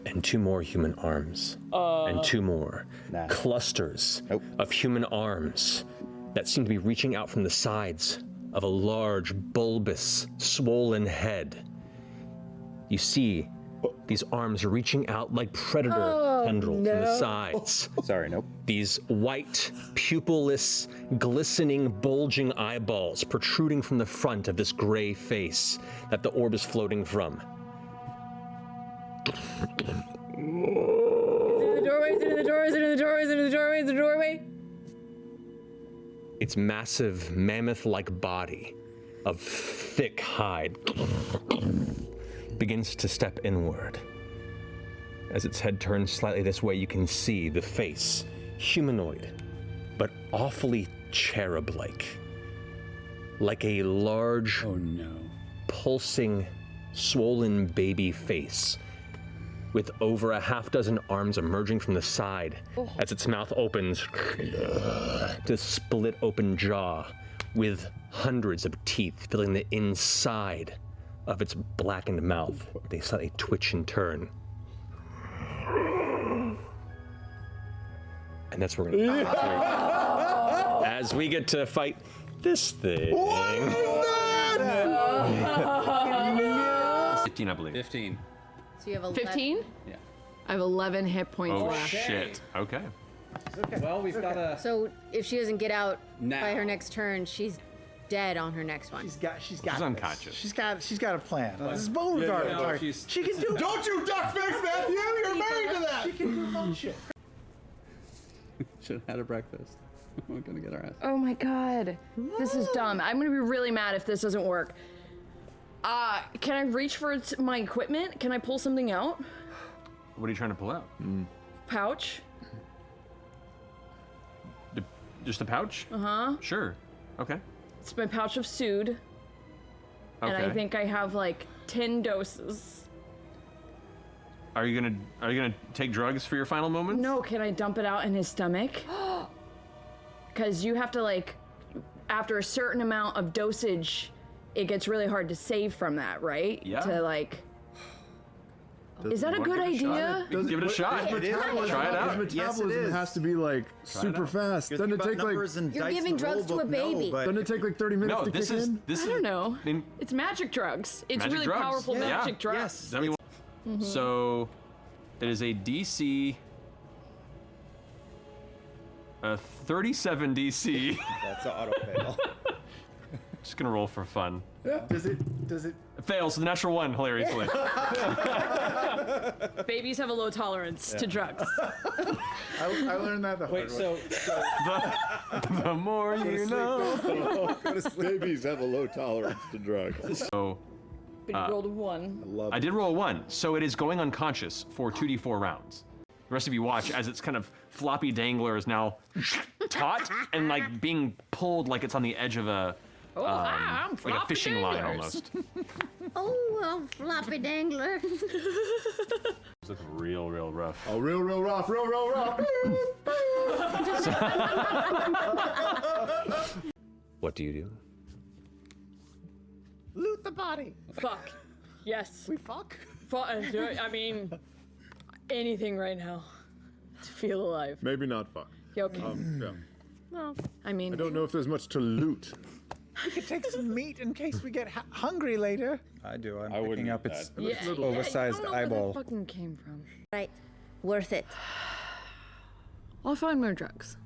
And two more human arms. And two more. Clusters of human arms that seem to be reaching out from the sides of a large, bulbous, swollen head. You see these arms reaching out like predator tendrils from the sides. Sorry, nope. These white, pupilless, glistening, bulging eyeballs protruding from the front of this gray face that the orb is floating from. The doorway. Its massive, mammoth-like body of thick hide begins to step inward. As its head turns slightly this way, you can see the face, humanoid, but awfully cherub-like. Like a large, pulsing, swollen baby face with over a half dozen arms emerging from the side as its mouth opens to split open jaw with hundreds of teeth filling the inside of its blackened mouth. They slightly twitch and turn. And that's where we're going to as we get to fight this thing. 15, I believe. 15. So you have 15? Yeah. I have 11 hit points Oh, left. shit. Okay. Well, we've got a. So if she doesn't get out Now. by her next turn, she's dead on her next one. She's got She's this. unconscious. She's got a plan. This is Beauregard. no, Sorry. she's- She can do. Don't you duck face, Matthew! You're married to that! She can do fun shit. Should have had a breakfast. We're gonna get our ass. Oh my god. This is dumb. I'm gonna be really mad if this doesn't work. Can I reach for my equipment? Can I pull something out? What are you trying to pull out? Pouch? Just a pouch? Uh-huh. Sure. Okay. It's my pouch of Sood. And I Okay. think I have like 10 doses. Are you gonna take drugs for your final moments? No, can I dump it out in his stomach? Because you have to like, after a certain amount of dosage, it gets really hard to save from that, right? Yeah. To like, is that a good idea? Give it a shot. His metabolism, Try it out. His Yes, it metabolism is. has to be like super fast. Doesn't it take like? You're giving drugs to a baby. Doesn't it take like 30 minutes No, to this kick is in? this I is. don't know. I mean, It's magic drugs. It's Magic really drugs. powerful Yeah. magic drugs. Yes. Is that what you want? So, it is a DC. 37 DC. That's an auto fail. Just gonna roll for fun. Does it? It fails with a natural 1, hilariously. Babies have a low tolerance to drugs. I learned that the hard way. The more you know. Babies have a low tolerance to drugs. So, But you rolled a 1. I did roll a 1, so it is going unconscious for 2d4 rounds. The rest of you watch as its kind of floppy dangler is now taut and like being pulled like it's on the edge of a I'm like a floppy fishing line danglers. almost. Oh, well, floppy dangler. It's looking real rough. Oh, real rough. What do you do? Loot the body. Fuck. Yes. We fuck. I mean, anything right now to feel alive. Maybe not fuck. You okay? Yeah. Well, I mean, I don't know if there's much to loot. We could take some meat in case we get hungry later. I do. I'm wouldn't picking up do its that. oversized I don't know eyeball. Where that fucking came from. Right. Worth it. I'll find more drugs.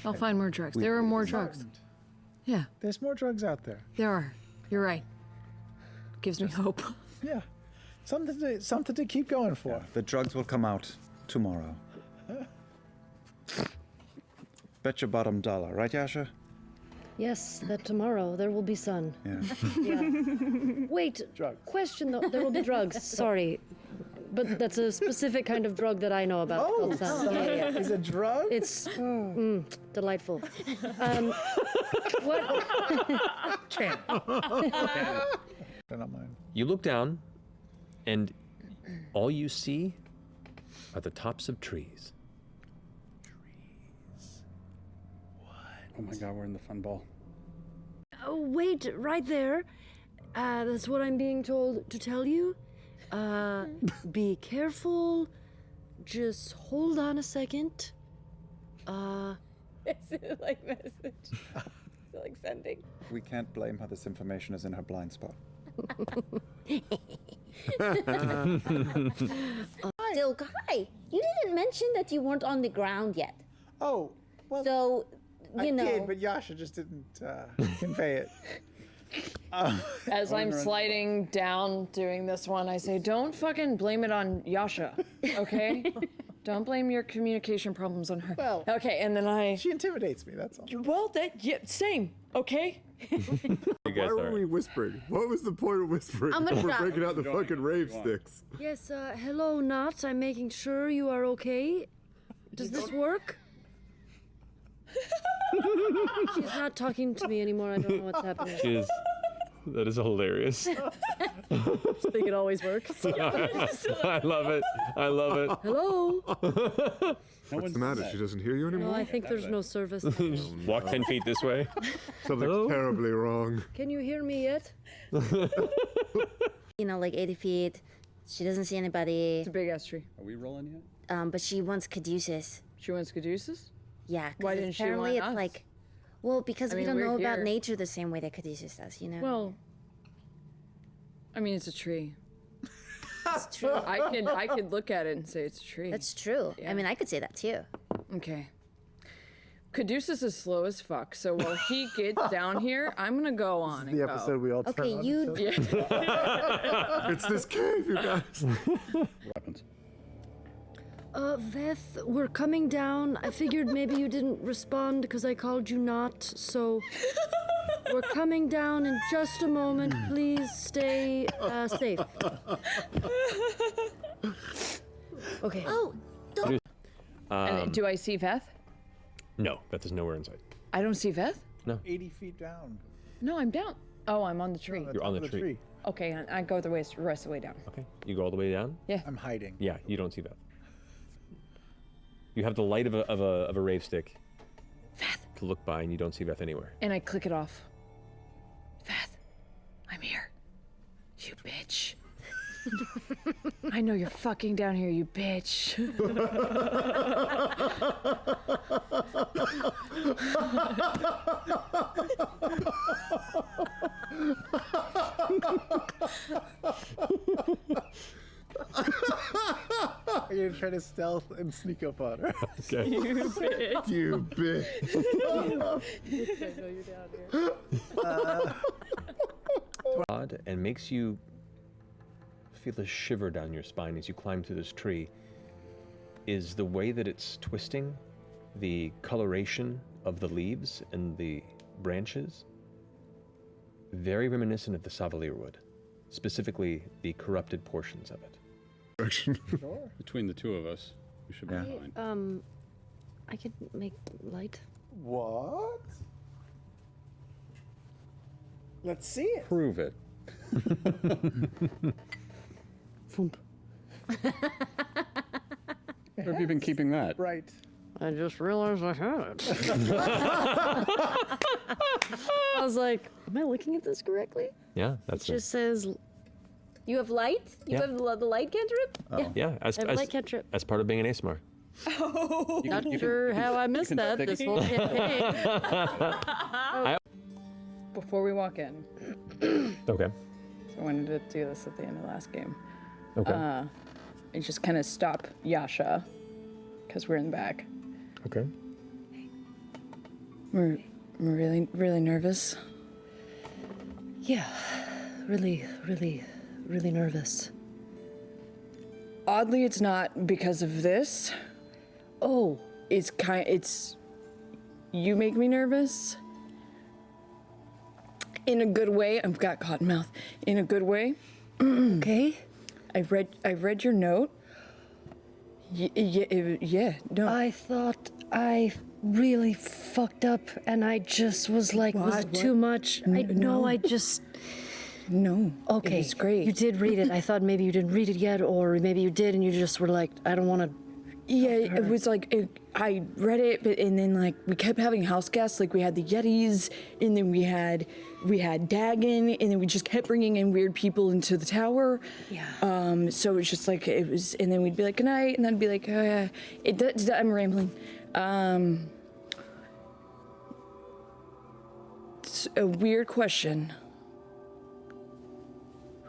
I'll find more drugs. There are more drugs. Yeah, There's more drugs out there. there are. You're right. Gives me hope. Yeah. Something to keep going for. The drugs will come out tomorrow. Bet your bottom dollar, right, Yasha? Yes, that tomorrow there will be sun. Yeah. Yeah. Wait, question though. There will be drugs. Sorry, but that's a specific kind of drug that I know about. called sun. Yeah, yeah. Is it drug? It's delightful. What? Can't. Not mine. You look down, and all you see are the tops of trees. Oh my god, we're in the fun ball. Oh, wait, right there. That's what I'm being told to tell you. Be careful. Just hold on a second. Is it like message? Is it like sending? We can't blame her. This information is in her blind spot. Still, Kai, you didn't mention that you weren't on the ground yet. Oh, well. So, I you know. did, but Yasha just didn't convey it. As I'm sliding down doing this one, I say, don't fucking blame it on Yasha, okay? Don't blame your communication problems on her. Well, okay, and then she intimidates me, that's all. Well, same, okay? Why were we whispering? What was the point of whispering? I'm gonna We're try. breaking out the fucking rave sticks. Yes, hello, Nott. I'm making sure you are okay. Does this work? She's not talking to me anymore. I don't know what's happening. That is hilarious. I think it always works. I love it. I love it. Hello? What's the matter? She doesn't hear you anymore? No, I think there's no service. Just walk 10 feet this way. Something's terribly wrong. Can you hear me yet? You know, like 80 feet. She doesn't see anybody. It's a big ass tree. Are we rolling yet? But she wants Caduceus. She wants Caduceus? Yeah. 'Cause Why didn't she apparently want it's us? like, well, because I we mean, don't we're know about here. nature the same way that Caduceus does, you know? Well, I mean, it's a tree. It's true. I could look at it and say it's a tree. That's true. I mean, I could say that too. Okay. Caduceus is slow as fuck, so while he gets down here, I'm gonna go on and The go. episode we all turn Okay, on you. each other. It's this cave, you guys. Weapons. Veth, we're coming down. I figured maybe you didn't respond because I called you not, so we're coming down in just a moment. Please stay safe. Okay. Oh, don't. And do I see Veth? No, Beth is nowhere in sight. I don't see Veth? 80 feet down. No, I'm down. Oh, I'm on the tree. You're on the tree. Okay, I go the rest of the way down. Okay. You go all the way down? Yeah. I'm hiding. Yeah, you don't see Beth. You have the light of a rave stick to look by, and you don't see Beth anywhere. And I click it off. Veth, I'm here. You bitch. I know you're fucking down here, you bitch. I'm gonna try to stealth and sneak up on her. Okay. You bitch. You bitch. I know you're down here. Odd, and makes you feel a shiver down your spine as you climb through this tree is the way that it's twisting, the coloration of the leaves and the branches, very reminiscent of the Savalier wood, specifically the corrupted portions of it. Between the two of us, we should be fine. I could make light. What? Let's see it. Prove it. Thump. Where have you been keeping that? Right. I just realized I had it. I was like, am I looking at this correctly? Yeah, that's It just says, You have light? You Yeah. have the light cantrip? Yeah, I have light cantrip. as part of being an ASMR. Oh. Not sure how I missed that this whole campaign. Before we walk in, Okay. I wanted to do this at the end of the last game. Okay. And just kind of stop Yasha, because we're in the back. Okay. We're really, really nervous. Yeah, really nervous. Oddly, it's not because of this. Oh, it's you make me nervous. In a good way. I've got cotton mouth. In a good way. Okay. I read your note. Yeah, no. I thought I really fucked up, and I just was like, was it too much? No. I just. No. Okay. It's great. You did read it. I thought maybe you didn't read it yet, or maybe you did, and you just were like, I don't want to. Yeah, it was like I read it, and then like we kept having house guests. Like we had the Yetis, and then we had Dagon, and then we just kept bringing in weird people into the tower. Yeah. So it's just like it was, and then we'd be like good night, and then be like, oh yeah, I'm rambling. It's a weird question,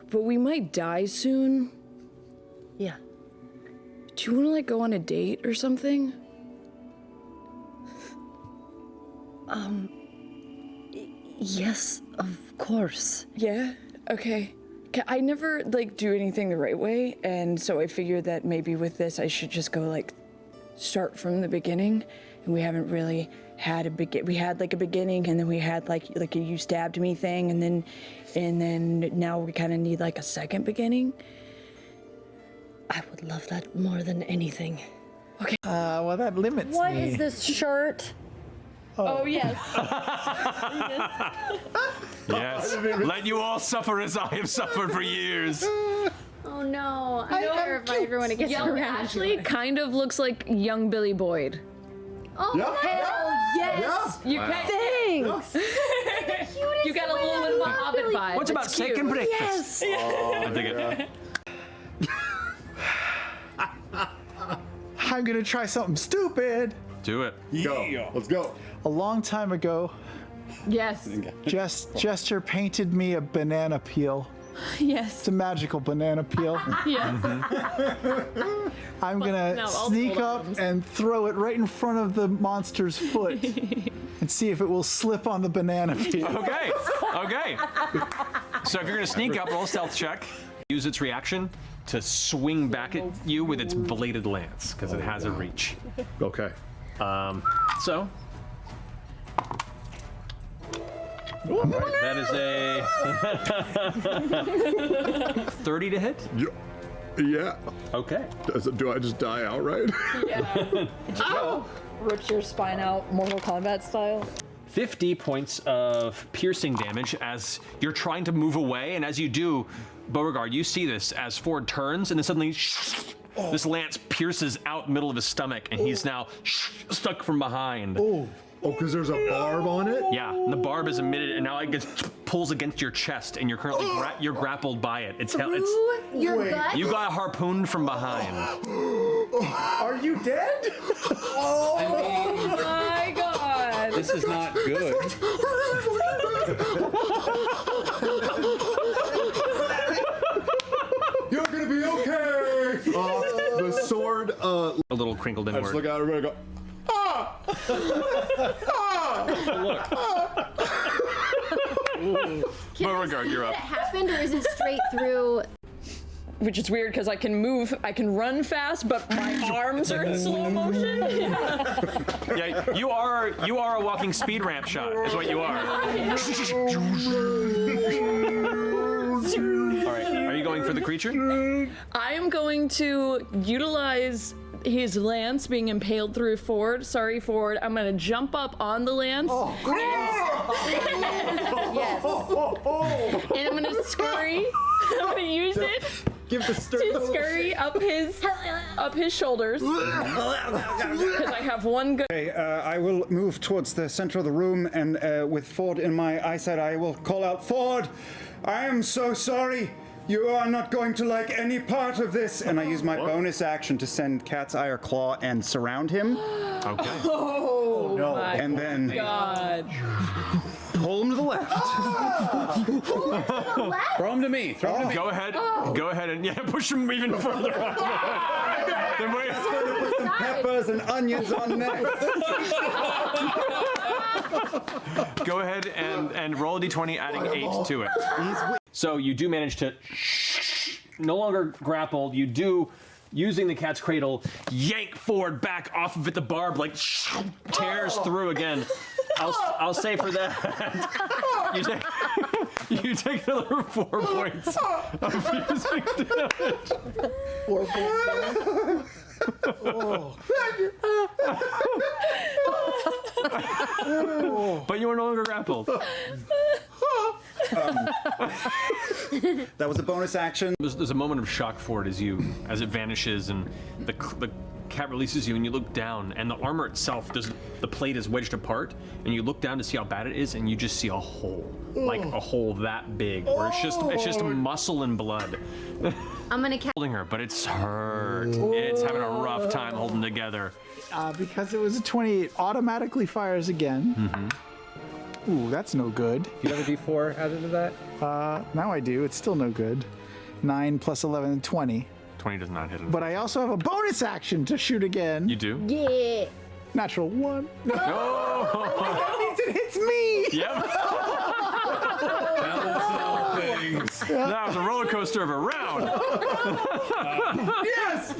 but we might die soon. Yeah. Do you want to like go on a date or something? Yes, of course. Yeah? Okay. I never like do anything the right way, and so I figured that maybe with this I should just go like start from the beginning, and we haven't really had we had like a beginning, and then we had like a you stabbed me thing, and then now we kind of need like a second beginning. I would love that more than anything. Okay. Well, that limits What me. is this shirt? Oh, yes. Yes. Let you all suffer as I have suffered for years. Oh no, I'm terrified for when it gets Young around. Ashley kind of looks like young Billy Boyd. Oh Yeah. hell yes! You Thanks. You got a little bit of a Hobbit vibe. What's about It's cute. second breakfast? Yes. I dig it. I'm gonna try something stupid. Do it. Go. Let's go. A long time ago, Yes. Jester painted me a banana peel. Yes. It's a magical banana peel. Yes. I'm gonna No, all sneak the up items. and throw it right in front of the monster's foot and see if it will slip on the banana peel. Okay. Okay. So if you're gonna sneak up, roll a stealth check. Use its reaction to swing back at you with its bladed lance because it has a reach. Okay. So. All right, that is a 30 to hit. Yeah. Okay. Do I just die outright? Yeah. Ow! Rips your spine out, Mortal Kombat style. 50 points of piercing damage as you're trying to move away, and as you do, Beauregard, you see this as Ford turns, and then suddenly this lance pierces out middle of his stomach, and he's now stuck from behind. Oh, because there's a barb on it? Yeah, and the barb is emitted, and now it pulls against your chest, and you're currently you're grappled by it. It's Your gut? you got harpooned from behind. Are you dead? Oh my god! This is not good. You're gonna be okay. The sword. A little crinkled I just inward. look out and go. Ah! Beauregard, you're up. That happened, or is it straight through? Which is weird because I can move, I can run fast, but my arms are in slow motion. Yeah, you are a walking speed ramp shot, is what you are. All right, are you going for the creature? I am going to utilize his lance being impaled through Ford. Sorry, Ford. I'm going to jump up on the lance. Yes. And I'm going to scurry. I'm going to use it Give the to scurry up his shoulders. Because I have one good. Okay, I will move towards the center of the room, and with Ford in my eyesight, I will call out, Ford, I am so sorry. You are not going to like any part of this. And I use my bonus action to send Cat's Eye or Claw and surround him. Okay. Oh, no. My and then God. pull him to the left. Throw him to me. Throw him to me. Go ahead. Go ahead and push him even further. Then wait. Put some peppers and onions on next. Go ahead and roll a d20, adding 8 to it. So you do manage to no longer grappled. You do, using the cat's cradle, yank Ford back off of it. The barb tears through again. I'll say for that you take another 4 points of piercing damage. 4 points. But you are no longer grappled. That was a bonus action. There's a moment of shock for it as it vanishes and the cat releases you and you look down and the armor itself the plate is wedged apart and you look down to see how bad it is and you just see a hole, like a hole that big where it's just muscle and blood. I'm gonna Holding her, but it's hurt. It's having a rough time holding together. Because it was a 28, automatically fires again. Mm-hmm. Ooh, that's no good. Do you have a D4 added to that? Now I do. It's still no good. 9 plus 11, 20. 20 does not hit him. But I also have a bonus action to shoot again. You do? Yeah. Natural 1. No! That means it hits me! Yep. That was a roller coaster of a round. Yes!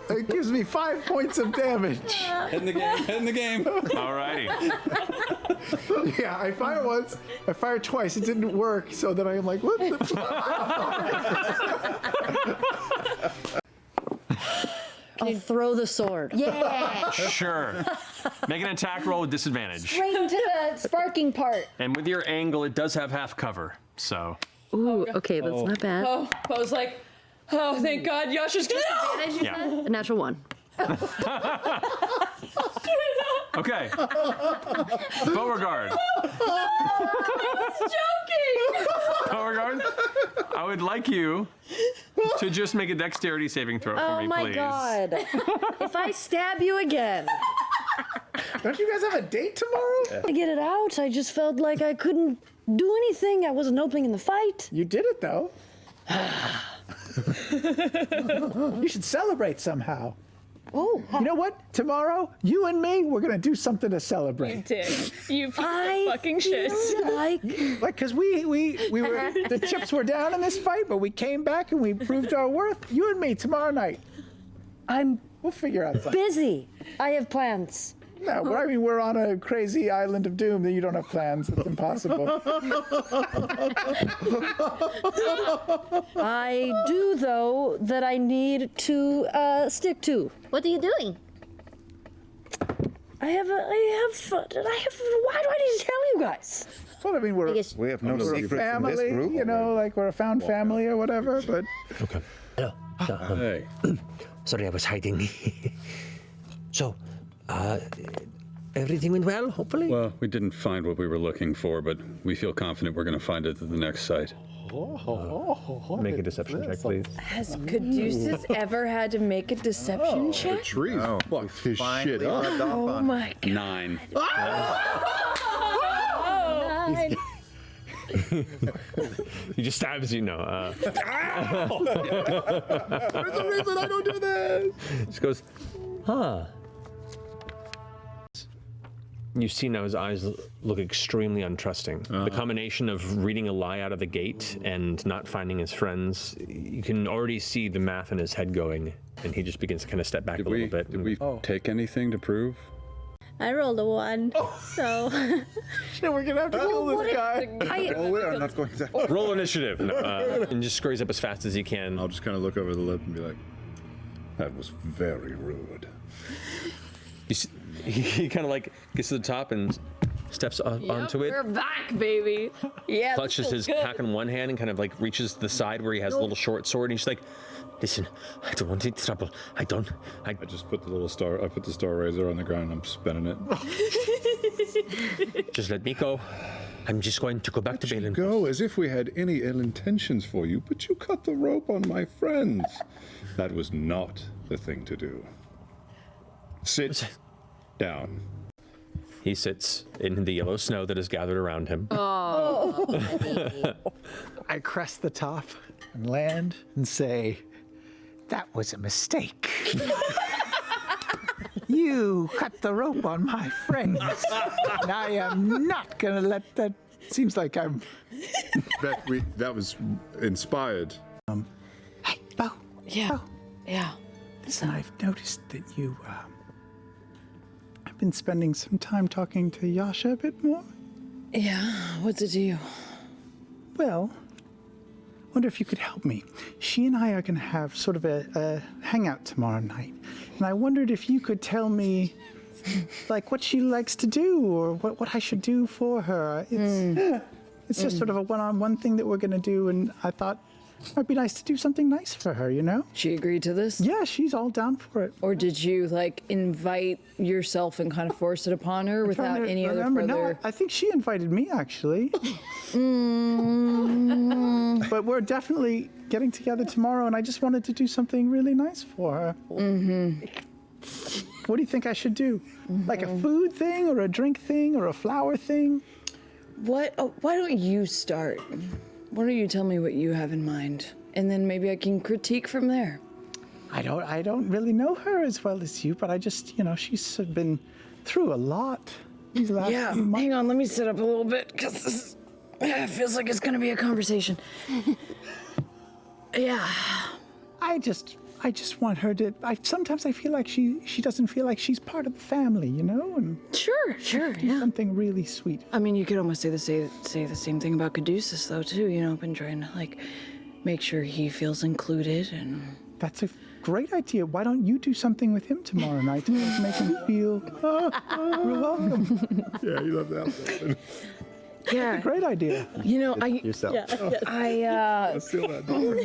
It gives me 5 points of damage. Head in the game. Head in the game. Alrighty. Yeah, I fire once. I fired twice. It didn't work. So then I'm like, what the? I'll throw the sword. Yeah. Sure. Make an attack roll with disadvantage. Straight into the sparking part. And with your angle, it does have half cover, so. Ooh, okay, that's not bad. Oh, I was like, oh, thank God, Yasha's gonna. Yeah. A natural 1. Okay. Beauregard. Joking. Beauregard, I would like you to just make a dexterity saving throw for me, Oh my please. god. If I stab you again. Don't you guys have a date tomorrow? To get it out, I just felt like I couldn't do anything. I wasn't opening in the fight. You did it though. You should celebrate somehow. Oh, you know what? Tomorrow, you and me, we're gonna do something to celebrate. You did. You fucking shit. Like, because we were the chips were down in this fight, but we came back and we proved our worth. You and me tomorrow night. We'll figure out something. Busy. I have plans. No, but I mean, we're on a crazy island of doom that you don't have plans. It's impossible. I do, though, that I need to stick to. What are you doing? Why do I need to tell you guys? Well, I mean, We have no we're a secrets in family, this group. you know, like we're a found family or whatever, but... Okay. Hello. Hey. Sorry, I was hiding. So, everything went well, hopefully? Well, we didn't find what we were looking for, but we feel confident we're going to find it at the next site. Make a deception check, please. Has Caduceus ever had to make a deception check? Tree. Oh, Fuck his shit up. Oh my God. 9. He just stabs you, no. There's a reason I don't do this. Just goes, huh. You see now his eyes look extremely untrusting. The combination of reading a lie out of the gate and not finding his friends, you can already see the math in his head going, and he just begins to kind of step back a little bit. Did we take anything to prove? I rolled a 1, so. Shit, we're gonna have to kill this guy. Oh, we are not going to. Roll initiative. No, and just scurries up as fast as he can. I'll just kind of look over the lip and be like, that was very rude. He kind of like gets to the top and steps onto it. We're back, baby. Yeah. Clutches his pack in one hand and kind of like reaches to the side where he has a little short sword, and he's like, listen, I don't want any trouble. I just put the little star, I put the star razor on the ground and I'm spinning it. Just let me go. I'm just going to go back to Balin. Go as if we had any ill intentions for you, but you cut the rope on my friends. That was not the thing to do. Sit down. He sits in the yellow snow that has gathered around him. Oh. I crest the top and land and say, that was a mistake. You cut the rope on my friends, and I am not gonna let that. Seems like I'm. That was inspired. Hey, Bo. Yeah. Bo. Yeah. Listen, I've noticed that you. I've been spending some time talking to Yasha a bit more. Yeah. What's it to you? Well, I wonder if you could help me. She and I are going to have sort of a hangout tomorrow night. And I wondered if you could tell me, like, what she likes to do or what I should do for her. It's just sort of a one-on-one thing that we're going to do. And I thought it might be nice to do something nice for her, you know? She agreed to this? Yeah, she's all down for it. Or did you, like, invite yourself and kind of force it upon her without any other further... No, I think she invited me, actually. But we're definitely getting together tomorrow, and I just wanted to do something really nice for her. Mm-hmm. What do you think I should do? Like a food thing, or a drink thing, or a flower thing? What? Oh, why don't you start? Why don't you tell me what you have in mind, and then maybe I can critique from there. I don't really know her as well as you, but I just, she's been through a lot these last few months. Hang on, let me sit up a little bit, because this feels like it's going to be a conversation. Yeah. I just want her to. Sometimes I feel like she doesn't feel like she's part of the family, And Sure, yeah. Something really sweet. I mean, you could almost say the same thing about Caduceus, though, too. Been trying to make sure he feels included, and that's a great idea. Why don't you do something with him tomorrow night to make him feel real welcome? Yeah, you love that. Yeah. Great idea. You know, Yourself. I'll steal that door.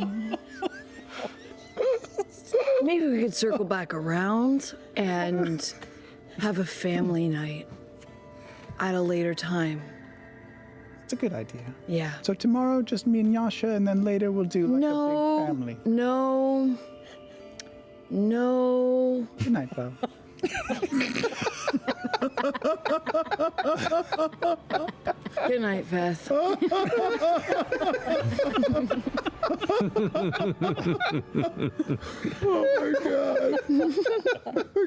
Maybe we could circle back around and have a family night at a later time. It's a good idea. Yeah. So tomorrow, just me and Yasha, and then later we'll do like a big family. No. Good night, Bo. Good night, Beth. Oh my god.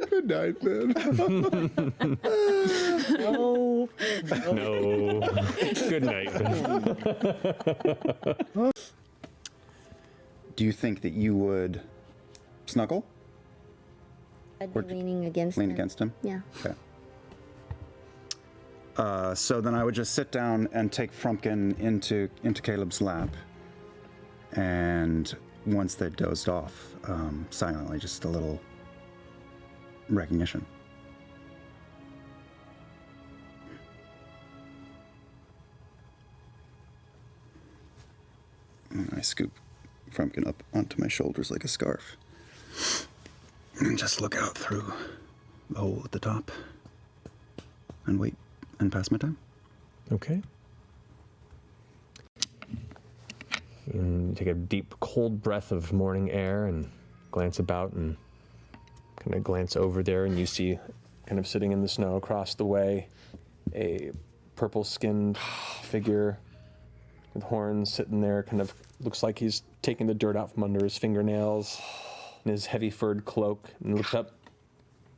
Good night, then. No. Good night. Do you think that you would snuggle? I'd be leaning against him. Lean against him? Yeah. Okay. So then I would just sit down and take Frumpkin into Caleb's lap. And once they've dozed off, silently, just a little recognition. And I scoop Frumpkin up onto my shoulders like a scarf. And just look out through the hole at the top. And wait and pass my time. Okay. And take a deep, cold breath of morning air and glance about and kind of glance over there, and you see, kind of sitting in the snow across the way, a purple-skinned figure with horns sitting there, kind of looks like he's taking the dirt out from under his fingernails in his heavy furred cloak, and looks up.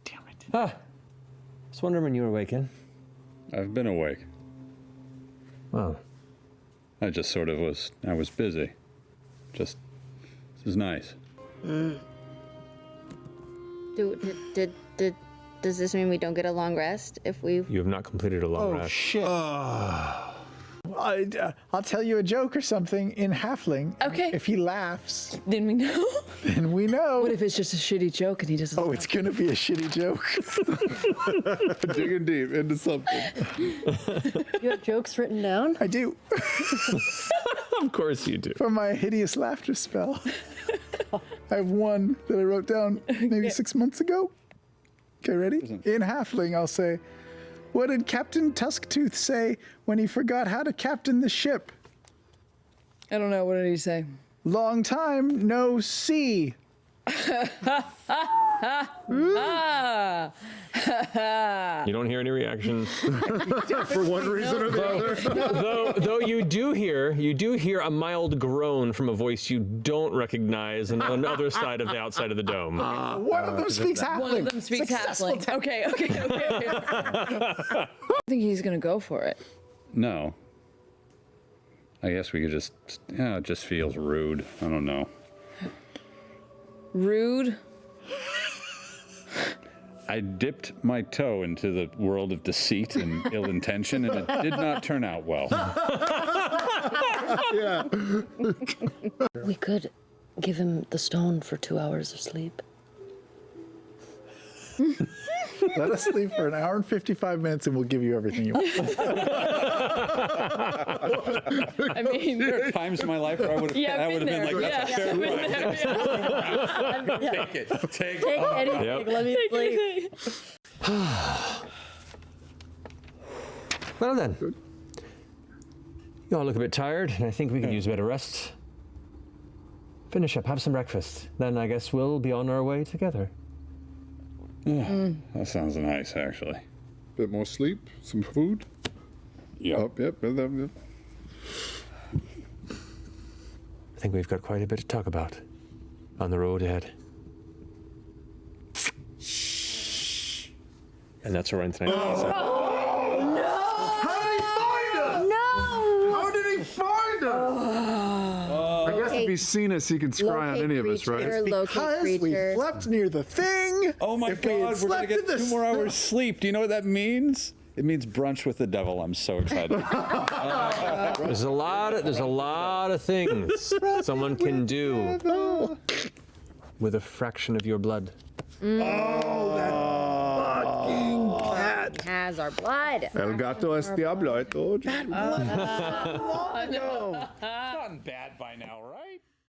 Damn it. Ah, just wondering when you were waking. I've been awake. Wow. I just sort of was, I was busy. This is nice. Does this mean we don't get a long rest if we? You have not completed a long rest. Shit. I'll tell you a joke or something in Halfling. Okay. If he laughs, then we know. Then we know. What if it's just a shitty joke and he doesn't? Oh, it's gonna be a shitty joke. Digging deep into something. You have jokes written down? I do. Of course you do. From my hideous laughter spell. I have one that I wrote down maybe 6 months ago. Okay, ready? In Halfling, I'll say, what did Captain Tusktooth say when he forgot how to captain the ship? I don't know. What did he say? Long time no see. You don't hear any reaction. For one reason or the other. Though you do hear a mild groan from a voice you don't recognize on the other side of the outside of the dome. One of them speaks Halfling. One of them speaks Halfling. Okay. I think he's gonna go for it. No. I guess we could just, it just feels rude. I don't know. Rude? I dipped my toe into the world of deceit and ill intention, and it did not turn out well. Yeah. We could give him the stone for 2 hours of sleep. Let us sleep for an hour and 55 minutes and we'll give you everything you want. I mean, There are times in my life where I would have been like, that's a fair price. Take it. Take anything. Yep. Let me sleep. Well then. You all look a bit tired, and I think we can use a bit of rest. Finish up, have some breakfast. Then I guess we'll be on our way together. Yeah, that sounds nice, actually. Bit more sleep, some food. Yep. Yep. I think we've got quite a bit to talk about on the road ahead. And that's our end tonight. How did he find us? I guess if he's seen us, he can scry on any of us, right? Because we slept near the thing. Oh my If we had God, we're gonna slept get in the 2 more hours sleep. Do you know what that means? It means brunch with the devil. I'm so excited. There's a lot of things someone can do with a fraction of your blood. Oh, that fucking cat. Has our blood. El gato es diablo, I told you. That was long ago. It's gotten bad by now,